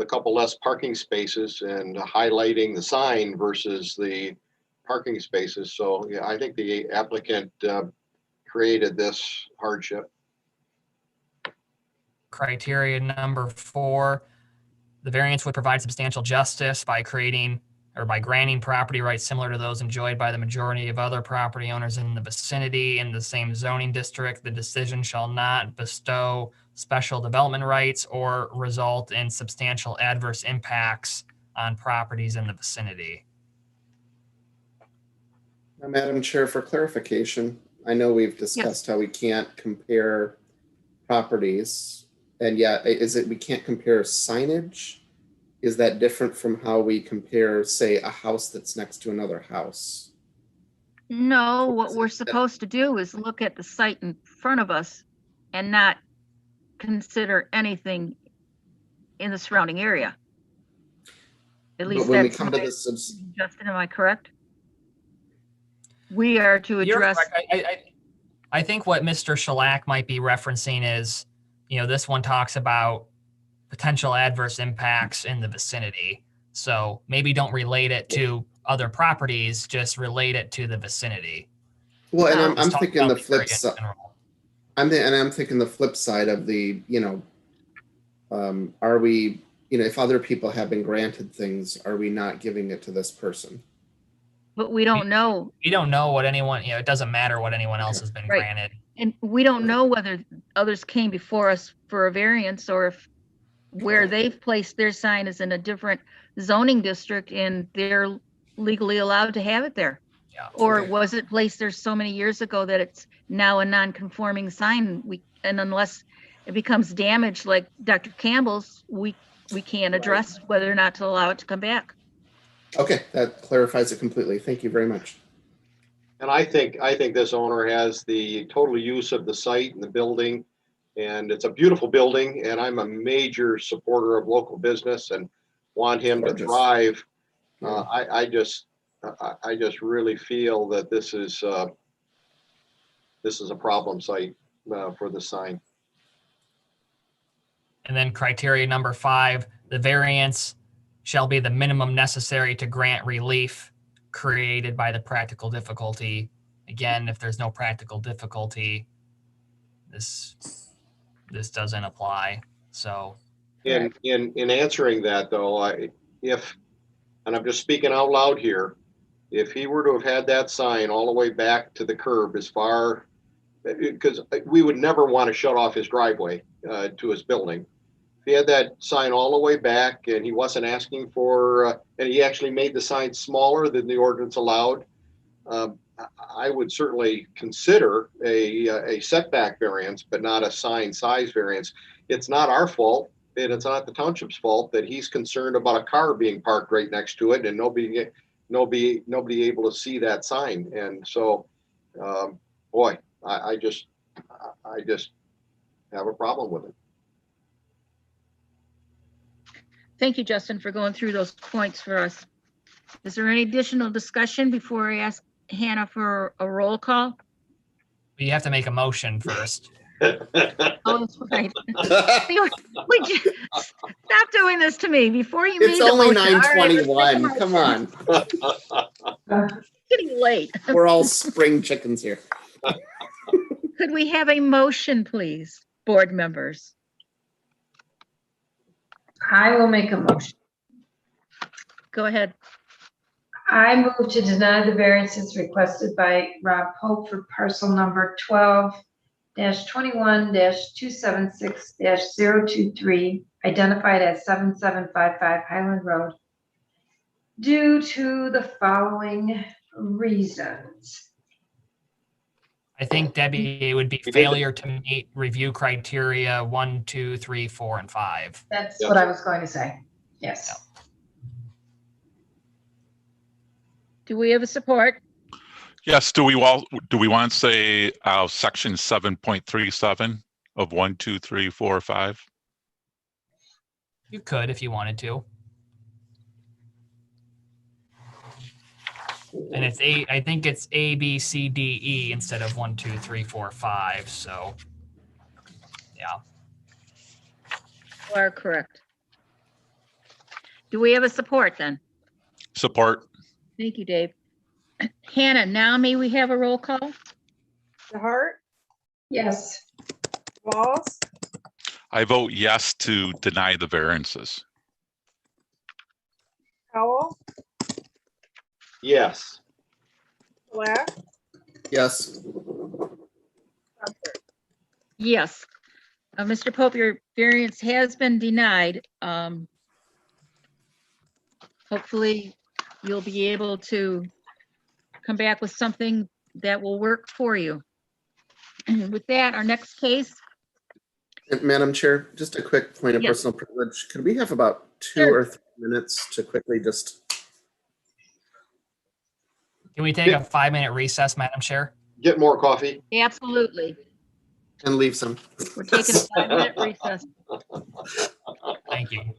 couple less parking spaces and highlighting the sign versus the parking spaces. So yeah, I think the applicant created this hardship. Criteria number 4, the variance would provide substantial justice by creating or by granting property rights similar to those enjoyed by the majority of other property owners in the vicinity in the same zoning district. The decision shall not bestow special development rights or result in substantial adverse impacts on properties in the vicinity. Now, Madam Chair, for clarification, I know we've discussed how we can't compare properties, and yeah, is it we can't compare signage? Is that different from how we compare, say, a house that's next to another house? No, what we're supposed to do is look at the site in front of us and not consider anything in the surrounding area. At least But when we that's come to this, Justin, am I correct? We are to You're address. correct. I think what Mr. Shellac might be referencing is, this one talks about potential adverse impacts in the vicinity. So maybe don't relate it to other properties, just relate it to the vicinity. Well, and No. I'm Just talk thinking about the the flip area in side. general. I'm thinking the flip side of the, are we, if other people have been granted things, are we not giving it to this person? But we don't know, We don't know what anyone, it doesn't matter what anyone else has been Right. granted. and we don't know whether others came before us for a variance or if where they've placed their sign is in a different zoning district and they're legally allowed to have it there. Yeah. Or Okay. was it placed there so many years ago that it's now a non-conforming sign? And unless it becomes damaged like Dr. Campbell's, we can't address whether or not to allow it to come back. Okay, that clarifies it completely. Thank you very much. And I think this owner has the total use of the site and the building. And it's a beautiful building, and I'm a major supporter of local business and want him to Gorgeous. thrive. Yeah. I just really feel that this is a problem site for the sign. And then criteria number 5, the variance shall be the minimum necessary to grant relief created by the practical difficulty. Again, if there's no practical difficulty, this doesn't apply. So In answering that though, and I'm just speaking out loud here, if he were to have had that sign all the way back to the curb because we would never want to shut off his driveway to his building. If he had that sign all the way back and he wasn't asking for, and he actually made the sign smaller than the ordinance allowed, I would certainly consider a setback variance, but not a sign size variance. It's not our fault, and it's not the township's fault that he's concerned about a car being parked right next to it and nobody able to see that sign. And so, boy, I just have a problem with it. Thank you, Justin, for going through those points for us. Is there any additional discussion before I ask Hannah for a roll call? you have to make a motion first. Oh, that's right. Stop doing this to me before you It's made the only motion. All right, let's make a 9:21. Come on. It's getting late. We're all spring chickens here. Could we have a motion, please, board members? I will make a motion. Go ahead. I move to deny the variances requested by Rob Pope for parcel number 12-21-276-023, identified as 7755 Highland Road, due to the following reasons. I think, Debbie, it would be failure to meet review criteria 1, 2, 3, 4, and 5. That's what I was going to say. Yes. Do we have a support? Yes, do we want to say section 7.37 of 1, 2, 3, 4, 5? You could if you wanted to. And it's I think it's A, B, C, D, E instead of 1, 2, 3, 4, 5. So, yeah. You are correct. Do we have a support then? Support. Thank you, Dave. Hannah, now may we have a roll call? DeHart, Yes. Walls, I vote yes to deny the variances. Howell, Yes. Black, Yes. Spencer. Yes. Mr. Pope, your variance has been denied. Hopefully you'll be able to come back with something that will work for you. With that, our next case. And Madam Chair, just a quick point of Yes. personal privilege. Could we have about 2 Sure. or 3 minutes to quickly just, Can we take a 5-minute recess, Madam Chair? Get more coffee. Absolutely. and leave some? We're taking a 5-minute recess. Thank you.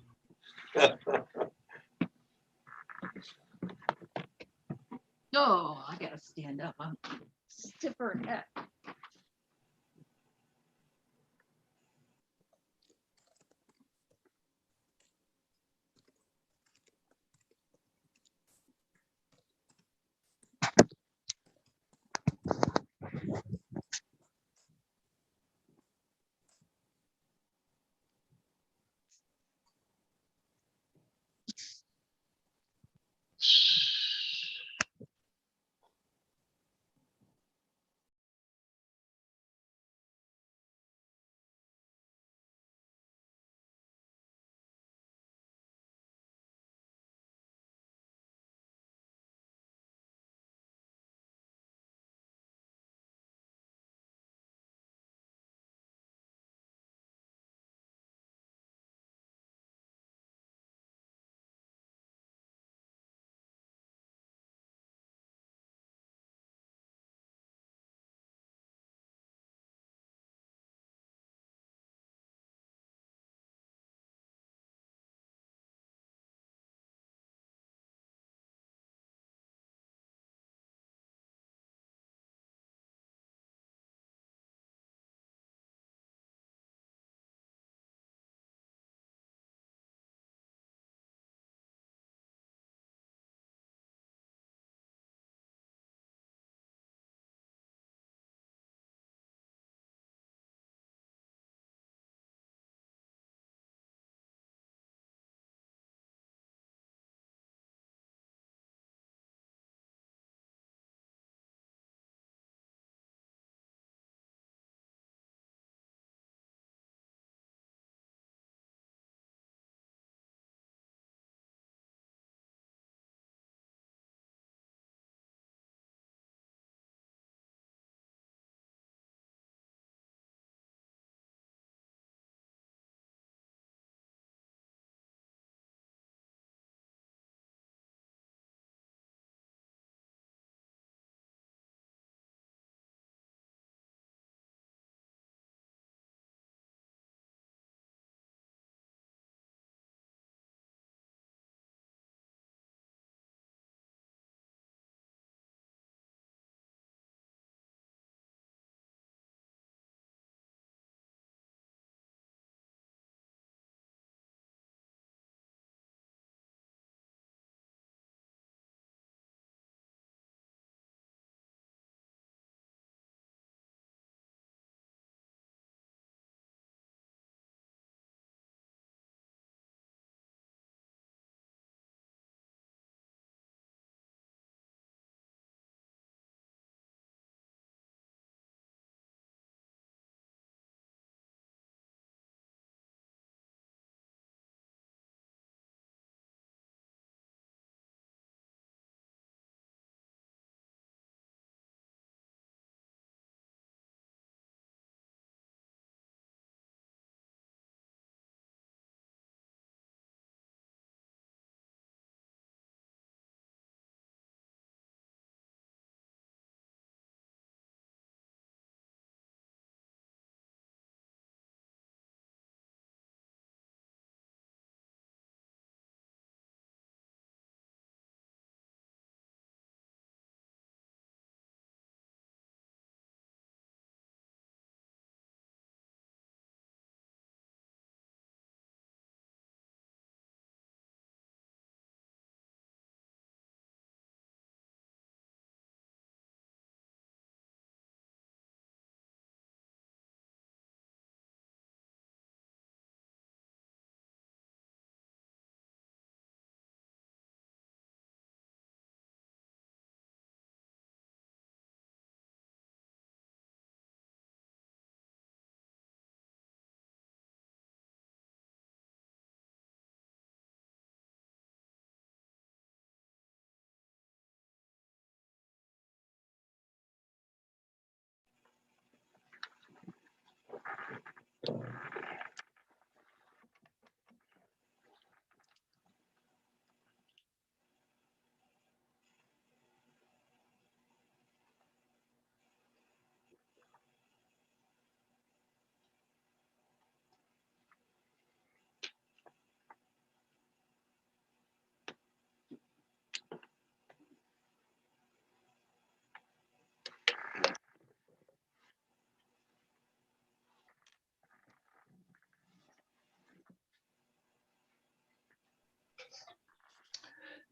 Oh, I gotta stand up. I'm stiffer than heck.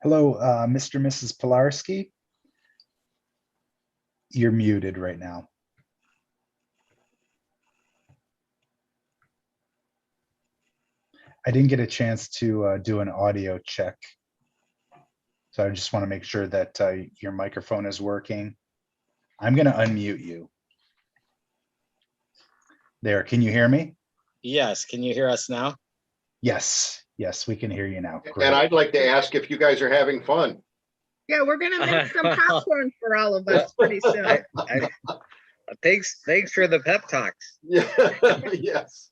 Hello, Mr. and Mrs. Pilarski. You're muted right now. I didn't get a chance to do an audio check. So I just want to make sure that your microphone is working. I'm going to unmute you. There, can you hear me? Yes, can you hear us now? Yes, yes, we can hear you now. And Great. I'd like to ask if you guys are having fun. Yeah, we're gonna make some popcorn for all of us pretty soon. Thanks for the pep talks. Yeah, yes.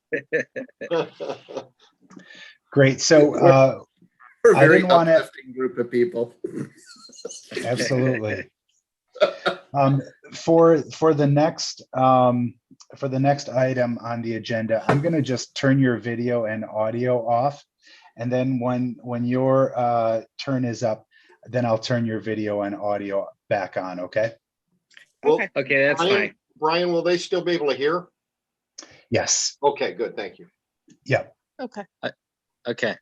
Great. So We're a I very didn't want to. uplifting group of people. Absolutely. For the next item on the agenda, I'm going to just turn your video and audio off, and then when your turn is up, then I'll turn your video and audio back on. Okay. Well, Okay. Okay, that's Brian, fine. Brian, will they still be able to hear? Yes. Okay, good. Thank you. Yeah. Okay. Okay.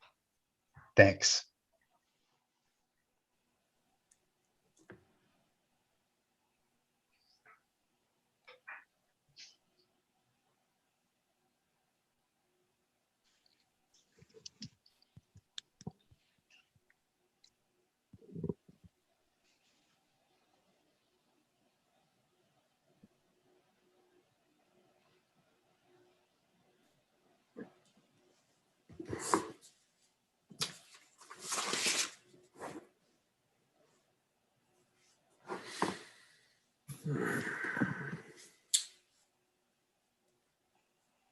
Thanks.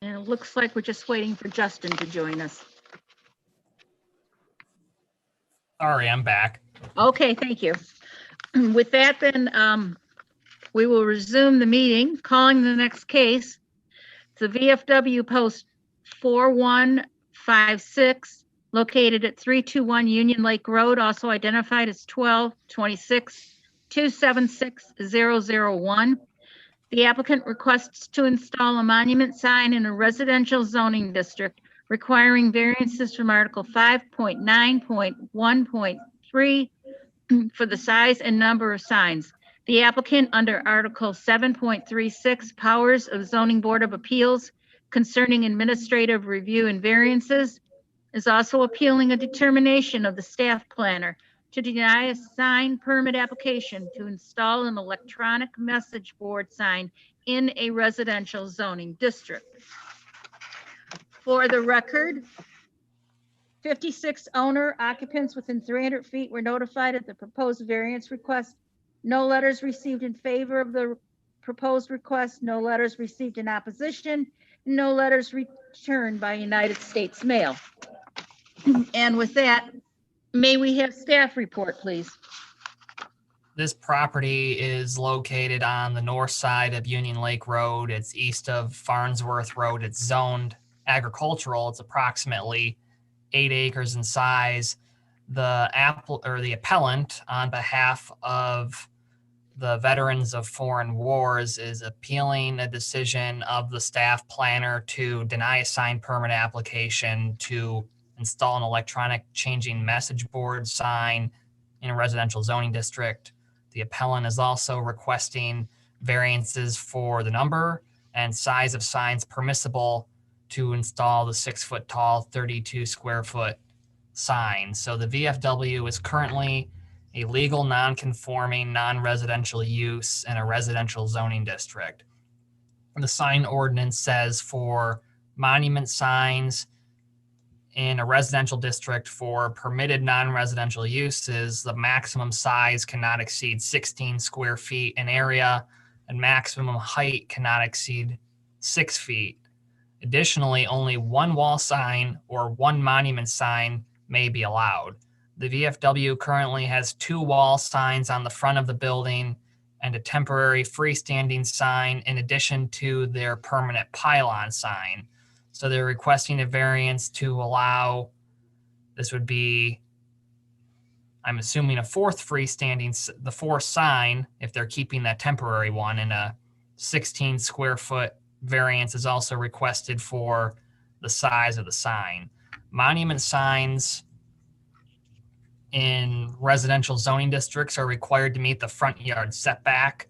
And it looks like we're just waiting for Justin to join us. Sorry, I'm back. Okay, thank you. With that, then, we will resume the meeting, calling the next case. It's the VFW Post 4156, located at 321 Union Lake Road, also identified as 1226-276-001. The applicant requests to install a monument sign in a residential zoning district requiring variances from Article 5.9.1.3 for the size and number of signs. The applicant, under Article 7.36, Powers of Zoning Board of Appeals concerning administrative review and variances, is also appealing a determination of the staff planner to deny a sign permit application to install an electronic message board sign in a residential zoning district. For the record, 56 owner occupants within 300 feet were notified of the proposed variance request. No letters received in favor of the proposed request, no letters received in opposition, no letters returned by United States Mail. And with that, may we have staff report, please? This property is located on the north side of Union Lake Road. It's east of Farnsworth Road. It's zoned agricultural. It's approximately 8 acres in size. The appellant, on behalf of the Veterans of Foreign Wars, is appealing a decision of the staff planner to deny a sign permit application to install an electronic changing message board sign in a residential zoning district. The appellant is also requesting variances for the number and size of signs permissible to install the 6-foot tall, 32 square foot sign. So the VFW is currently a legal non-conforming non-residential use in a residential zoning district. The sign ordinance says for monument signs in a residential district for permitted non-residential uses, the maximum size cannot exceed 16 square feet in area and maximum height cannot exceed 6 feet. Additionally, only one wall sign or one monument sign may be allowed. The VFW currently has 2 wall signs on the front of the building and a temporary freestanding sign in addition to their permanent pylon sign. So they're requesting a variance to allow, this would be, I'm assuming, a 4th freestanding, the 4th sign, if they're keeping that temporary one, and a 16 square foot variance is also requested for the size of the sign. Monument signs in residential zoning districts are required to meet the front yard setback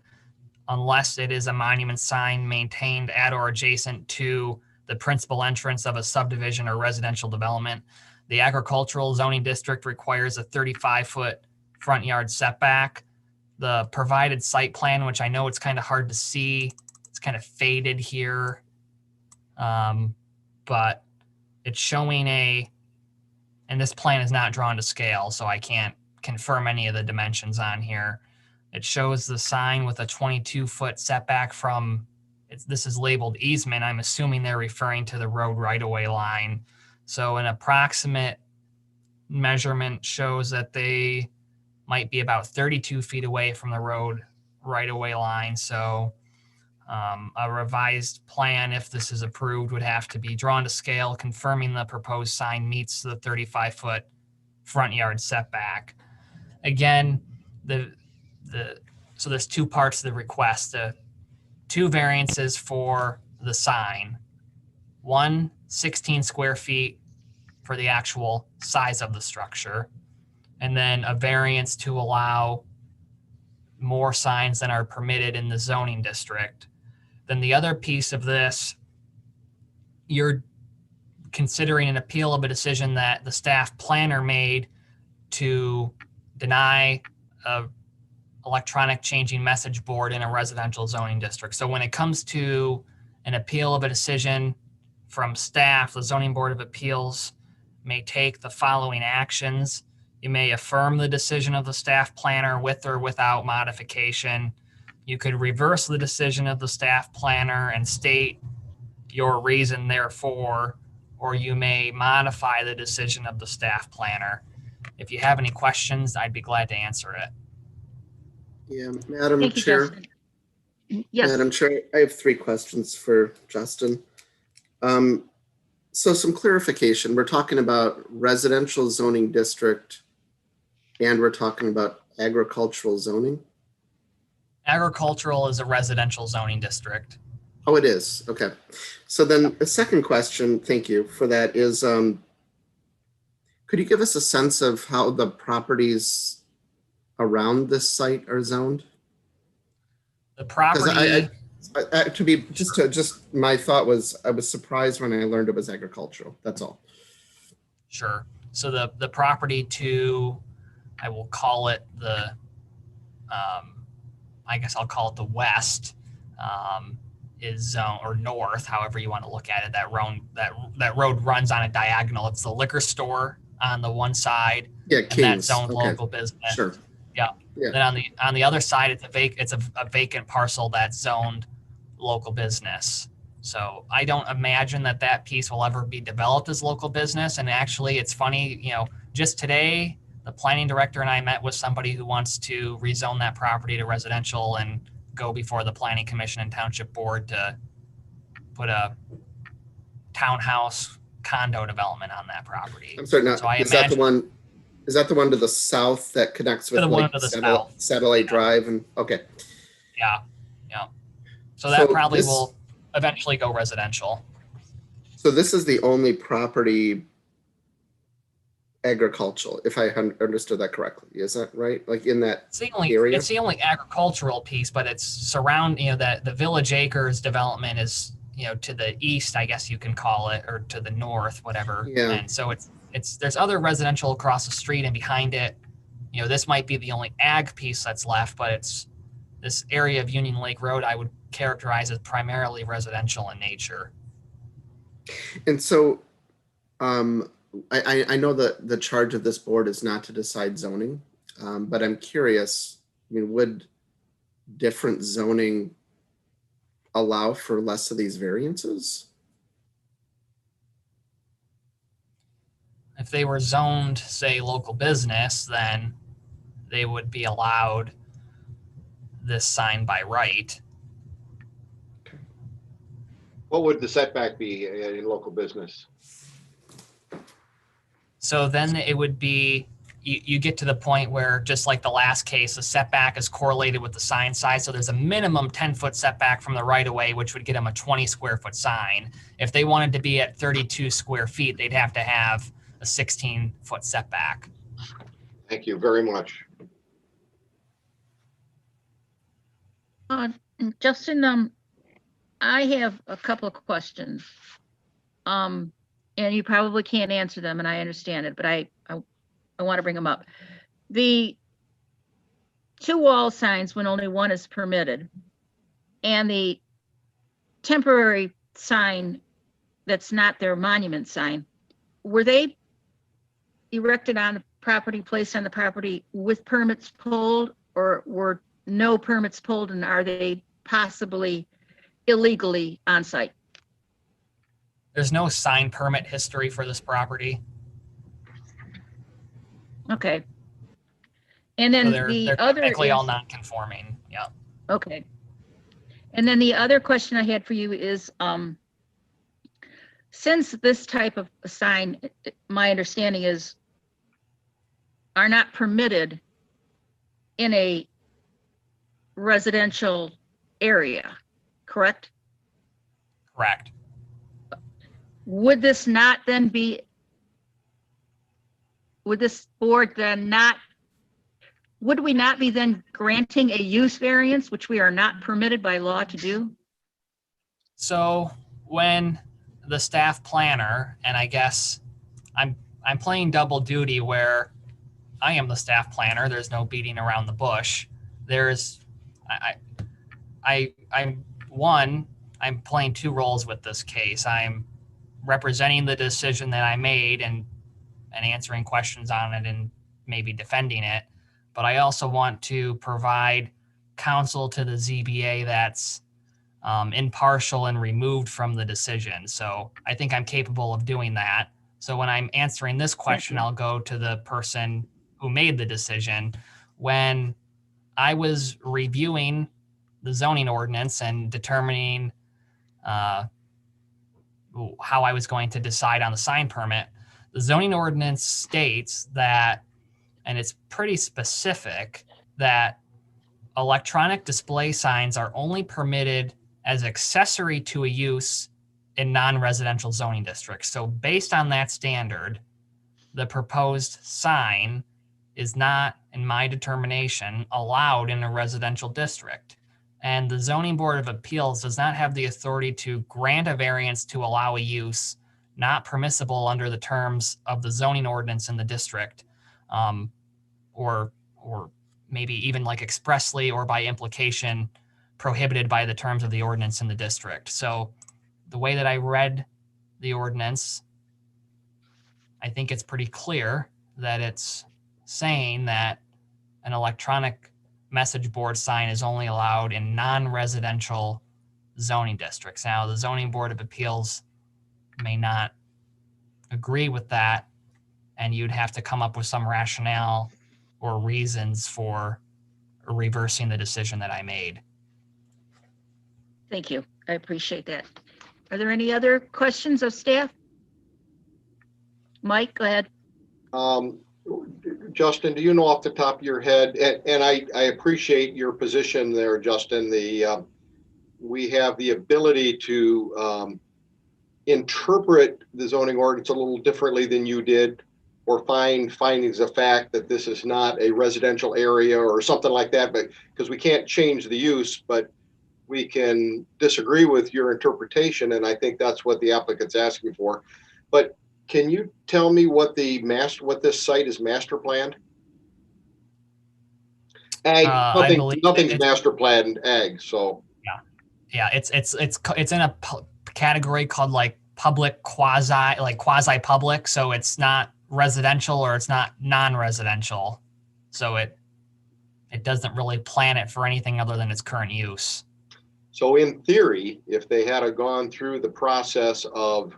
unless it is a monument sign maintained at or adjacent to the principal entrance of a subdivision or residential development. The agricultural zoning district requires a 35-foot front yard setback. The provided site plan, which I know it's kind of hard to see, it's kind of faded here, but it's showing and this plan is not drawn to scale, so I can't confirm any of the dimensions on here. It shows the sign with a 22-foot setback from, this is labeled easement. I'm assuming they're referring to the road right-of-way line. So an approximate measurement shows that they might be about 32 feet away from the road right-of-way line. So a revised plan, if this is approved, would have to be drawn to scale, confirming the proposed sign meets the 35-foot front yard setback. Again, so there's 2 parts to the request. 2 variances for the sign. 1, 16 square feet for the actual size of the structure, and then a variance to allow more signs than are permitted in the zoning district. Then the other piece of this, you're considering an appeal of a decision that the staff planner made to deny a electronic changing message board in a residential zoning district. So when it comes to an appeal of a decision from staff, the Zoning Board of Appeals may take the following actions. You may affirm the decision of the staff planner with or without modification. You could reverse the decision of the staff planner and state your reason therefore, or you may modify the decision of the staff planner. If you have any questions, I'd be glad to answer it. Yeah, Madam Thank you, Chair. Justin. Yes. Madam Chair, I have 3 questions for Justin. So some clarification. We're talking about residential zoning district and we're talking about agricultural zoning. Agricultural is a residential zoning district. Oh, it is. Okay. So then the second question, thank you for that, is could you give us a sense of how the properties around this site are zoned? The property, my thought was I was surprised when I learned it was agricultural. That's all. sure. So the property to, I will call it the, I guess I'll call it the west, is zone, or north, however you want to look at it. That road runs on a diagonal. It's the liquor store on the one side, Yeah, and Kings. that's zoned Okay. local business. Sure. Yeah. Yeah. Then on the other side, it's a vacant parcel that's zoned local business. So I don't imagine that piece will ever be developed as local business. And actually, it's funny, just today, the planning director and I met with somebody who wants to rezone that property to residential and go before the planning commission and township board to put a townhouse condo development on that property. I'm sorry, now, So I is that the imagine- one? Is that the one to the south that connects with the one like to the south. Satellite Drive? And okay. Yeah. So that So probably this- will eventually go residential. So this is the only property agricultural, if I understood that correctly. Is that right? Like in that It's the only area? it's the only agricultural piece, but it's that the Village Acres development is, to the east, I guess you can call it, or to the north, whatever. Yeah. And so it's there's other residential across the street and behind it. This might be the only ag piece that's left, but it's this area of Union Lake Road I would characterize as primarily residential in nature. And so I know that the charge of this board is not to decide zoning, but I'm curious, would different zoning allow for less of these variances? if they were zoned, say, local business, then they would be allowed this sign by right. What would the setback be in local business? So then it would be, you get to the point where, just like the last case, the setback is correlated with the sign size. So there's a minimum 10-foot setback from the right of way, which would get them a 20 square foot sign. If they wanted to be at 32 square feet, they'd have to have a 16-foot setback. Thank you very much. Justin, I have a couple of questions. And you probably can't answer them, and I understand it, but I want to bring them up. The 2 wall signs when only one is permitted, and the temporary sign that's not their monument sign, were they erected on the property, placed on the property with permits pulled, or were no permits pulled, and are they possibly illegally on site? There's no sign permit history for this property. Okay. And then So they're the other technically all is, non-conforming. Yeah. okay. And then the other question I had for you is, since this type of sign, my understanding is, are not permitted in a residential area, correct? Correct. Would this not then be, would this board then not, would we not be then granting a use variance, which we are not permitted by law to do? So when the staff planner, and I guess I'm playing double duty where I am the staff planner, there's no beating around the bush. There's, I'm playing 2 roles with this case. I'm representing the decision that I made and answering questions on it and maybe defending it. But I also want to provide counsel to the ZBA that's impartial and removed from the decision. So I think I'm capable of doing that. So when I'm answering this question, I'll go to the person who made the decision. When I was reviewing the zoning ordinance and determining how I was going to decide on the sign permit, the zoning ordinance states that, and it's pretty specific, that electronic display signs are only permitted as accessory to a use in non-residential zoning districts. So based on that standard, the proposed sign is not, in my determination, allowed in a residential district. And the Zoning Board of Appeals does not have the authority to grant a variance to allow a use not permissible under the terms of the zoning ordinance in the district, or maybe even like expressly or by implication prohibited by the terms of the ordinance in the district. So the way that I read the ordinance, I think it's pretty clear that it's saying that an electronic message board sign is only allowed in non-residential zoning districts. Now, the Zoning Board of Appeals may not agree with that, and you'd have to come up with some rationale or reasons for reversing the decision that I made. Thank you. I appreciate that. Are there any other questions of staff? Mike, go ahead. Justin, do you know off the top of your head, and I appreciate your position there, Justin, we have the ability to interpret the zoning ordinance a little differently than you did, or find findings of fact that this is not a residential area or something like that, but because we can't change the use, but we can disagree with your interpretation, and I think that's what the applicant's asking for. But can you tell me what this site is master planned? Ag, nothing's master planned ag, so. Yeah, it's in a category called like public quasi public, so it's not residential or it's not non-residential. So it doesn't really plan it for anything other than its current use. So in theory, if they had gone through the process of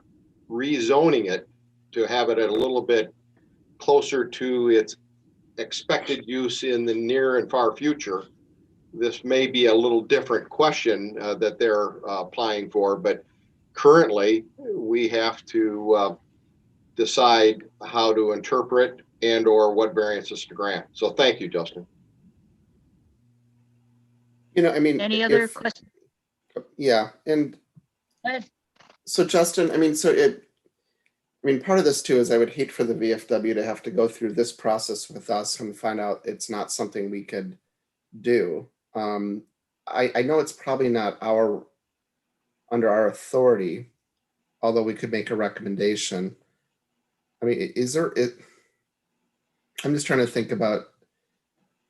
rezoning it, to have it at a little bit closer to its expected use in the near and far future, this may be a little different question that they're applying for, but currently we have to decide how to interpret and or what variances to grant. So thank you, Justin. You know, I mean, Any other if, questions? yeah, and Go ahead. so Justin, I mean, part of this too is I would hate for the VFW to have to go through this process with us and find out it's not something we could do. I know it's probably not under our authority, although we could make a recommendation. I mean, I'm just trying to think about,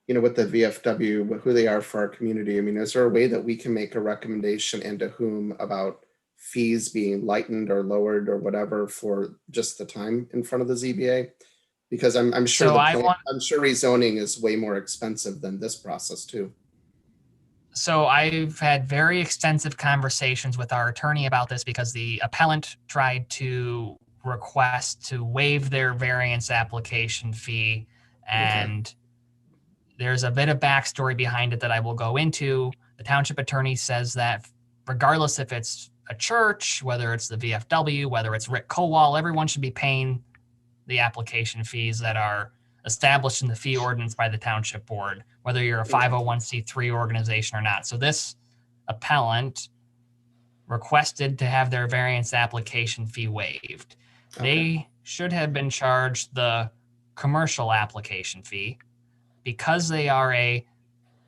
you know, what the VFW, who they are for our community. I mean, is there a way that we can make a recommendation and to whom about fees being lightened or lowered or whatever for just the time in front of the ZBA? Because I'm sure So I'm sure rezoning is way more expensive than this process too. So I've had very extensive conversations with our attorney about this because the appellant tried to request to waive their variance application fee. And there's a bit of backstory behind it that I will go into. The township attorney says that regardless if it's a church, whether it's the VFW, whether it's Rick Kowal, everyone should be paying the application fees that are established in the fee ordinance by the township board, whether you're a 501c3 organization or not. So this appellant requested to have their variance application fee waived. They should have been charged the commercial application fee because they are a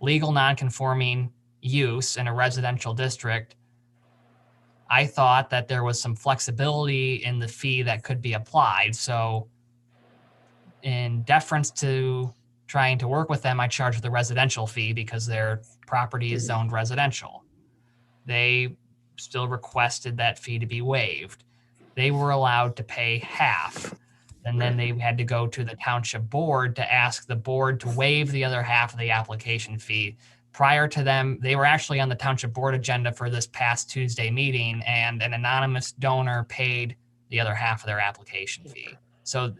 legal non-conforming use in a residential district. I thought that there was some flexibility in the fee that could be applied. So in deference to trying to work with them, I charge the residential fee because their property is zoned residential. They still requested that fee to be waived. They were allowed to pay half. And then they had to go to the township board to ask the board to waive the other half of the application fee. Prior to them, they were actually on the township board agenda for this past Tuesday meeting, and an anonymous donor paid the other half of their application fee. So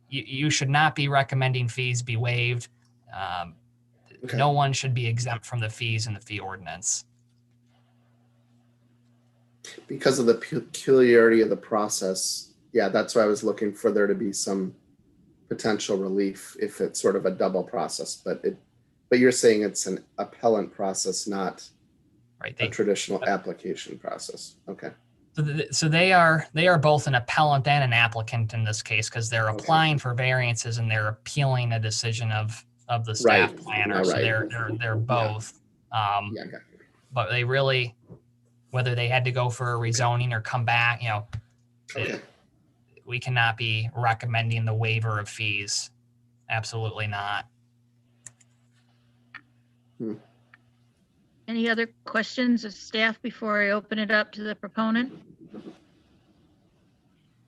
you should not be recommending fees be waived. No one should be exempt from the fees in the fee ordinance. Because of the peculiarity of the process, yeah, that's why I was looking for there to be some potential relief if it's sort of a double process. But you're saying it's an appellant process, not a traditional application process. Okay. So they are both an appellant and an applicant in this case because they're applying for variances and they're appealing a decision of the staff planner. So they're both. But they really, whether they had to go for a rezoning or come back, you know, we cannot be recommending the waiver of fees. Absolutely not. Any other questions of staff before I open it up to the proponent?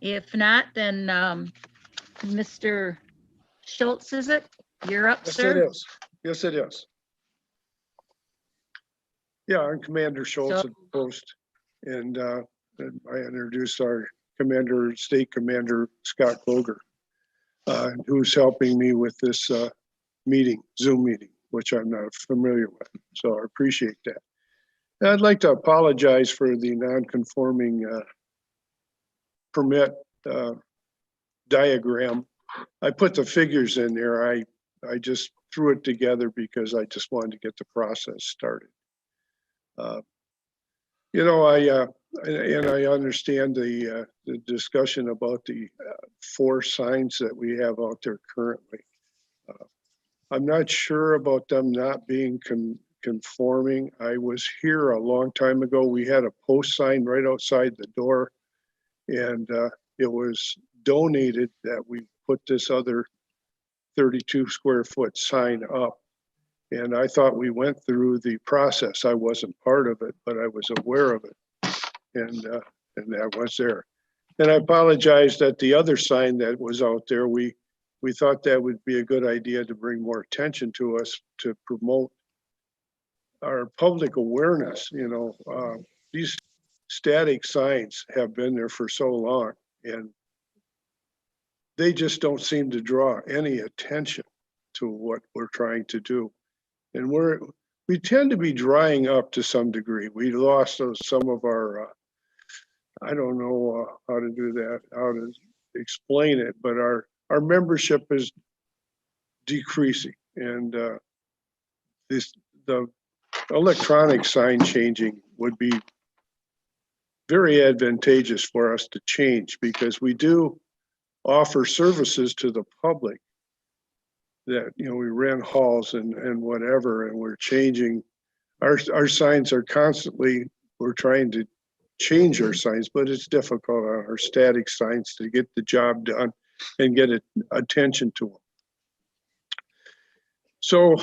If not, then Mr. Schultz, is it? You're up, sir? Yes, it is. Yes, it is. Yeah, I'm Commander Schultz at the post, and I introduced our State Commander Scott Boger, who's helping me with this Zoom meeting, which I'm not familiar with. So I appreciate that. And I'd like to apologize for the non-conforming permit diagram. I put the figures in there. I just threw it together because I just wanted to get the process started. You know, I understand the discussion about the 4 signs that we have out there currently. I'm not sure about them not being conforming. I was here a long time ago. We had a post sign right outside the door, and it was donated that we put this other 32 square foot sign up. And I thought we went through the process. I wasn't part of it, but I was aware of it. And that was there. And I apologize that the other sign that was out there, we thought that would be a good idea to bring more attention to us to promote our public awareness. You know, these static signs have been there for so long, and they just don't seem to draw any attention to what we're trying to do. And we tend to be drying up to some degree. We lost some of our, I don't know how to do that, how to explain it, but our membership is decreasing. And the electronic sign changing would be very advantageous for us to change, because we do offer services to the public that, you know, we rent halls and whatever, and we're changing our signs are constantly, we're trying to change our signs, but it's difficult on our static signs to get the job done and get attention to them. So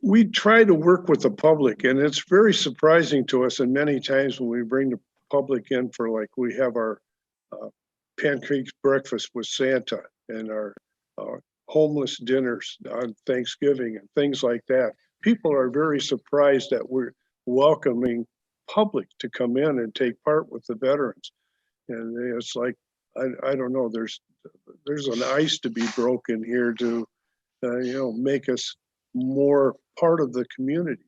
we try to work with the public, and it's very surprising to us. And many times when we bring the public in for, like, we have our pancakes breakfast with Santa and our homeless dinners on Thanksgiving and things like that, people are very surprised that we're welcoming public to come in and take part with the veterans. And it's like, I don't know, there's an ice to be broken here to, you know, make us more part of the community.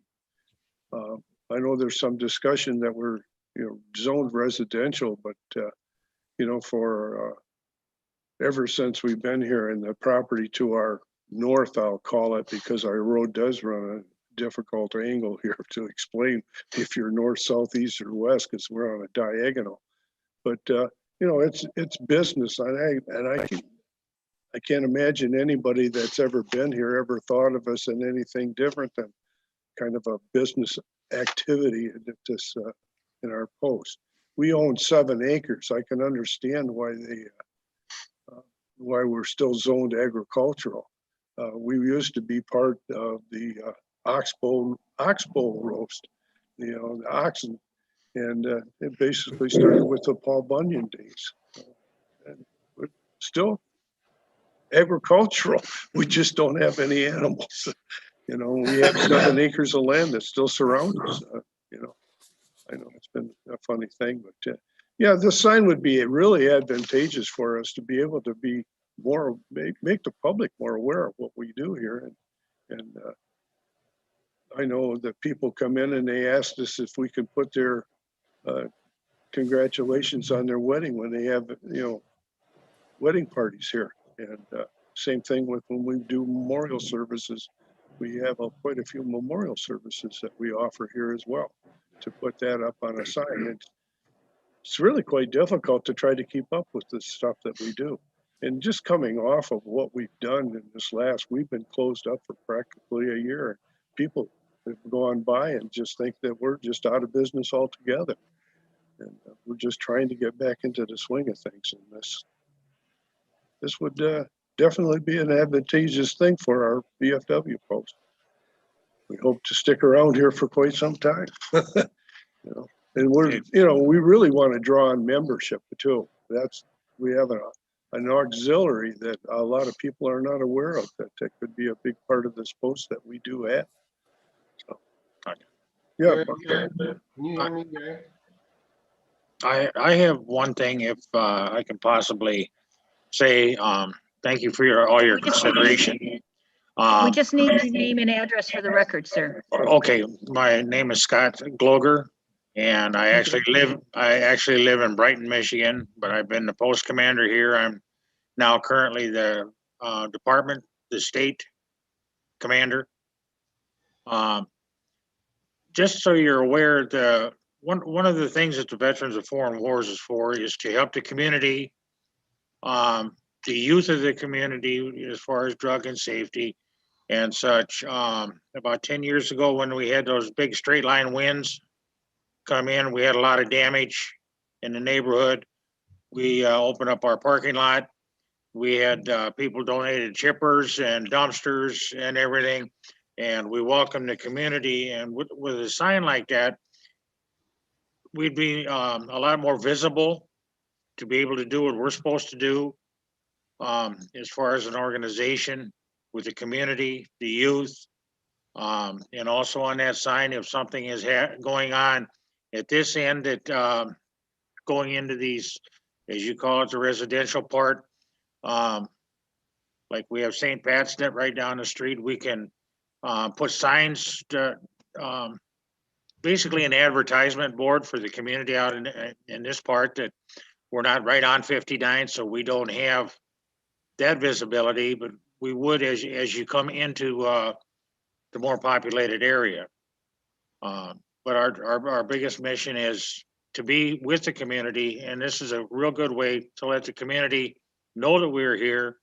I know there's some discussion that we're, you know, zoned residential, but you know, for ever since we've been here, and the property to our north, I'll call it, because our road does run a difficult angle here to explain if you're north, south, east, or west, because we're on a diagonal. But you know, it's business, and I can't imagine anybody that's ever been here ever thought of us in anything different than kind of a business activity at this in our post. We own 7 acres. I can understand why why we're still zoned agricultural. We used to be part of the oxbow roast, you know, the oxen, and it basically started with the Paul Bunyan days. And we're still agricultural. We just don't have any animals. You know, we have 7 acres of land that still surround us. You know, I know it's been a funny thing, but yeah, this sign would be really advantageous for us to be able to be more, make the public more aware of what we do here. And I know that people come in and they asked us if we could put their congratulations on their wedding when they have, you know, wedding parties here. And same thing with when we do memorial services. We have quite a few memorial services that we offer here as well, to put that up on a sign. It's really quite difficult to try to keep up with the stuff that we do. And just coming off of what we've done in this we've been closed up for practically a year. People have gone by and just think that we're just out of business altogether. And we're just trying to get back into the swing of things. And this would definitely be an advantageous thing for our VFW post. We hope to stick around here for quite some time. You know, and we're, you know, we really want to draw on membership too. We have an auxiliary that a lot of people are not aware of, that could be a big part of this post that we do have. So, yeah. Can you hear me, Gary? I have one thing, if I can possibly say, thank you for all your consideration. We just need your name and address for the record, sir. Okay, my name is Scott Gloger, and I actually live in Brighton, Michigan, but I've been the post commander here. I'm now currently the state commander. Just so you're aware, one of the things that the Veterans of Foreign Wars is for is to help the community, the youth of the community, as far as drug and safety and such. About 10 years ago, when we had those big straight line winds come in, we had a lot of damage in the neighborhood. We opened up our parking lot. We had people donated chippers and dumpsters and everything, and we welcomed the community. And with a sign like that, we'd be a lot more visible to be able to do what we're supposed to do, as far as an organization with the community, the youth, and also on that sign, if something is going on at this end, that going into these as you call it, the residential part. Like we have St. Pat's net right down the street. We can put signs to, basically an advertisement board for the community out in this part that we're not right on 59, so we don't have that visibility, but we would as you come into the more populated area. But our biggest mission is to be with the community, and this is a real good way to let the community know that we're here.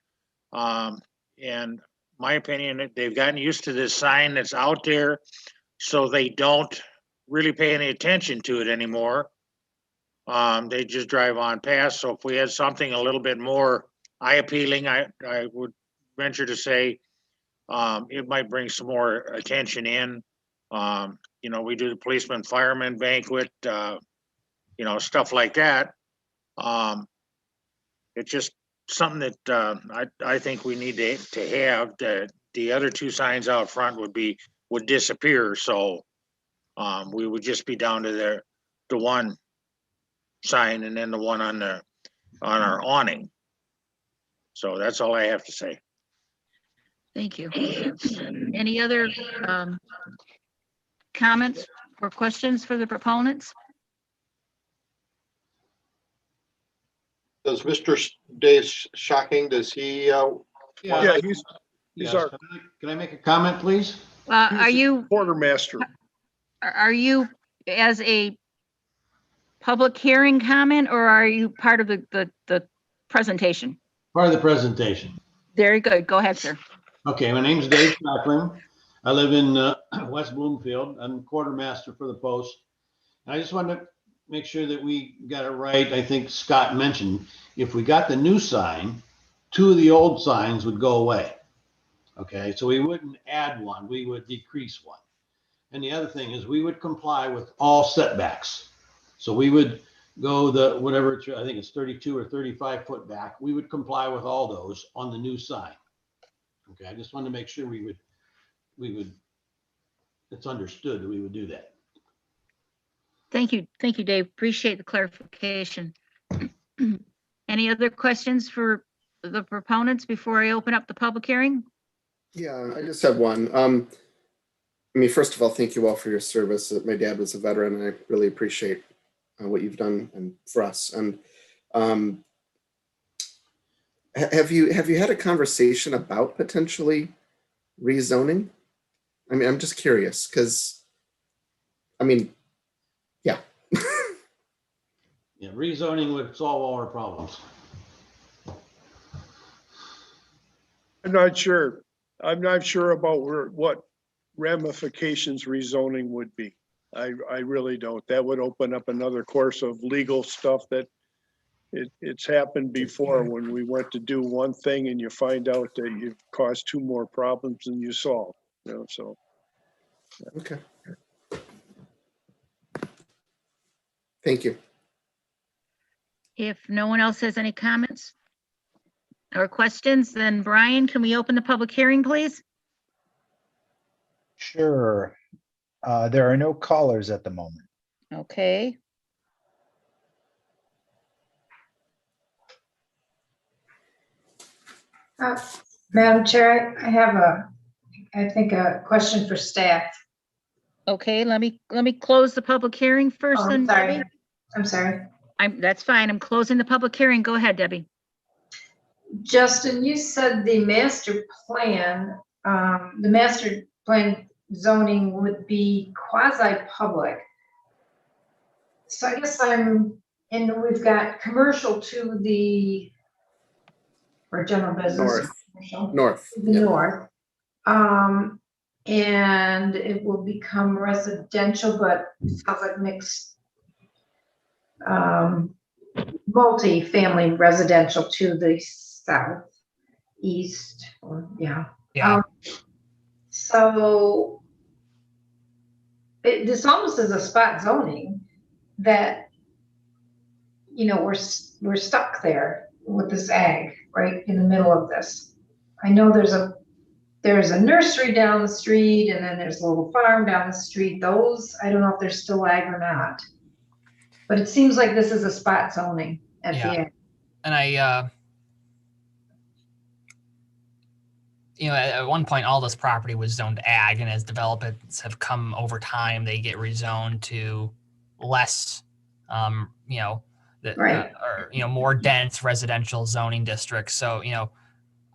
And my opinion, they've gotten used to this sign that's out there, so they don't really pay any attention to it anymore. They just drive on past. So if we had something a little bit more eye appealing, I would venture to say it might bring some more attention in. You know, we do the policeman fireman banquet, you know, stuff like that. It's just something that I think we need to have. The other two signs out front would disappear. So we would just be down to the one sign and then the one on our awning. So that's all I have to say. Thank you. Any other comments or questions for the proponents? Does Mr. Dave Shocking, does he? Yeah, he's Yes. our Can I make a comment, please? Are you quartermaster. are you as a public hearing comment, or are you part of the presentation? Part of the presentation. Very good. Go ahead, sir. Okay, my name's Dave Shackling. I live in West Bloomfield. I'm quartermaster for the Post. And I just wanted to make sure that we got it right. I think Scott mentioned if we got the new sign, 2 of the old signs would go away. Okay, so we wouldn't add one, we would decrease one. And the other thing is we would comply with all setbacks. So we would go whatever, I think it's 32 or 35 foot back. We would comply with all those on the new sign. Okay, I just wanted to make sure we would, it's understood that we would do that. Thank you, Dave. Appreciate the clarification. Any other questions for the proponents before I open up the public hearing? Yeah, I just have one. I mean, first of all, thank you all for your service. My dad was a veteran, and I really appreciate what you've done and for us. And have you had a conversation about potentially rezoning? I mean, I'm just curious because, I mean, yeah. Yeah, rezoning would solve all our problems. I'm not sure. I'm not sure about what ramifications rezoning would be. I really don't. That would open up another course of legal stuff that it's happened before when we went to do one thing and you find out that you've caused 2 more problems than you solve. You know, so. Okay. Thank you. If no one else has any comments or questions, then Brian, can we open the public hearing, please? Sure. There are no callers at the moment. Okay. Madam Chair, I have I think a question for staff. Okay, let me close the public hearing first. Oh, Then sorry. Debbie. I'm sorry. That's fine. I'm closing the public hearing. Go ahead, Debbie. Justin, you said the master plan zoning would be quasi-public. So I guess we've got commercial to the, or general business. North. The north. And it will become residential, but it sounds like mixed, multi-family residential to the southeast, or yeah. Yeah. So this almost is a spot zoning that, you know, we're stuck there with this ag right in the middle of this. I know there's a nursery down the street, and then there's a little farm down the street. Those, I don't know if they're still ag or not. But it seems like this is a spot zoning at the end. and I, you know, at one point, all this property was zoned ag, and as developments have come over time, they get rezoned to less, you know, Right. or, you know, more dense residential zoning districts. So, you know,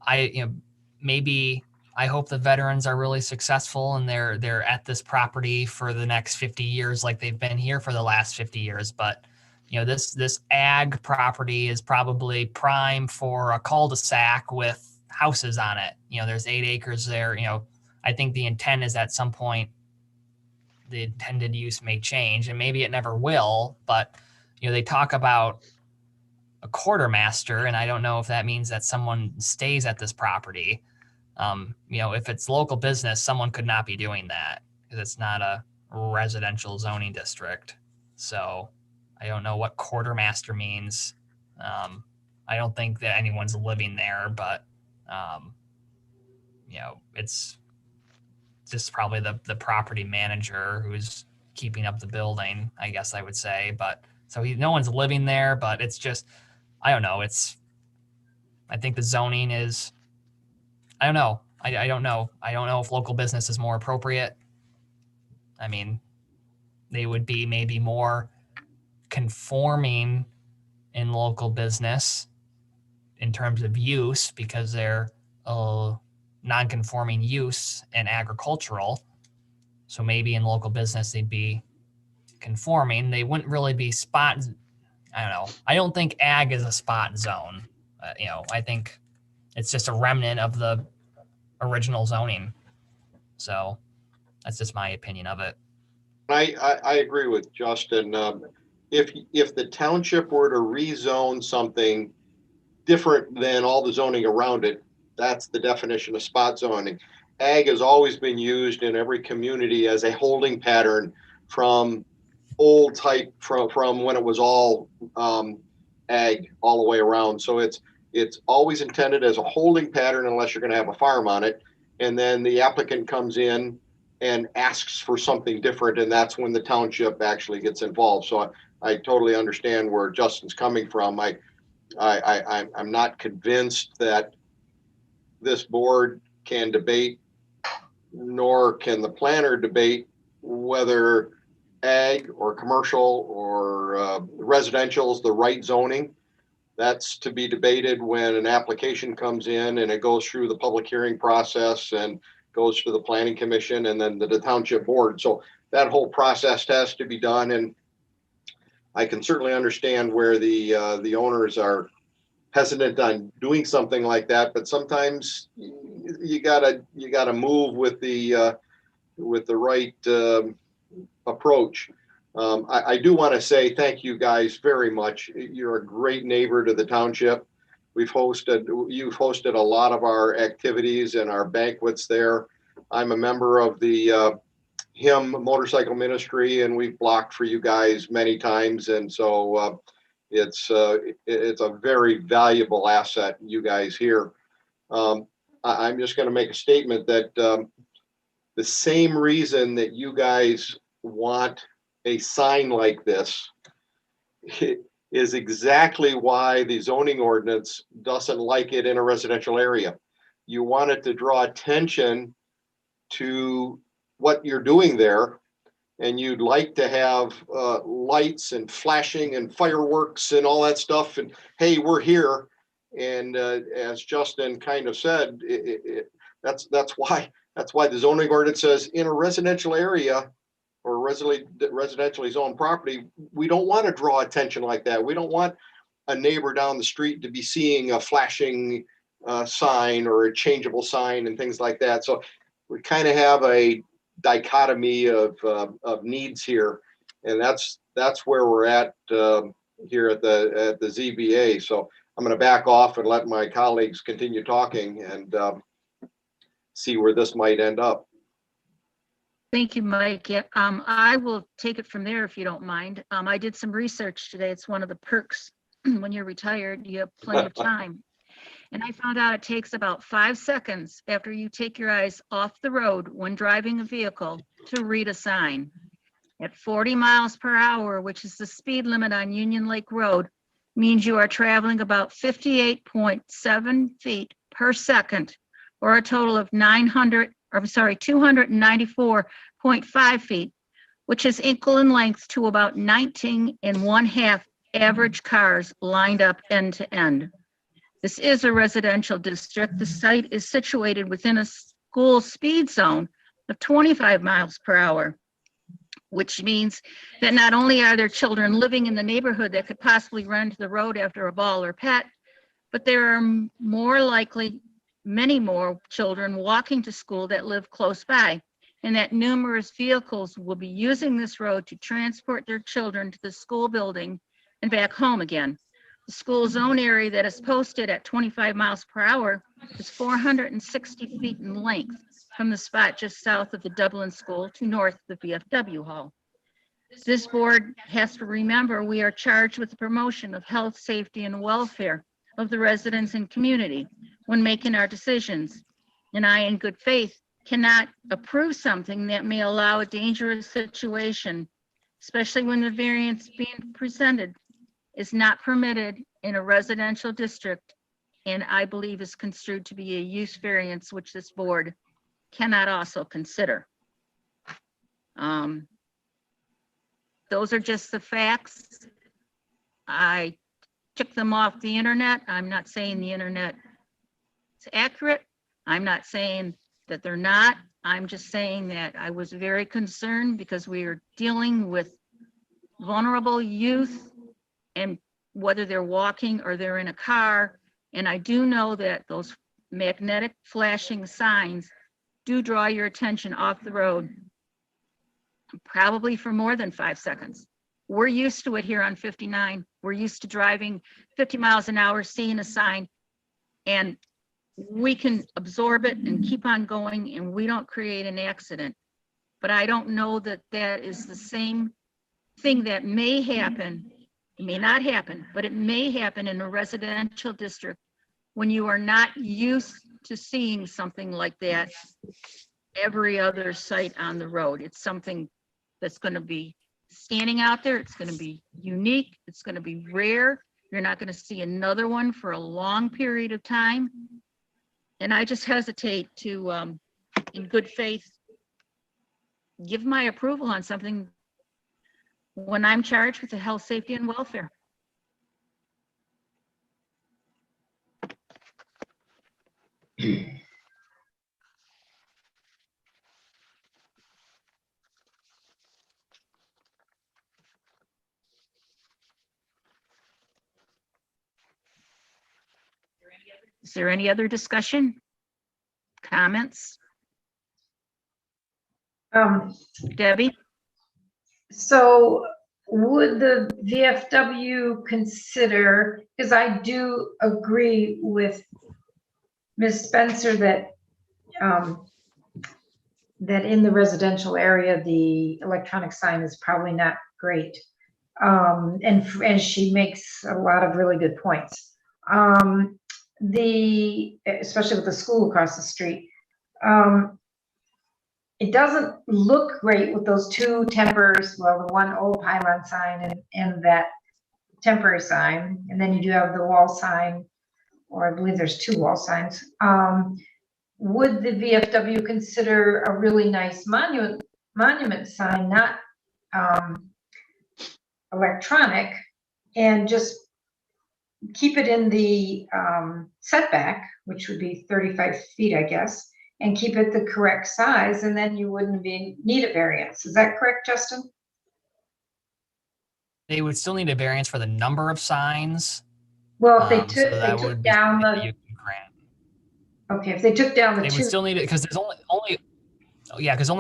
you know, maybe I hope the veterans are really successful and they're at this property for the next 50 years, like they've been here for the last 50 years. But, you know, this ag property is probably prime for a cul-de-sac with houses on it. You know, there's 8 acres there. You know, I think the intent is at some point the intended use may change, and maybe it never will. But, you know, they talk about a quartermaster, and I don't know if that means that someone stays at this property. You know, if it's local business, someone could not be doing that because it's not a residential zoning district. So I don't know what quartermaster means. I don't think that anyone's living there, but you know, it's just probably the property manager who's keeping up the building, I guess I would say. But so no one's living there, but it's just, I don't know. I think the zoning is, I don't know. I don't know. I don't know if local business is more appropriate. I mean, they would be maybe more conforming in local business in terms of use because they're non-conforming use and agricultural. So maybe in local business, they'd be conforming. They wouldn't really be spot. I don't know. I don't think ag is a spot zone. You know, I think it's just a remnant of the original zoning. So that's just my opinion of it. I agree with Justin. If the township were to rezone something different than all the zoning around it, that's the definition of spot zoning. Ag has always been used in every community as a holding pattern from old type, from when it was all ag all the way around. So it's always intended as a holding pattern unless you're going to have a farm on it. And then the applicant comes in and asks for something different, and that's when the township actually gets involved. So I totally understand where Justin's coming from. I'm not convinced that this board can debate, nor can the planner debate whether ag or commercial or residential is the right zoning. That's to be debated when an application comes in and it goes through the public hearing process and goes to the planning commission and then the township board. So that whole process has to be done. And I can certainly understand where the owners are hesitant on doing something like that, but sometimes you gotta move with the right approach. I do want to say thank you guys very much. You're a great neighbor to the township. You've hosted a lot of our activities and our banquets there. I'm a member of the HIM motorcycle ministry, and we've blocked for you guys many times. And so it's a very valuable asset, you guys here. I'm just going to make a statement that the same reason that you guys want a sign like this is exactly why the zoning ordinance doesn't like it in a residential area. You want it to draw attention to what you're doing there, and you'd like to have lights and flashing and fireworks and all that stuff, and hey, we're here. And as Justin kind of said, that's why the zoning ordinance says in a residential area or residentially zoned property, we don't want to draw attention like that. We don't want a neighbor down the street to be seeing a flashing sign or a changeable sign and things like that. So we kind of have a dichotomy of needs here, and that's where we're at here at the ZBA. So I'm going to back off and let my colleagues continue talking and see where this might end up. Thank you, Mike. Yeah, I will take it from there if you don't mind. I did some research today. It's one of the perks when you're retired, you have plenty of time. And I found out it takes about 5 seconds after you take your eyes off the road when driving a vehicle to read a sign. At 40 miles per hour, which is the speed limit on Union Lake Road, means you are traveling about 58.7 feet per second, or a total of 294.5 feet, which is equal in length to about 19 1/2 average cars lined up end to end. This is a residential district. The site is situated within a school speed zone of 25 miles per hour, which means that not only are there children living in the neighborhood that could possibly run to the road after a ball or pet, but there are more likely many more children walking to school that live close by, and that numerous vehicles will be using this road to transport their children to the school building and back home again. The school zone area that is posted at 25 miles per hour is 460 feet in length from the spot just south of the Dublin School to north of the VFW Hall. This board has to remember we are charged with the promotion of health, safety, and welfare of the residents and community when making our decisions. And I, in good faith, cannot approve something that may allow a dangerous situation, especially when the variance being presented is not permitted in a residential district, and I believe is construed to be a use variance, which this board cannot also consider. Those are just the facts. I took them off the internet. I'm not saying the internet is accurate. I'm not saying that they're not. I'm just saying that I was very concerned because we are dealing with vulnerable youth, and whether they're walking or they're in a car. And I do know that those magnetic flashing signs do draw your attention off the road, probably for more than 5 seconds. We're used to it here on 59. We're used to driving 50 miles an hour, seeing a sign, and we can absorb it and keep on going, and we don't create an accident. But I don't know that that is the same thing that may happen. It may not happen, but it may happen in a residential district when you are not used to seeing something like that every other site on the road. It's something that's going to be standing out there. It's going to be unique. It's going to be rare. You're not going to see another one for a long period of time. And I just hesitate to, in good faith, give my approval on something when I'm charged with the health, safety, and welfare. Is there any other discussion? Comments? Debbie? So would the VFW consider, because I do agree with Ms. Spencer that that in the residential area, the electronic sign is probably not great. And she makes a lot of really good points. Especially with the school across the street. It doesn't look great with those two tempers, well, the one old pylon sign and that temporary sign, and then you do have the wall sign, or I believe there's two wall signs. Would the VFW consider a really nice monument sign, not electronic, and just keep it in the setback, which would be 35 feet, I guess, and keep it the correct size, and then you wouldn't need a variance. Is that correct, Justin? They would still need a variance for the number of signs. Well, if they So took, that would be something that you can grant. Okay, if they took down the They two. would still need it because there's only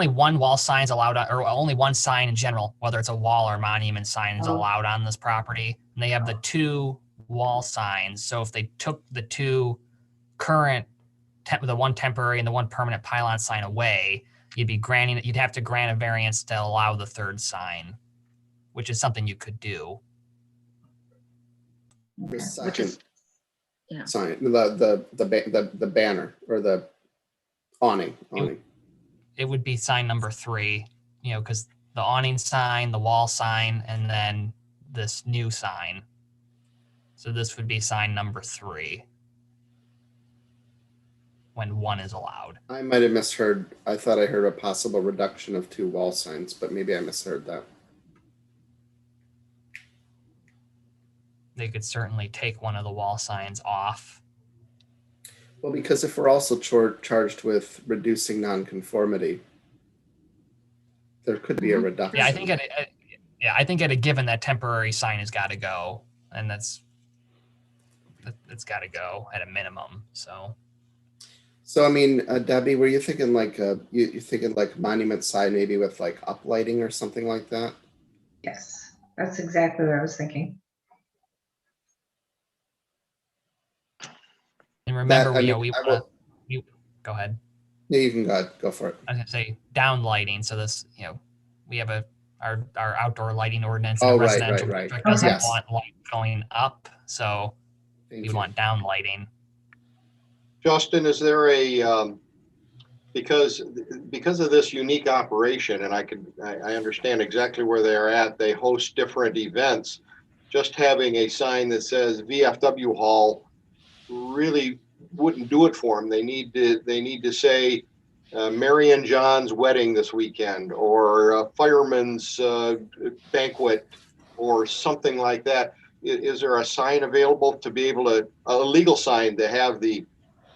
one wall sign is allowed, or only one sign in general, whether it's a wall or monument sign, is allowed on this property. And they have the two wall signs. So if they took the two current, the one temporary and the one permanent pylon sign away, you'd have to grant a variance to allow the third sign, which is something you could do. The second Yeah. sign, the banner or the awning. It would be sign number 3, because the awning sign, the wall sign, and then this new sign. So this would be sign number 3. When 1 is allowed. I might have misheard. I thought I heard a possible reduction of 2 wall signs, but maybe I misheard that. They could certainly take one of the wall signs off. Well, because if we're also charged with reducing nonconformity, there could be a reduction. Yeah, I think at a given that temporary sign has got to go, and that's got to go at a minimum. So I mean, Debbie, were you thinking like you thinking like monument sign maybe with like uplighting or something like that? Yes, that's exactly what I was thinking. and remember, That, we go ahead. Yeah, you can go for it. I was gonna say down lighting. So this, we have our outdoor lighting ordinance. Oh, and the right, residential right. district doesn't Yes. want light going up, so Thank we you. want down lighting. Justin, is there a, because of this unique operation, and I understand exactly where they're at, they host different events. Just having a sign that says VFW Hall really wouldn't do it for them. They need to say Mary and John's wedding this weekend, or fireman's banquet, or something like that. Is there a sign available to be able to, a legal sign to have the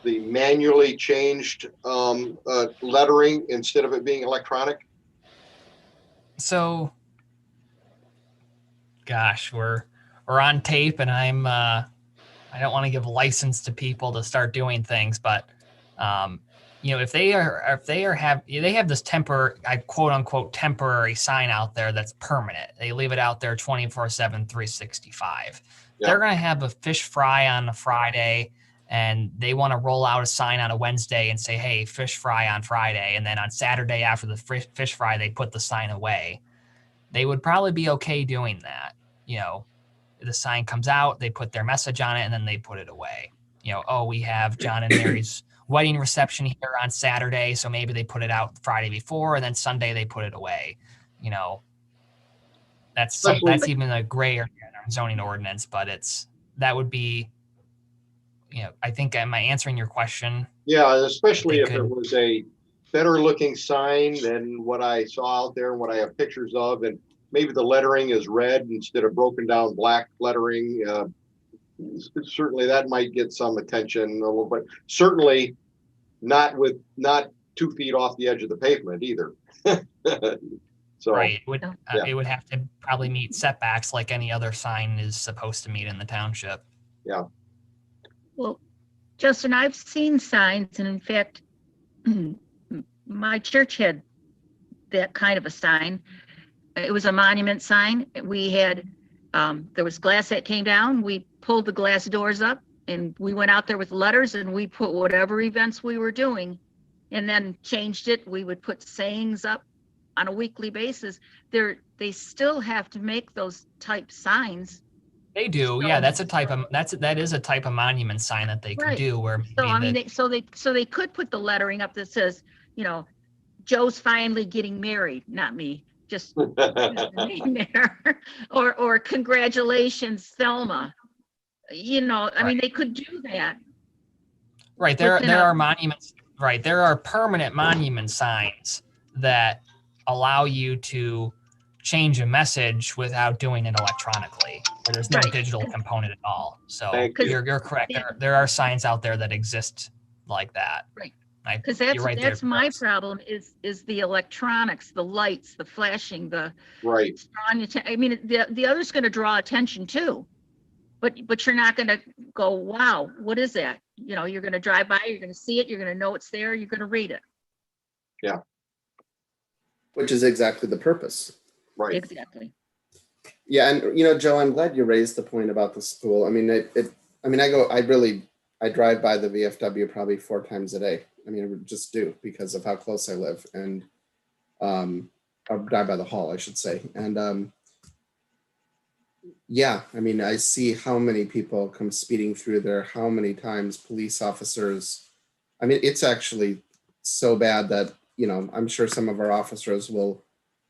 manually changed lettering instead of it being electronic? So, gosh, we're on tape, and I don't want to give license to people to start doing things, but if they have this temporary, I quote unquote temporary sign out there that's permanent. They leave it out there 24/7, 365. Yeah. They're going to have a fish fry on a Friday, and they want to roll out a sign on a Wednesday and say, hey, fish fry on Friday. And then on Saturday after the fish fry, they put the sign away. They would probably be okay doing that. The sign comes out, they put their message on it, and then they put it away. We have John and Mary's wedding reception here on Saturday, so maybe they put it out Friday before, and then Sunday they put it away. That's even a gray area in our zoning ordinance, but that would be, I think, am I answering your question? Yeah, especially if it was a better looking sign than what I saw out there and what I have pictures of, and maybe the lettering is red instead of broken down black lettering. Certainly that might get some attention a little bit. Certainly not 2 feet off the edge of the pavement either. So right, it would have to probably meet setbacks like any other sign is supposed to meet in the township. Yeah. Well, Justin, I've seen signs, and in fact, my church had that kind of a sign. It was a monument sign. We had, there was glass that came down. We pulled the glass doors up, and we went out there with letters, and we put whatever events we were doing, and then changed it. We would put sayings up on a weekly basis. They still have to make those type signs. They do, yeah. That is a type of monument sign that they can do. Where so I mean, so they could put the lettering up that says, Joe's finally getting married, not me, just the name there, or congratulations, Thelma. I mean, they could do that. Right, there are monuments. Right, there are permanent monument signs that allow you to change a message without doing it electronically, where there's no digital component at all. So you're correct. There are signs out there that exist like that. Right. Because that's my problem is the electronics, the lights, the flashing, the I mean, the other's going to draw attention too, but you're not going to go, wow, what is that? You're going to drive by, you're going to see it, you're going to know it's there, you're going to read it. Yeah. Which is exactly the purpose. Right. Exactly. Yeah, and Joe, I'm glad you raised the point about the school. I mean, I drive by the VFW probably 4 times a day. I mean, I just do because of how close I live, and I drive by the hall, I should say. And yeah, I mean, I see how many people come speeding through there, how many times police officers. I mean, it's actually so bad that, I'm sure some of our officers will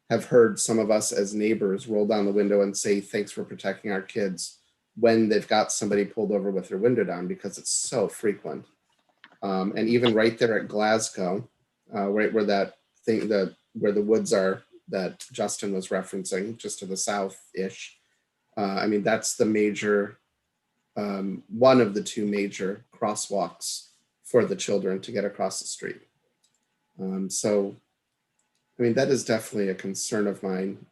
have heard some of us as neighbors roll down the window and say, thanks for protecting our kids when they've got somebody pulled over with their window down, because it's so frequent. And even right there at Glasgow, right where that thing, where the woods are that Justin was referencing, just to the south-ish. I mean, that's the major, one of the two major crosswalks for the children to get across the street. So, I mean, that is definitely a concern of mine.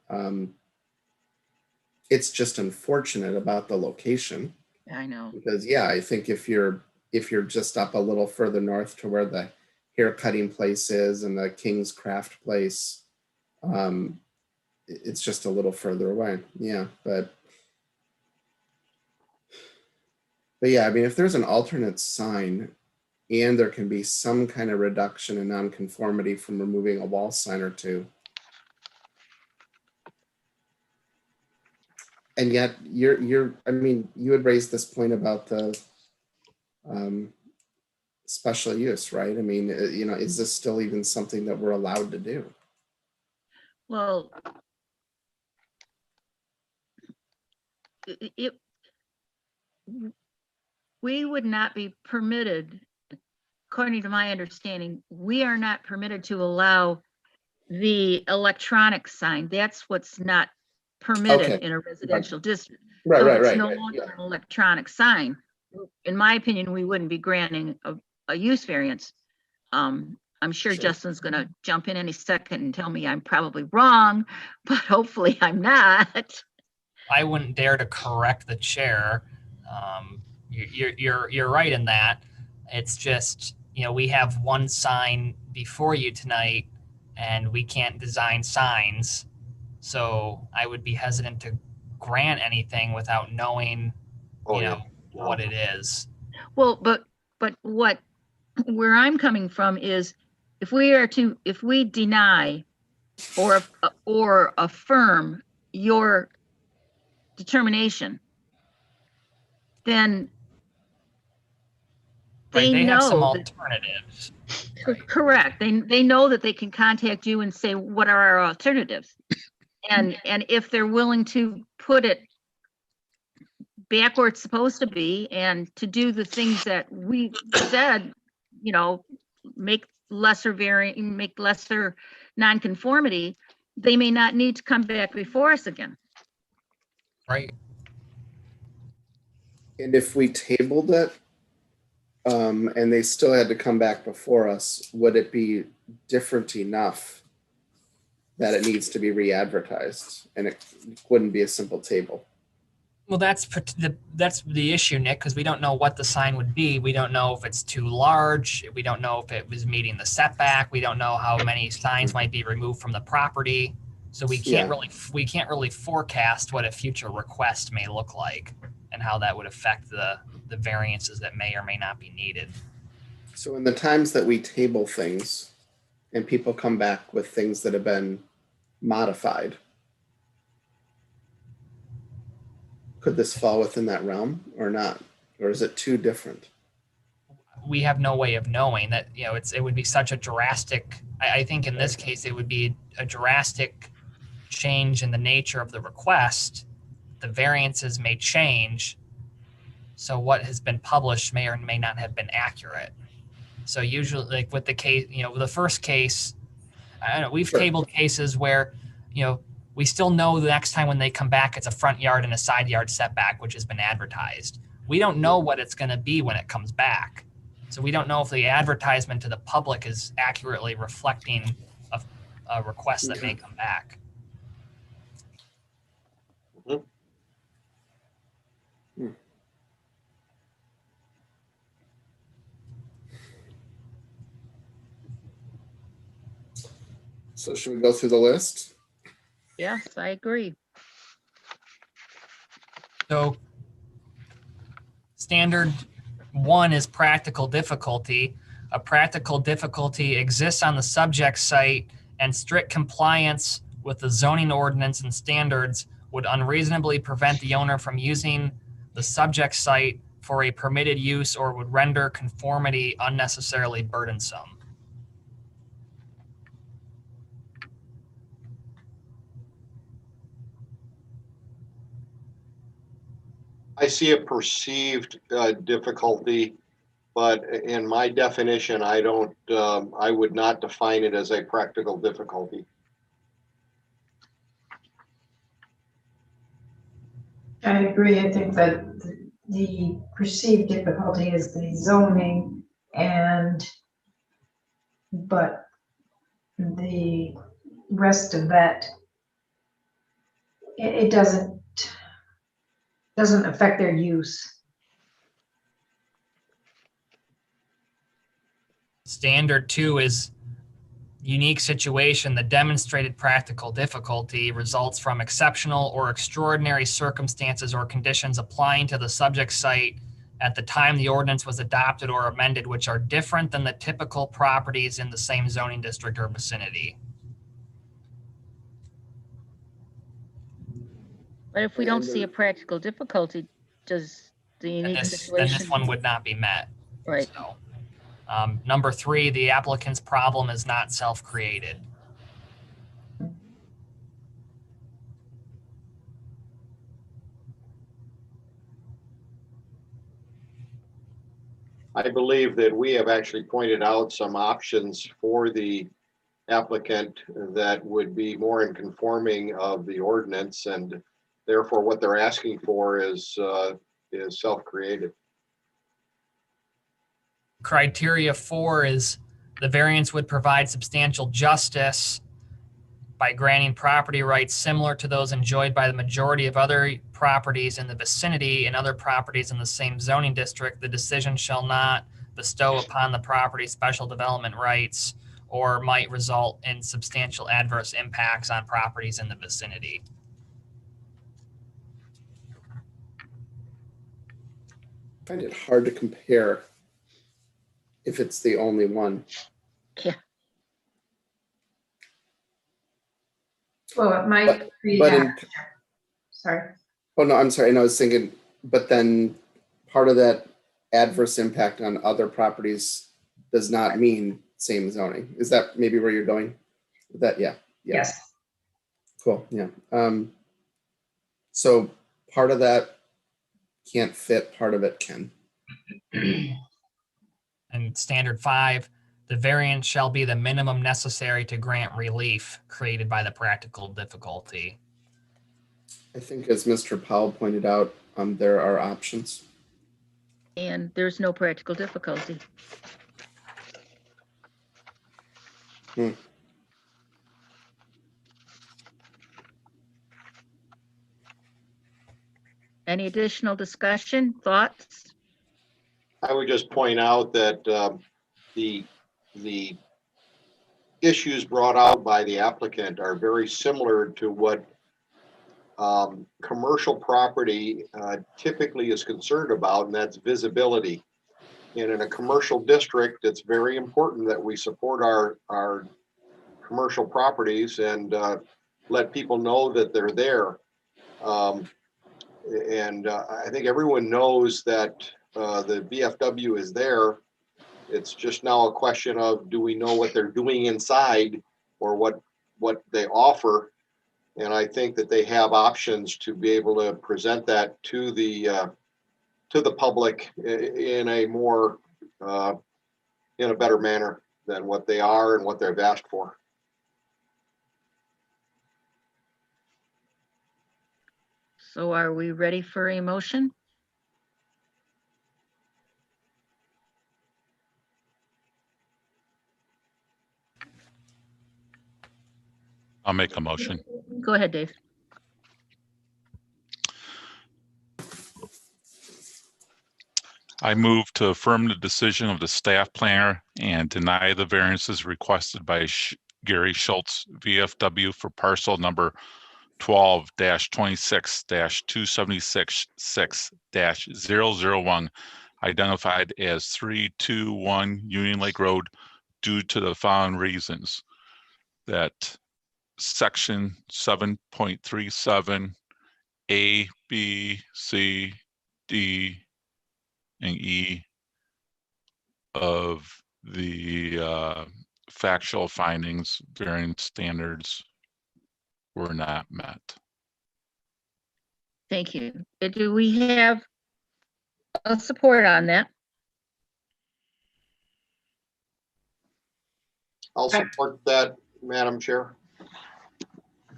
It's just unfortunate about the location. I know. Because yeah, I think if you're just up a little further north to where the hair cutting place is and the King's Craft place, it's just a little further away. Yeah, but yeah, I mean, if there's an alternate sign and there can be some kind of reduction in nonconformity from removing a wall sign or two. And yet I mean, you had raised this point about the special use, right? I mean, you know, is this still even something that we're allowed to do? Well, we would not be permitted, according to my understanding, we are not permitted to allow the electronic sign. That's what's not permitted in a residential district. Right, So right, it's right. no right, longer yeah. an electronic sign. In my opinion, we wouldn't be granting a use variance. I'm sure Justin's gonna jump in any second and tell me I'm probably wrong, but hopefully I'm not. I wouldn't dare to correct the chair. You're right in that. It's just, you know, we have one sign before you tonight, and we can't design signs. So I would be hesitant to grant anything without knowing, Oh, you yeah. know, what it is. Well, but where I'm coming from is if we deny or affirm your determination, then Right, they have some know that, alternatives. correct. They know that they can contact you and say, what are our alternatives? And if they're willing to put it back where it's supposed to be and to do the things that we said, you know, make lesser nonconformity, they may not need to come back before us again. Right. And if we tabled it, and they still had to come back before us, would it be different enough that it needs to be re-advertised and it wouldn't be a simple table? Well, that's the issue, Nick, because we don't know what the sign would be. We don't know if it's too large. We don't know if it was meeting the setback. We don't know how many signs might be removed from the property. So we can't really forecast what a future request may look like and how that would affect the variances that may or may not be needed. So in the times that we table things and people come back with things that have been modified, could this fall within that realm or not? Or is it too different? We have no way of knowing that, you know, it would be such a drastic, I think in this case, it would be a drastic change in the nature of the request. The variances may change. So what has been published may or may not have been accurate. So usually, like with the case, you know, the first case, I don't know, we've tabled cases where, you know, we still know the next time when they come back, it's a front yard and a side yard setback, which has been advertised. We don't know what it's going to be when it comes back. So we don't know if the advertisement to the public is accurately reflecting a request that may come back. So should we go through the list? Yes, I agree. So standard 1 is practical difficulty. A practical difficulty exists on the subject site, and strict compliance with the zoning ordinance and standards would unreasonably prevent the owner from using the subject site for a permitted use or would render conformity unnecessarily burdensome. I see a perceived difficulty, but in my definition, I don't, I would not define it as a practical difficulty. I agree. I think that the perceived difficulty is the zoning but the rest of that, it doesn't affect their use. Standard 2 is unique situation. The demonstrated practical difficulty results from exceptional or extraordinary circumstances or conditions applying to the subject site at the time the ordinance was adopted or amended, which are different than the typical properties in the same zoning district or vicinity. But if we don't see a practical difficulty, does the unique Then situation? this one would not be met. Right. So, number 3, the applicant's problem is not self-created. I believe that we have actually pointed out some options for the applicant that would be more in conforming of the ordinance, and therefore what they're asking for is self-created. Criteria 4 is the variance would provide substantial justice by granting property rights similar to those enjoyed by the majority of other properties in the vicinity and other properties in the same zoning district. The decision shall not bestow upon the property special development rights or might result in substantial adverse impacts on properties in the vicinity. I find it hard to compare if it's the only one. Yeah. Well, it might be. Sorry. Oh, no, I'm sorry. And I was thinking, but then part of that adverse impact on other properties does not mean same zoning. Is that maybe where you're going with that? Yeah. Yes. Cool. Yeah. So part of that can't fit, part of it can. And standard 5, the variance shall be the minimum necessary to grant relief created by the practical difficulty. I think as Mr. Powell pointed out, there are options. And there's no practical difficulty. Any additional discussion, thoughts? I would just point out that the issues brought out by the applicant are very similar to what commercial property typically is concerned about, and that's visibility. And in a commercial district, it's very important that we support our commercial properties and let people know that they're there. I think everyone knows that the VFW is there. It's just now a question of, do we know what they're doing inside or what they offer? And I think that they have options to be able to present that to the public in a more in a better manner than what they are and what they've asked for. So are we ready for a motion? I'll make a motion. Go ahead, Dave. I move to affirm the decision of the staff planner and deny the variances requested by Gary Schultz, VFW, for parcel number 12-26-276-6-001, identified as 321 Union Lake Road, due to the following reasons: that section 7.37 A, B, C, D, and E of the factual findings, variance standards were not met. Thank you. Do we have a support on that? I'll support that, Madam Chair.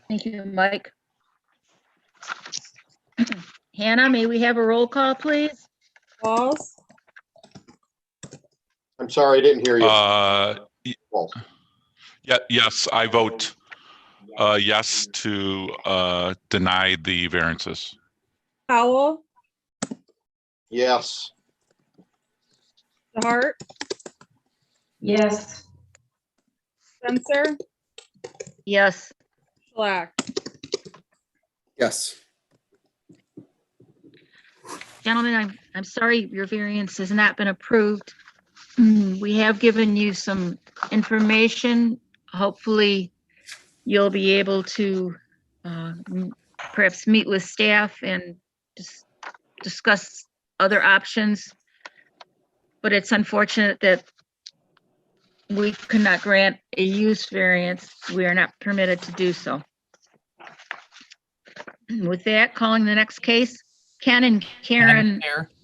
Thank you, Mike. Hannah, may we have a roll call, please? Walls, I'm sorry, I didn't hear you. Yeah, yes, I vote yes to deny the variances. Howell, Yes. DeHart, Yes. Spencer, Yes. Schlack. Yes. Gentlemen, I'm sorry your variance has not been approved. We have given you some information. Hopefully, you'll be able to perhaps meet with staff and discuss other options. But it's unfortunate that we could not grant a use variance. We are not permitted to do so. With that, calling the next case, Ken and Karen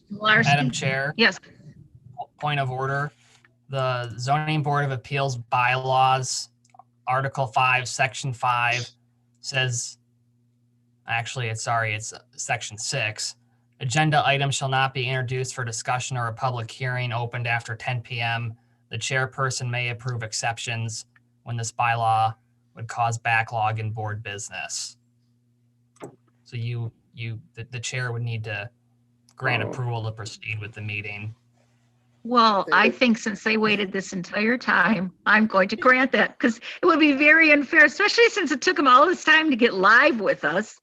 Madam Chair. Yes. Point of order. The Zoning Board of Appeals bylaws, Article 5, Section 5 says, actually, it's Section 6. Agenda items shall not be introduced for discussion or a public hearing opened after 10 p.m. The chairperson may approve exceptions when this bylaw would cause backlog in board business. So the chair would need to grant approval to proceed with the meeting. Well, I think since they waited this entire time, I'm going to grant that because it would be very unfair, especially since it took them all this time to get live with us.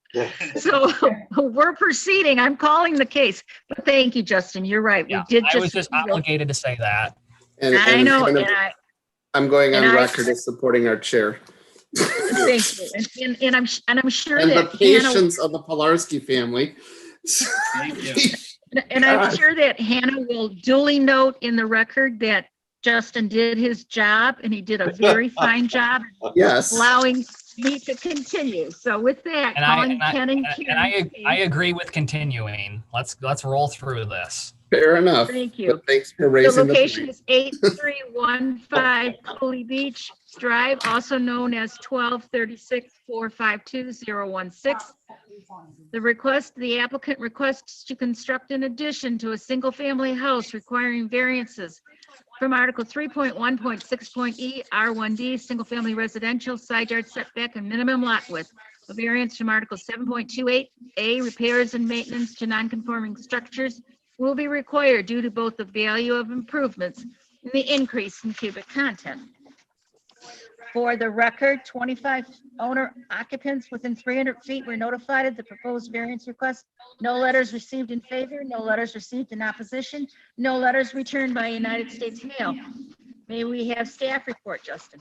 So we're proceeding. I'm calling the case. But thank you, Justin. You're right. Yeah, We did I was just obligated to say that. I know. I'm going on record as supporting our chair. Thank you. And I'm sure And that the patience of the Pilarski family. And I'm sure that Hannah will duly note in the record that Justin did his job and he did a very fine job. Yes. Allowing me to continue. So with that, calling Ken and Karen. I agree with continuing. Let's roll through this. Fair enough. Thank you. But thanks for raising the location point. is 8315 Cooley Beach Drive, also known as 1236-452-016. The applicant requests to construct an addition to a single-family house requiring variances from Article 3.1.6.e R1D, single-family residential side yard setback and minimum lot width. A variance from Article 7.28A, repairs and maintenance to non-conforming structures will be required due to both the value of improvements and the increase in cubic content. For the record, 25 owner occupants within 300 feet were notified of the proposed variance request. No letters received in favor, no letters received in opposition, no letters returned by United States Mail. May we have staff report, Justin?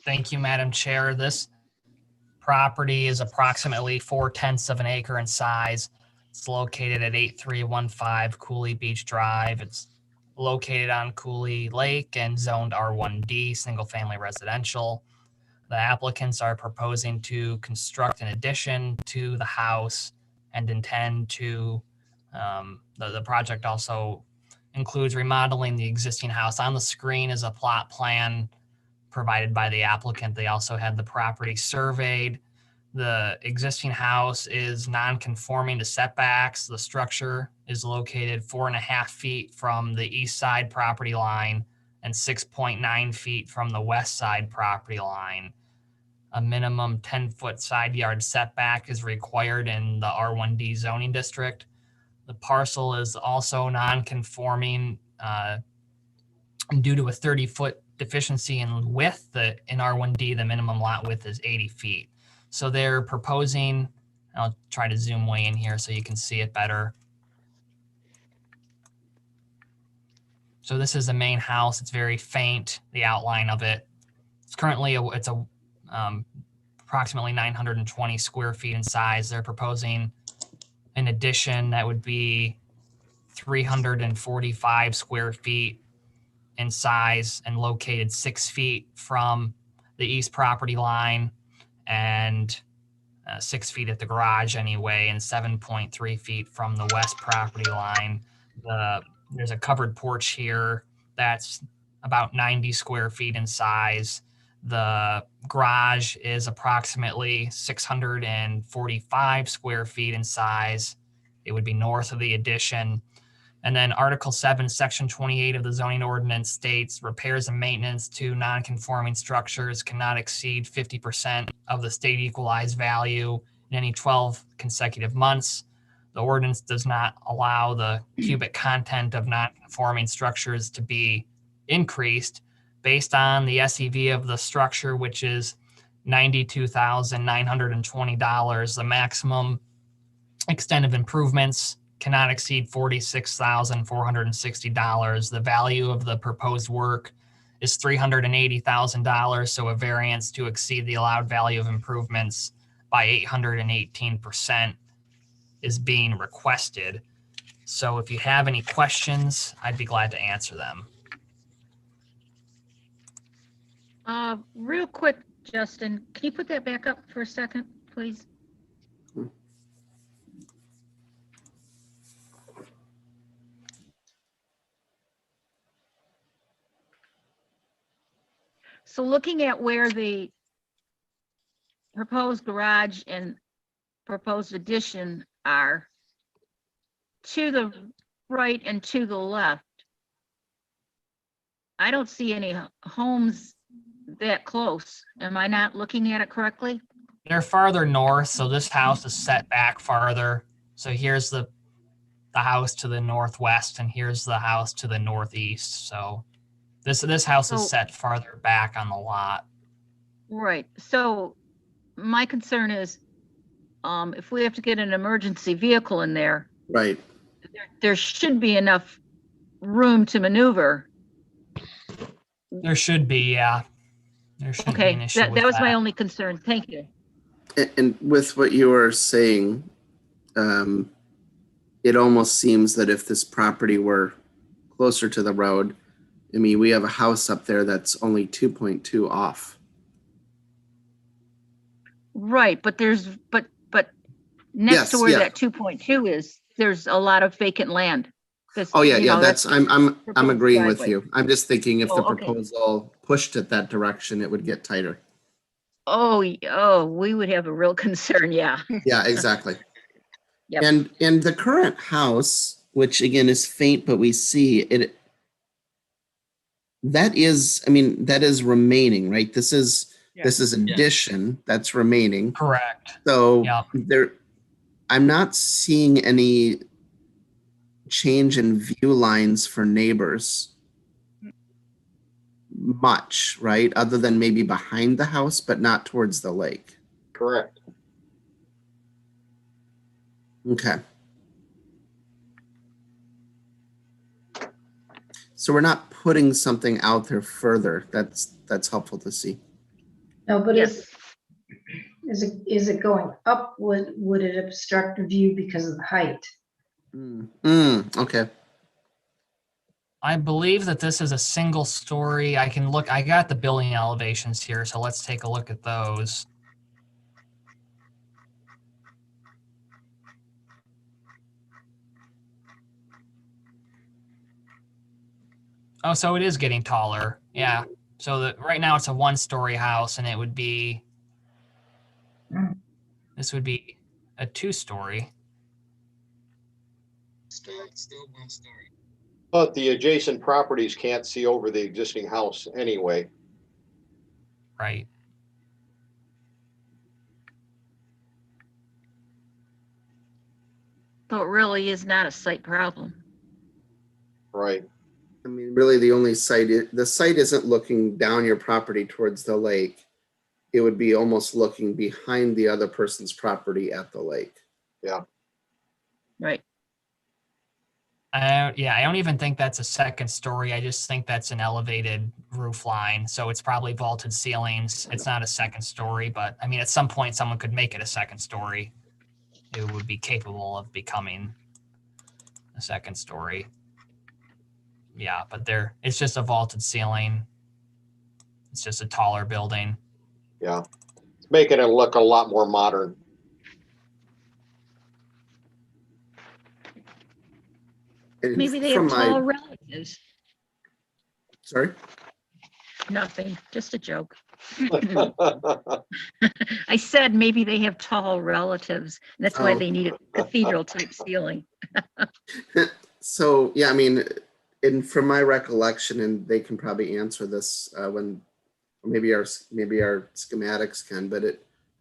Thank you, Madam Chair. This property is approximately 4/10 of an acre in size. It's located at 8315 Cooley Beach Drive. It's located on Cooley Lake and zoned R1D, single family residential. The applicants are proposing to construct an addition to the house and intend to, the project also includes remodeling the existing house. On the screen is a plot plan provided by the applicant. They also had the property surveyed. The existing house is non-conforming to setbacks. The structure is located 4.5 feet from the east side property line and 6.9 feet from the west side property line. A minimum 10-foot side yard setback is required in the R1D zoning district. The parcel is also non-conforming due to a 30-foot deficiency in width. In R1D, the minimum lot width is 80 feet. So they're proposing, I'll try to zoom way in here so you can see it better. So this is the main house. It's very faint, the outline of it. It's currently, it's approximately 920 square feet in size. They're proposing an addition that would be 345 square feet in size and located 6 feet from the east property line and 6 feet at the garage anyway, and 7.3 feet from the west property line. There's a covered porch here that's about 90 square feet in size. The garage is approximately 645 square feet in size. It would be north of the addition. And then Article 7, Section 28 of the zoning ordinance states repairs and maintenance to non-conforming structures cannot exceed 50% of the state equalized value in any 12 consecutive months. The ordinance does not allow the cubic content of non-conforming structures to be increased based on the SEV of the structure, which is $92,920. The maximum extent of improvements cannot exceed $46,460. The value of the proposed work is $380,000, so a variance to exceed the allowed value of improvements by 818% is being requested. So if you have any questions, I'd be glad to answer them. Real quick, Justin, can you put that back up for a second, please? So looking at where the proposed garage and proposed addition are, to the right and to the left, I don't see any homes that close. Am I not looking at it correctly? They're farther north, so this house is set back farther. So here's the house to the northwest, and here's the house to the northeast. So this house is set farther back on the lot. Right. So my concern is, if we have to get an emergency vehicle in there, Right. there should be enough room to maneuver. There should be, yeah. There shouldn't be an issue with that was my only concern. Thank you. And with what you were saying, it almost seems that if this property were closer to the road, I mean, we have a house up there that's only 2.2 off. Right, but next to where that 2.2 is, there's a lot of vacant land. Oh yeah, that's I'm agreeing with driveway. you. I'm just thinking if the okay. proposal pushed it that direction, it would get tighter. Oh, we would have a real concern, yeah. Yeah, exactly. Yep. And the current house, which again is faint, but we see it. That is remaining, right? This is addition that's remaining. Correct. So I'm not seeing any change in view lines for neighbors much, right? Other than maybe behind the house, but not towards the lake. Correct. Okay. So we're not putting something out there further. That's helpful to see. No, but is it going up? Would it obstruct the view because of the height? Okay. I believe that this is a single story. I got the building elevations here, so let's take a look at those. Oh, so it is getting taller. Yeah. So right now it's a 1-story house, and it would be, this would be a 2-story. Still 1 story. But the adjacent properties can't see over the existing house anyway. Right. So it really is not a site problem. Right. I mean, really the only site, the site isn't looking down your property towards the lake. It would be almost looking behind the other person's property at the lake. Yeah. Right. I don't even think that's a 2nd story. I just think that's an elevated roof line. So it's probably vaulted ceilings. It's not a 2nd story, but I mean, at some point someone could make it a 2nd story. It would be capable of becoming a 2nd story. Yeah, but it's just a vaulted ceiling. It's just a taller building. Yeah. It's making it look a lot more modern. And Maybe they from have my- tall relatives. Sorry? Nothing, just a joke. I said maybe they have tall relatives. That's why Oh. they need a cathedral type ceiling. So, yeah, I mean, and from my recollection, and they can probably answer this when maybe our schematics can, but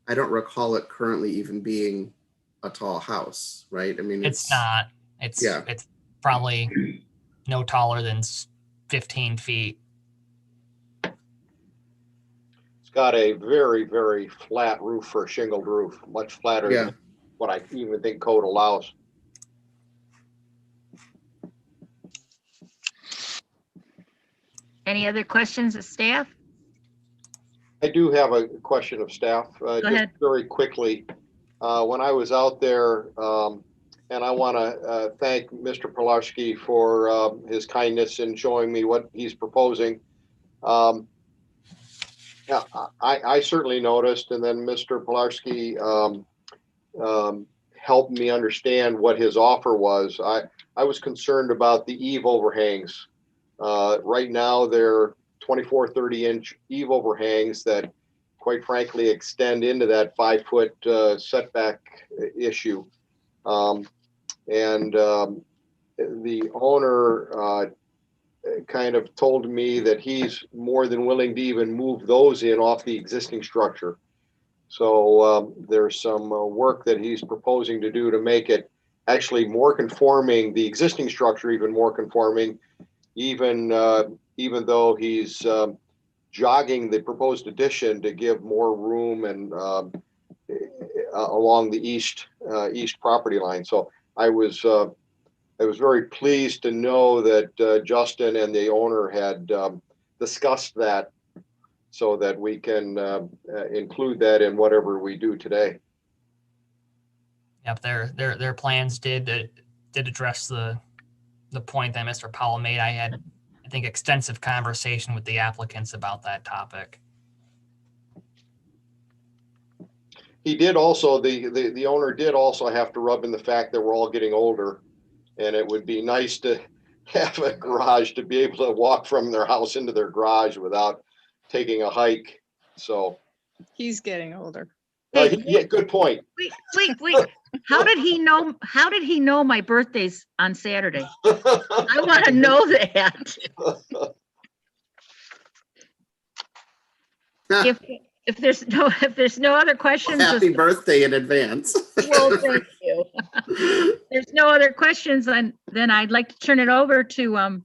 I don't recall it currently even being a tall house, right? I mean, It's not. It's yeah. it's probably no taller than 15 feet. It's got a very, very flat roof for a shingled roof, much flatter Yeah. than what I even think code allows. Any other questions of staff? I do have a question of staff, just ahead. very quickly. When I was out there, and I want to thank Mr. Pilarski for his kindness in showing me what he's proposing. Yeah, I certainly noticed, and then Mr. Pilarski helped me understand what his offer was. I was concerned about the eave overhangs. Right now, they're 24, 30-inch eave overhangs that, quite frankly, extend into that 5-foot setback issue. The owner kind of told me that he's more than willing to even move those in off the existing structure. So there's some work that he's proposing to do to make it actually more conforming, the existing structure even more conforming, even though he's jogging the proposed addition to give more room and along the east property line. So I was very pleased to know that Justin and the owner had discussed that, so that we can include that in whatever we do today. Yep, their plans did address the point that Mr. Powell made. I had, I think, extensive conversation with the applicants about that topic. He did also, the owner did also have to rub in the fact that we're all getting older, and it would be nice to have a garage to be able to walk from their house into their garage without taking a hike. So He's getting older. Hey, yeah, good point. Wait. How did he know? How did he know my birthday's on Saturday? I want to know that. If there's no other questions. Well, happy birthday in advance. Well, thank you. There's no other questions, then I'd like to turn it over to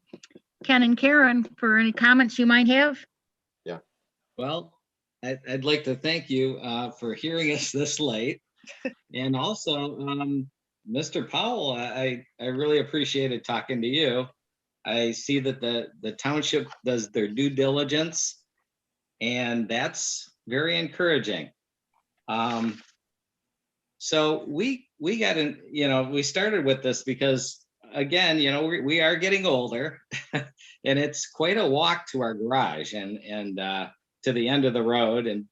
Ken and Karen for any comments you might have. Yeah. Well, I'd like to thank you for hearing us this late. And also, Mr. Powell, I really appreciated talking to you. I see that the township does their due diligence, and that's very encouraging. So we got in, we started with this because, again, we are getting older and it's quite a walk to our garage and to the end of the road. And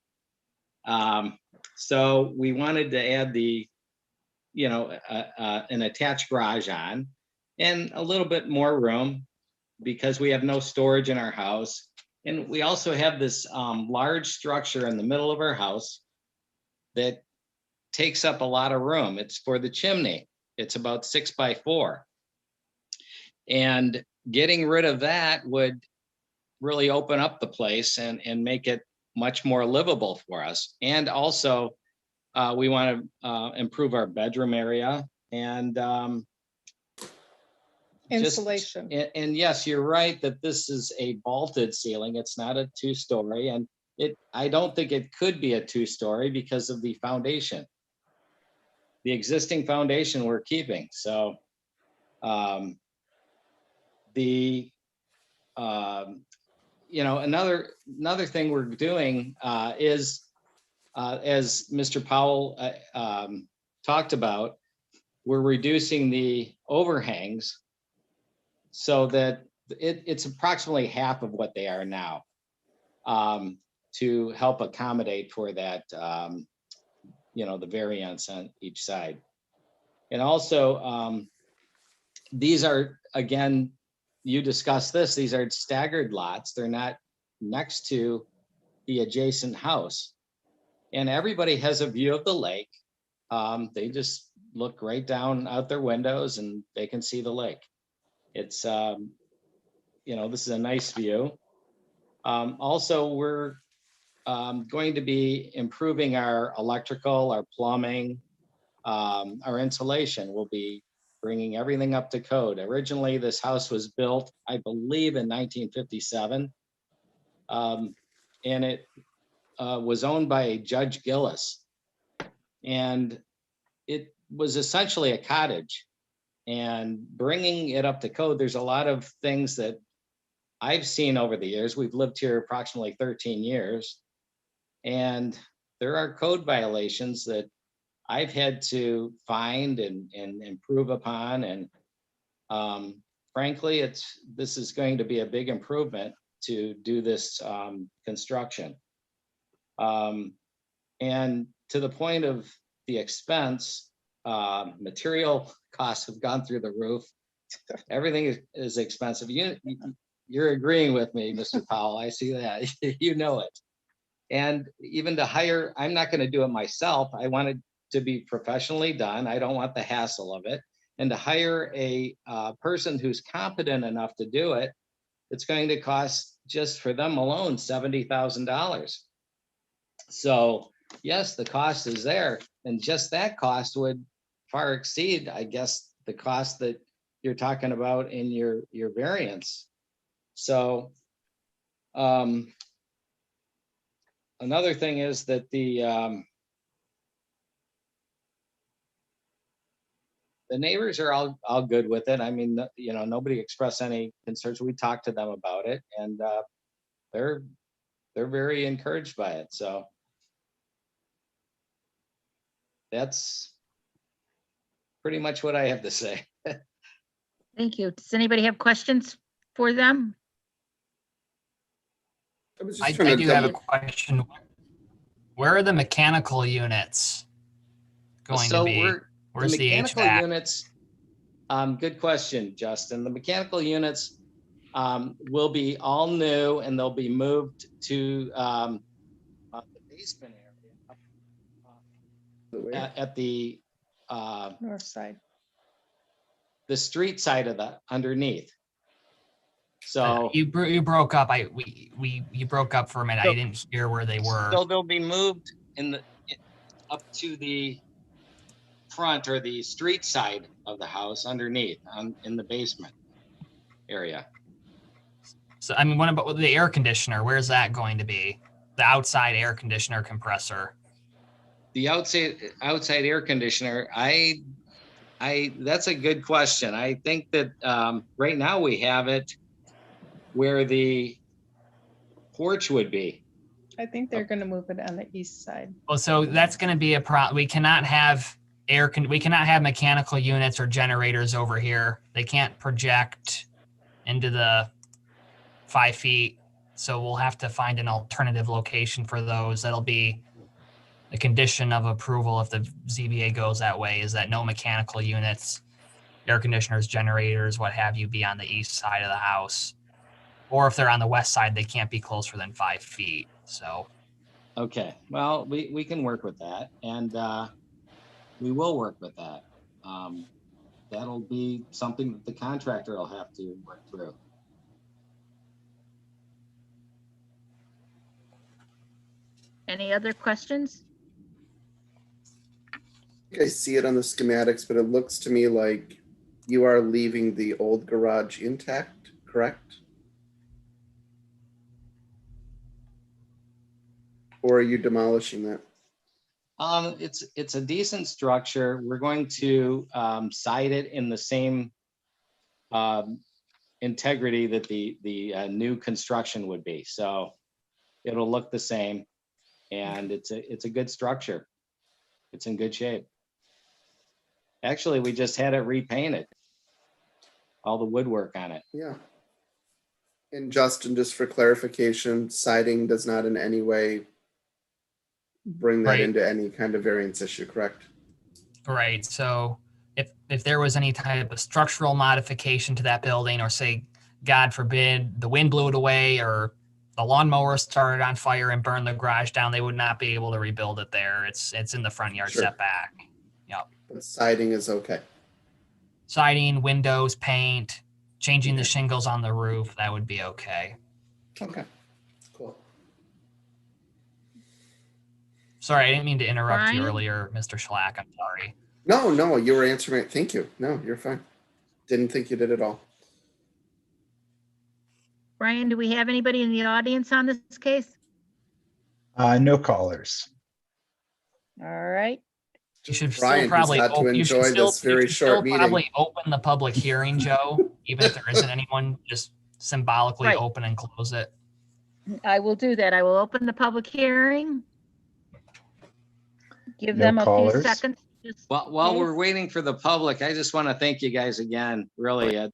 so we wanted to add the, an attached garage on and a little bit more room because we have no storage in our house. And we also have this large structure in the middle of our house that takes up a lot of room. It's for the chimney. It's about 6 by 4. And getting rid of that would really open up the place and make it much more livable for us. And also, we want to improve our bedroom area and Insulation. And yes, you're right that this is a vaulted ceiling. It's not a 2-story, and I don't think it could be a 2-story because of the foundation. The existing foundation we're keeping. So another thing we're doing is as Mr. Powell talked about, we're reducing the overhangs so that it's approximately half of what they are now, to help accommodate for that, the variance on each side. And also, these are, again, you discussed this, these are staggered lots. They're not next to the adjacent house. And everybody has a view of the lake. They just look right down out their windows and they can see the lake. It's, this is a nice view. Also, we're going to be improving our electrical, our plumbing, our insulation. We'll be bringing everything up to code. Originally, this house was built, I believe, in 1957. And it was owned by Judge Gillis. And it was essentially a cottage. And bringing it up to code, there's a lot of things that I've seen over the years. We've lived here approximately 13 years. And there are code violations that I've had to find and improve upon. And frankly, this is going to be a big improvement to do this construction. And to the point of the expense, material costs have gone through the roof. Everything is expensive. You're agreeing with me, Mr. Powell. I see that. You know it. And even to hire, I'm not going to do it myself. I want it to be professionally done. I don't want the hassle of it. And to hire a person who's competent enough to do it, it's going to cost, just for them alone, $70,000. So yes, the cost is there. And just that cost would far exceed, I guess, the cost that you're talking about in your variance. So another thing is that the neighbors are all good with it. I mean, nobody expressed any concerns. We talked to them about it, and they're very encouraged by it. So that's pretty much what I have to say. Thank you. Does anybody have questions for them? I do have a question. Where are the mechanical units going to be? Where's the mechanical HVAC? units? Good question, Justin. The mechanical units will be all new, and they'll be moved to the basement area at the North side. the street side of the underneath. So you broke up. You broke up for a minute. I didn't hear where they were. So they'll be moved up to the front or the street side of the house underneath in the basement area. So I mean, what about the air conditioner? Where's that going to be? The outside air conditioner compressor. The outside air conditioner, that's a good question. I think that right now we have it where the porch would be. I think they're going to move it on the east side. Well, so that's going to be a problem. We cannot have we cannot have mechanical units or generators over here. They can't project into the 5 feet. So we'll have to find an alternative location for those. That'll be the condition of approval if the ZBA goes that way, is that no mechanical units, air conditioners, generators, what have you, be on the east side of the house. Or if they're on the west side, they can't be closer than 5 feet. So. Okay, well, we can work with that, and we will work with that. That'll be something that the contractor will have to work through. Any other questions? I see it on the schematics, but it looks to me like you are leaving the old garage intact, correct? Or are you demolishing that? It's a decent structure. We're going to site it in the same integrity that the new construction would be. So it'll look the same, and it's a good structure. It's in good shape. Actually, we just had it repainted. All the woodwork on it. Yeah. And Justin, just for clarification, siding does not in any way bring that into any kind of variance issue, correct? Right. So if there was any type of structural modification to that building, or say, God forbid, the wind blew it away or the lawnmower started on fire and burned the garage down, they would not be able to rebuild it there. It's in the front yard Sure. setback. Yep. But siding is okay. Siding, windows, paint, changing the Okay. shingles on the roof, that would be okay. Okay, cool. Sorry, I didn't mean to interrupt you Brian? earlier, Mr. Schlack. I'm sorry. No, you were answering it. Thank you. No, you're fine. Didn't think you did at all. Brian, do we have anybody in the audience on this case? No callers. All right. You should Brian, still probably who's had to you should enjoy still, this very you should short still meeting. probably open the public hearing, Joe, even if there isn't anyone, just symbolically Right. open and close it. I will do that. I will open the public hearing. Give No them a few callers. seconds. While we're waiting for the public, I just want to thank you guys again, really,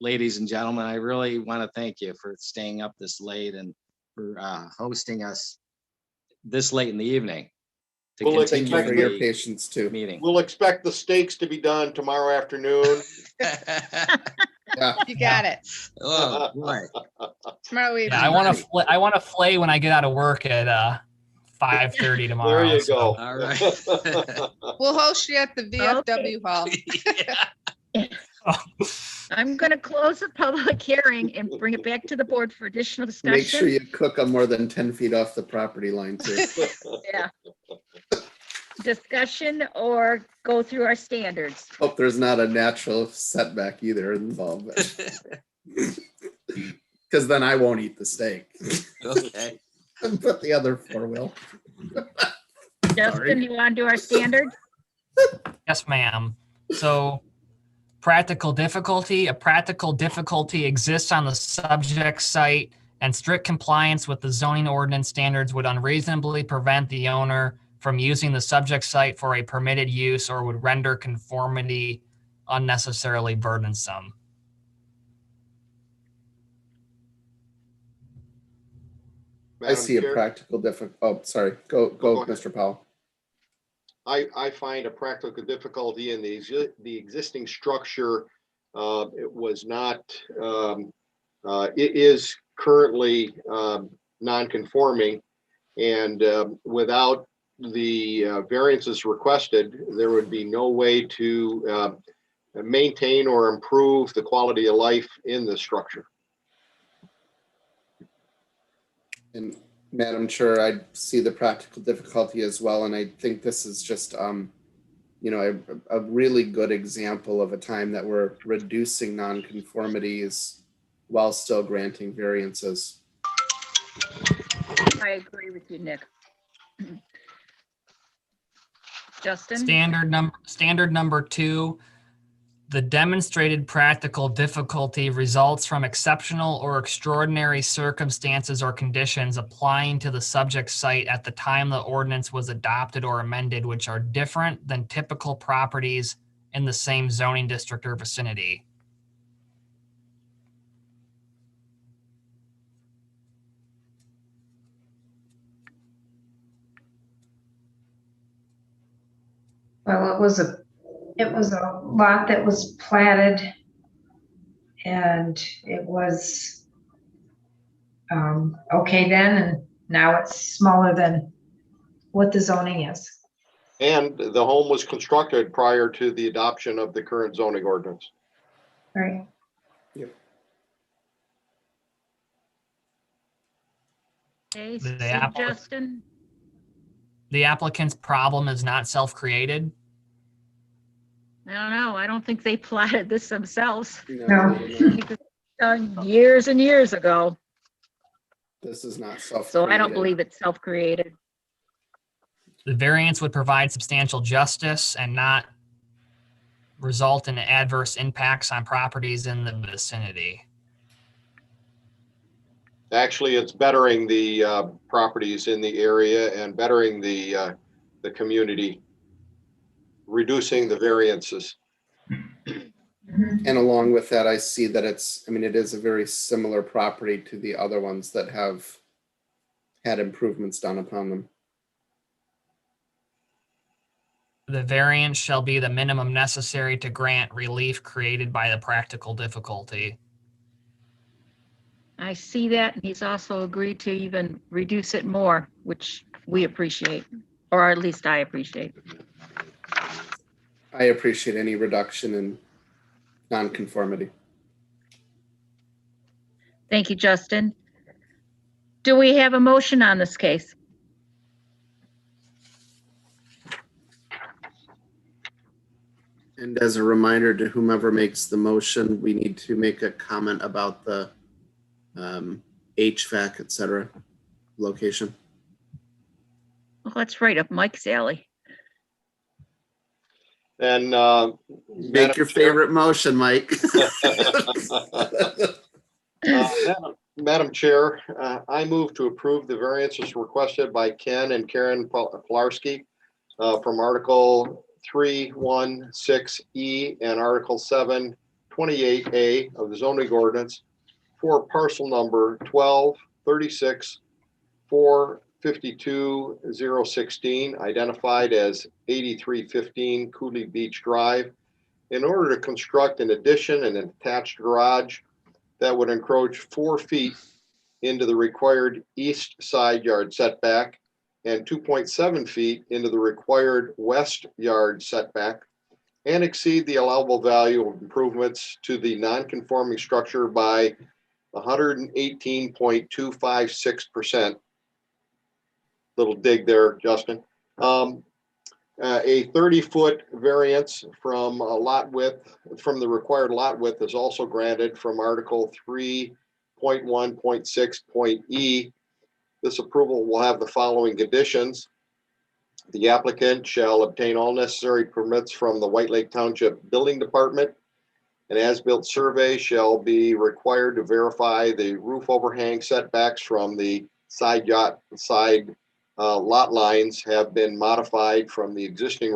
ladies and gentlemen. I really want to thank you for staying up this late and for hosting us this late in the evening. to Well, Thank you for continue your the patience too. meeting. We'll expect the steaks to be done tomorrow afternoon. Yeah. You got it. Oh, boy. Tomorrow evening. Yeah, I want to flay when I get out of work at 5:30 tomorrow. There you so- go. All right. We'll host you at the VFW hall. I'm going to close the public hearing and bring it back to the board for additional discussion. Make sure you cook them more than 10 feet off the property line too. Yeah. Discussion or go through our standards. Hope there's not a natural setback either involved. Because then I won't eat the steak. Okay. But the other four will. Justin, you want to do our standards? Yes, ma'am. So practical difficulty, a practical difficulty exists on the subject site, and strict compliance with the zoning ordinance standards would unreasonably prevent the owner from using the subject site for a permitted use or would render conformity unnecessarily burdensome. I see a Chair, practical oh, sorry. Go, go ahead. Mr. Powell. I find a practical difficulty in the existing structure. It was not, it is currently non-conforming, and without the variances requested, there would be no way to maintain or improve the quality of life in the structure. And Madam Chair, I see the practical difficulty as well. And I think this is just, you know, a really good example of a time that we're reducing nonconformities while still granting variances. I agree with you, Nick. Justin? Standard number 2, the demonstrated practical difficulty results from exceptional or extraordinary circumstances or conditions applying to the subject site at the time the ordinance was adopted or amended, which are different than typical properties in the same zoning district or vicinity. Well, it was a lot that was platted, and it was okay then, and now it's smaller than what the zoning is. And the home was constructed prior to the adoption of the current zoning ordinance. Right. Yep. Okay, The so applicant- Justin? The applicant's problem is not self-created. I don't know. I don't think they platted this themselves. No. Because done years and years ago. This is not self-created. So I don't believe it's self-created. The variance would provide substantial justice and not result in adverse impacts on properties in the vicinity. Actually, it's bettering the properties in the area and bettering the community, reducing the variances. And along with that, I see that it is a very similar property to the other ones that have had improvements done upon them. the variance shall be the minimum necessary to grant relief created by the practical difficulty. I see that, and he's also agreed to even reduce it more, which we appreciate, or at least I appreciate. I appreciate any reduction in nonconformity. Thank you, Justin. Do we have a motion on this case? And as a reminder to whomever makes the motion, we need to make a comment about the HVAC, et cetera, location. Well, that's right up Mike's alley. And Make your favorite motion, Mike. Madam Chair, I move to approve the variances requested by Ken and Karen Pilarski from Article 316E and Article 728A of the zoning ordinance for parcel number 12-36-452-016, identified as 8315 Cooley Beach Drive, in order to construct an addition and an attached garage that would encroach 4 feet into the required east side yard setback and 2.7 feet into the required west yard setback, and exceed the allowable value of improvements to the non-conforming structure by 118.256%. Little dig there, Justin. A 30-foot variance from lot width, from the required lot width, is also granted from Article 3.1.6.E. This approval will have the following conditions. The applicant shall obtain all necessary permits from the White Lake Township Building Department. An as-built survey shall be required to verify the roof overhang setbacks from the lot lines have been modified from the existing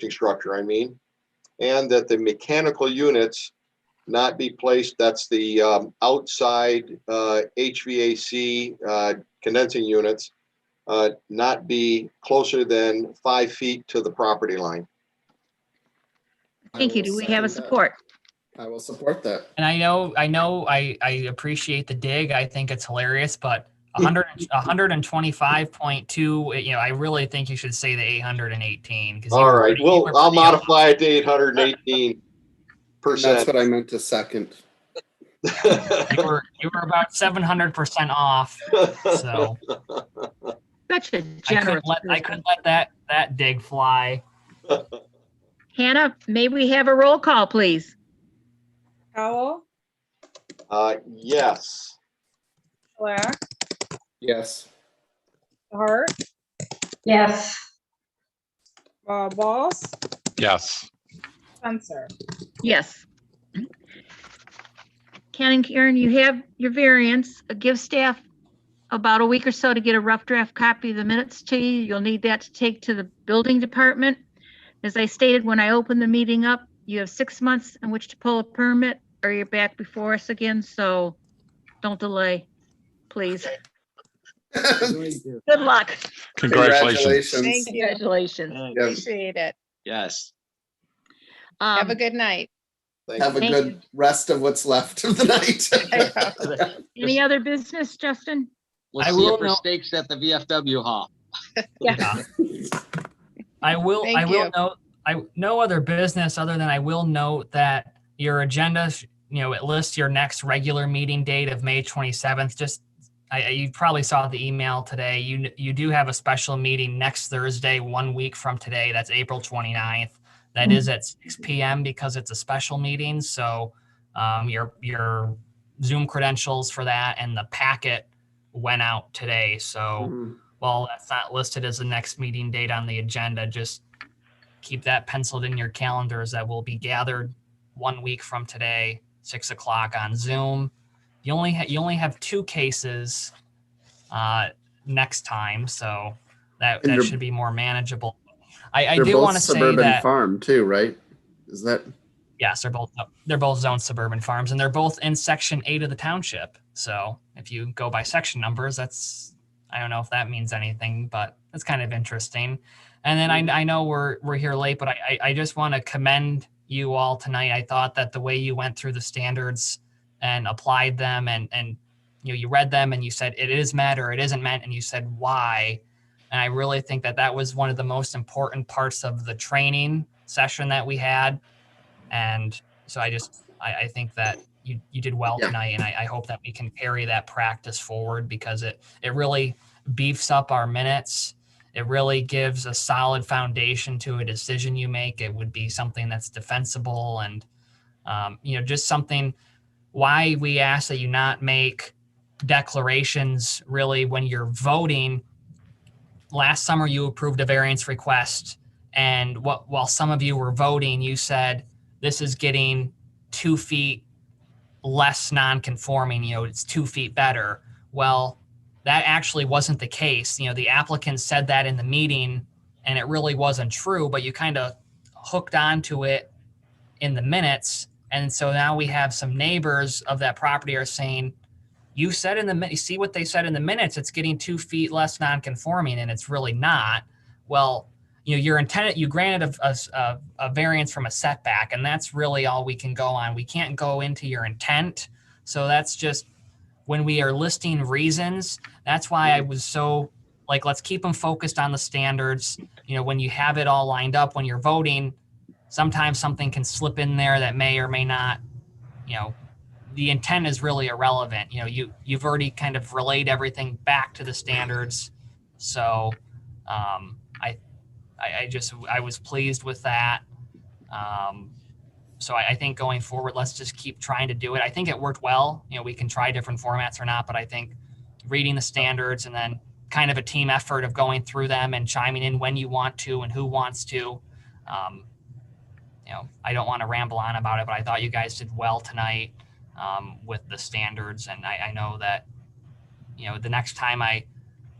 structure, and that the mechanical units not be placed, that's the outside HVAC condensing units, not be closer than 5 feet to the property line. Thank you. Do we have a support? I will support that. And I appreciate the dig. I think it's hilarious, but 125.2, I really think you should say the 818. All right, well, I'll modify it to 818%. That's what I meant to second. You were about 700% off. So Such a generous. I couldn't let that dig fly. Hannah, may we have a roll call, please? Howell, yes. Black, Yes. Hart, Yes. Boss, Yes. Spencer. Yes. Ken and Karen, you have your variance. Give staff about a week or so to get a rough draft copy of the minutes to you. You'll need that to take to the building department. As I stated when I opened the meeting up, you have 6 months in which to pull a permit or you're back before us again, so don't delay, please. Good luck. Congratulations. Thank you. Congratulations. Appreciate it. Yes. Have a good night. Have a Thank good you. rest of what's left of the night. Any other business, Justin? We'll I see will you for note- steaks at the VFW hall. Yeah. I will Thank you. note, no other business other than I will note that your agenda, it lists your next regular meeting date of May 27th. Just, you probably saw the email today. You do have a special meeting next Thursday, 1 week from today. That's April 29th. That is at 6 p.m. because it's a special meeting. So your Zoom credentials for that and the packet went out today. So while that's not listed as the next meeting date on the agenda, just keep that penciled in your calendars that will be gathered 1 week from today, 6 o'clock on Zoom. You only have 2 cases next time, so that should be more manageable. I do want to say Suburban that farm too, right? Is that? Yes, they're both zoned suburban farms, and they're both in Section 8 of the township. So if you go by section numbers, I don't know if that means anything, but it's kind of interesting. And then I know we're here late, but I just want to commend you all tonight. I thought that the way you went through the standards and applied them and you read them and you said it is met or it isn't met and you said why. And I really think that was one of the most important parts of the training session that we had. And so I think that you did well tonight, and I hope that we can carry that practice forward because it really beefs up our minutes. It really gives a solid foundation to a decision you make. It would be something that's defensible and, just something why we ask that you not make declarations really when you're voting. Last summer, you approved a variance request, and while some of you were voting, you said this is getting 2 feet less non-conforming, it's 2 feet better. Well, that actually wasn't the case. The applicant said that in the meeting and it really wasn't true, but you kind of hooked onto it in the minutes. And so now we have some neighbors of that property are saying, you said you see what they said in the minutes, it's getting 2 feet less non-conforming and it's really not. Well, your intent, you granted a variance from a setback, and that's really all we can go on. We can't go into your intent. So that's just when we are listing reasons. That's why I was so let's keep them focused on the standards. When you have it all lined up, when you're voting, sometimes something can slip in there that may or may not, the intent is really irrelevant. You've already kind of relayed everything back to the standards. So, I was pleased with that. So I think going forward, let's just keep trying to do it. I think it worked well. We can try different formats or not, but I think reading the standards and then kind of a team effort of going through them and chiming in when you want to and who wants to. I don't want to ramble on about it, but I thought you guys did well tonight with the standards. And I know that, the next time I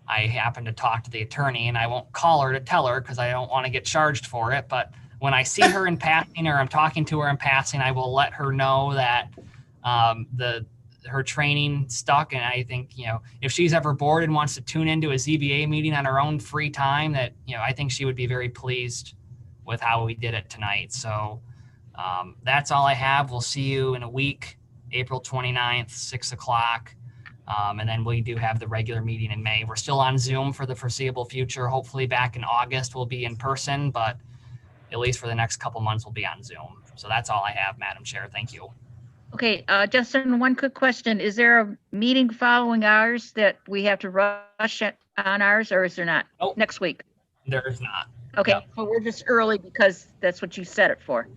happen to talk to the attorney, and I won't call her to tell her because I don't want to get charged for it. But when I see her in passing or I'm talking to her in passing, I will let her know that her training stuck. And I think, if she's ever bored and wants to tune into a ZBA meeting on her own free time, that, I think she would be very pleased with how we did it tonight. So that's all I have. We'll see you in a week, April 29th, 6:00. And then we do have the regular meeting in May. We're still on Zoom for the foreseeable future. Hopefully back in August, we'll be in person, but at least for the next couple months, we'll be on Zoom. So that's all I have, Madam Chair. Thank you. Okay, Justin, one quick question. Is there a meeting following ours that we have to rush on ours, or is there not? Nope. Next week? There is not. Okay, Yep. well, we're just early because that's what you set it for.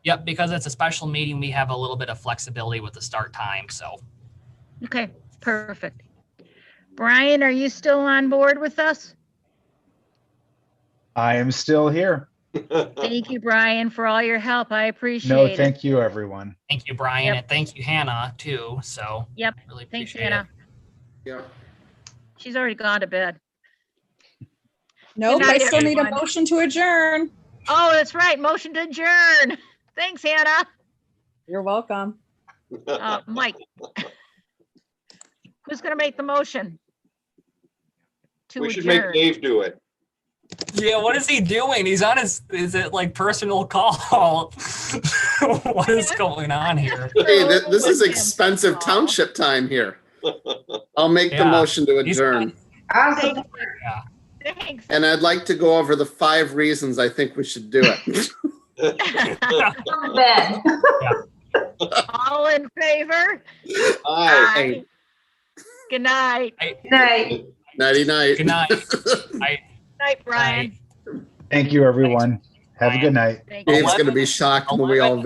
Yep, because it's a special meeting, we have a little bit of flexibility with the start time, so. Okay, perfect. Brian, are you still on board with us? I am still here. Thank you, Brian, for all your help. I appreciate No, it. thank you, everyone. Thank you, Brian, Yep. and thank you, Hannah, too, so. Yep, Really thanks, appreciate it. Hannah. Yeah. She's already gone to bed. Nope, Good night, I still need a everyone. motion to adjourn. Oh, that's right. Motion to adjourn. Thanks, Hannah. You're welcome. Mike. Who's going to make the motion? To We should make adjourn. Dave do it. Yeah, what is he doing? He's on is it like personal call? What is going on here? Hey, this is expensive township time here. I'll make the Yeah. motion to adjourn. Thanks. Yeah. Thanks. And I'd like to go over the 5 reasons I think we should do it. All in favor? Aye. Good night. Good night. Nighty night. Good night. Night, Brian. Thank you, everyone. Have a good night. Thank you. Dave's gonna be shocked when we all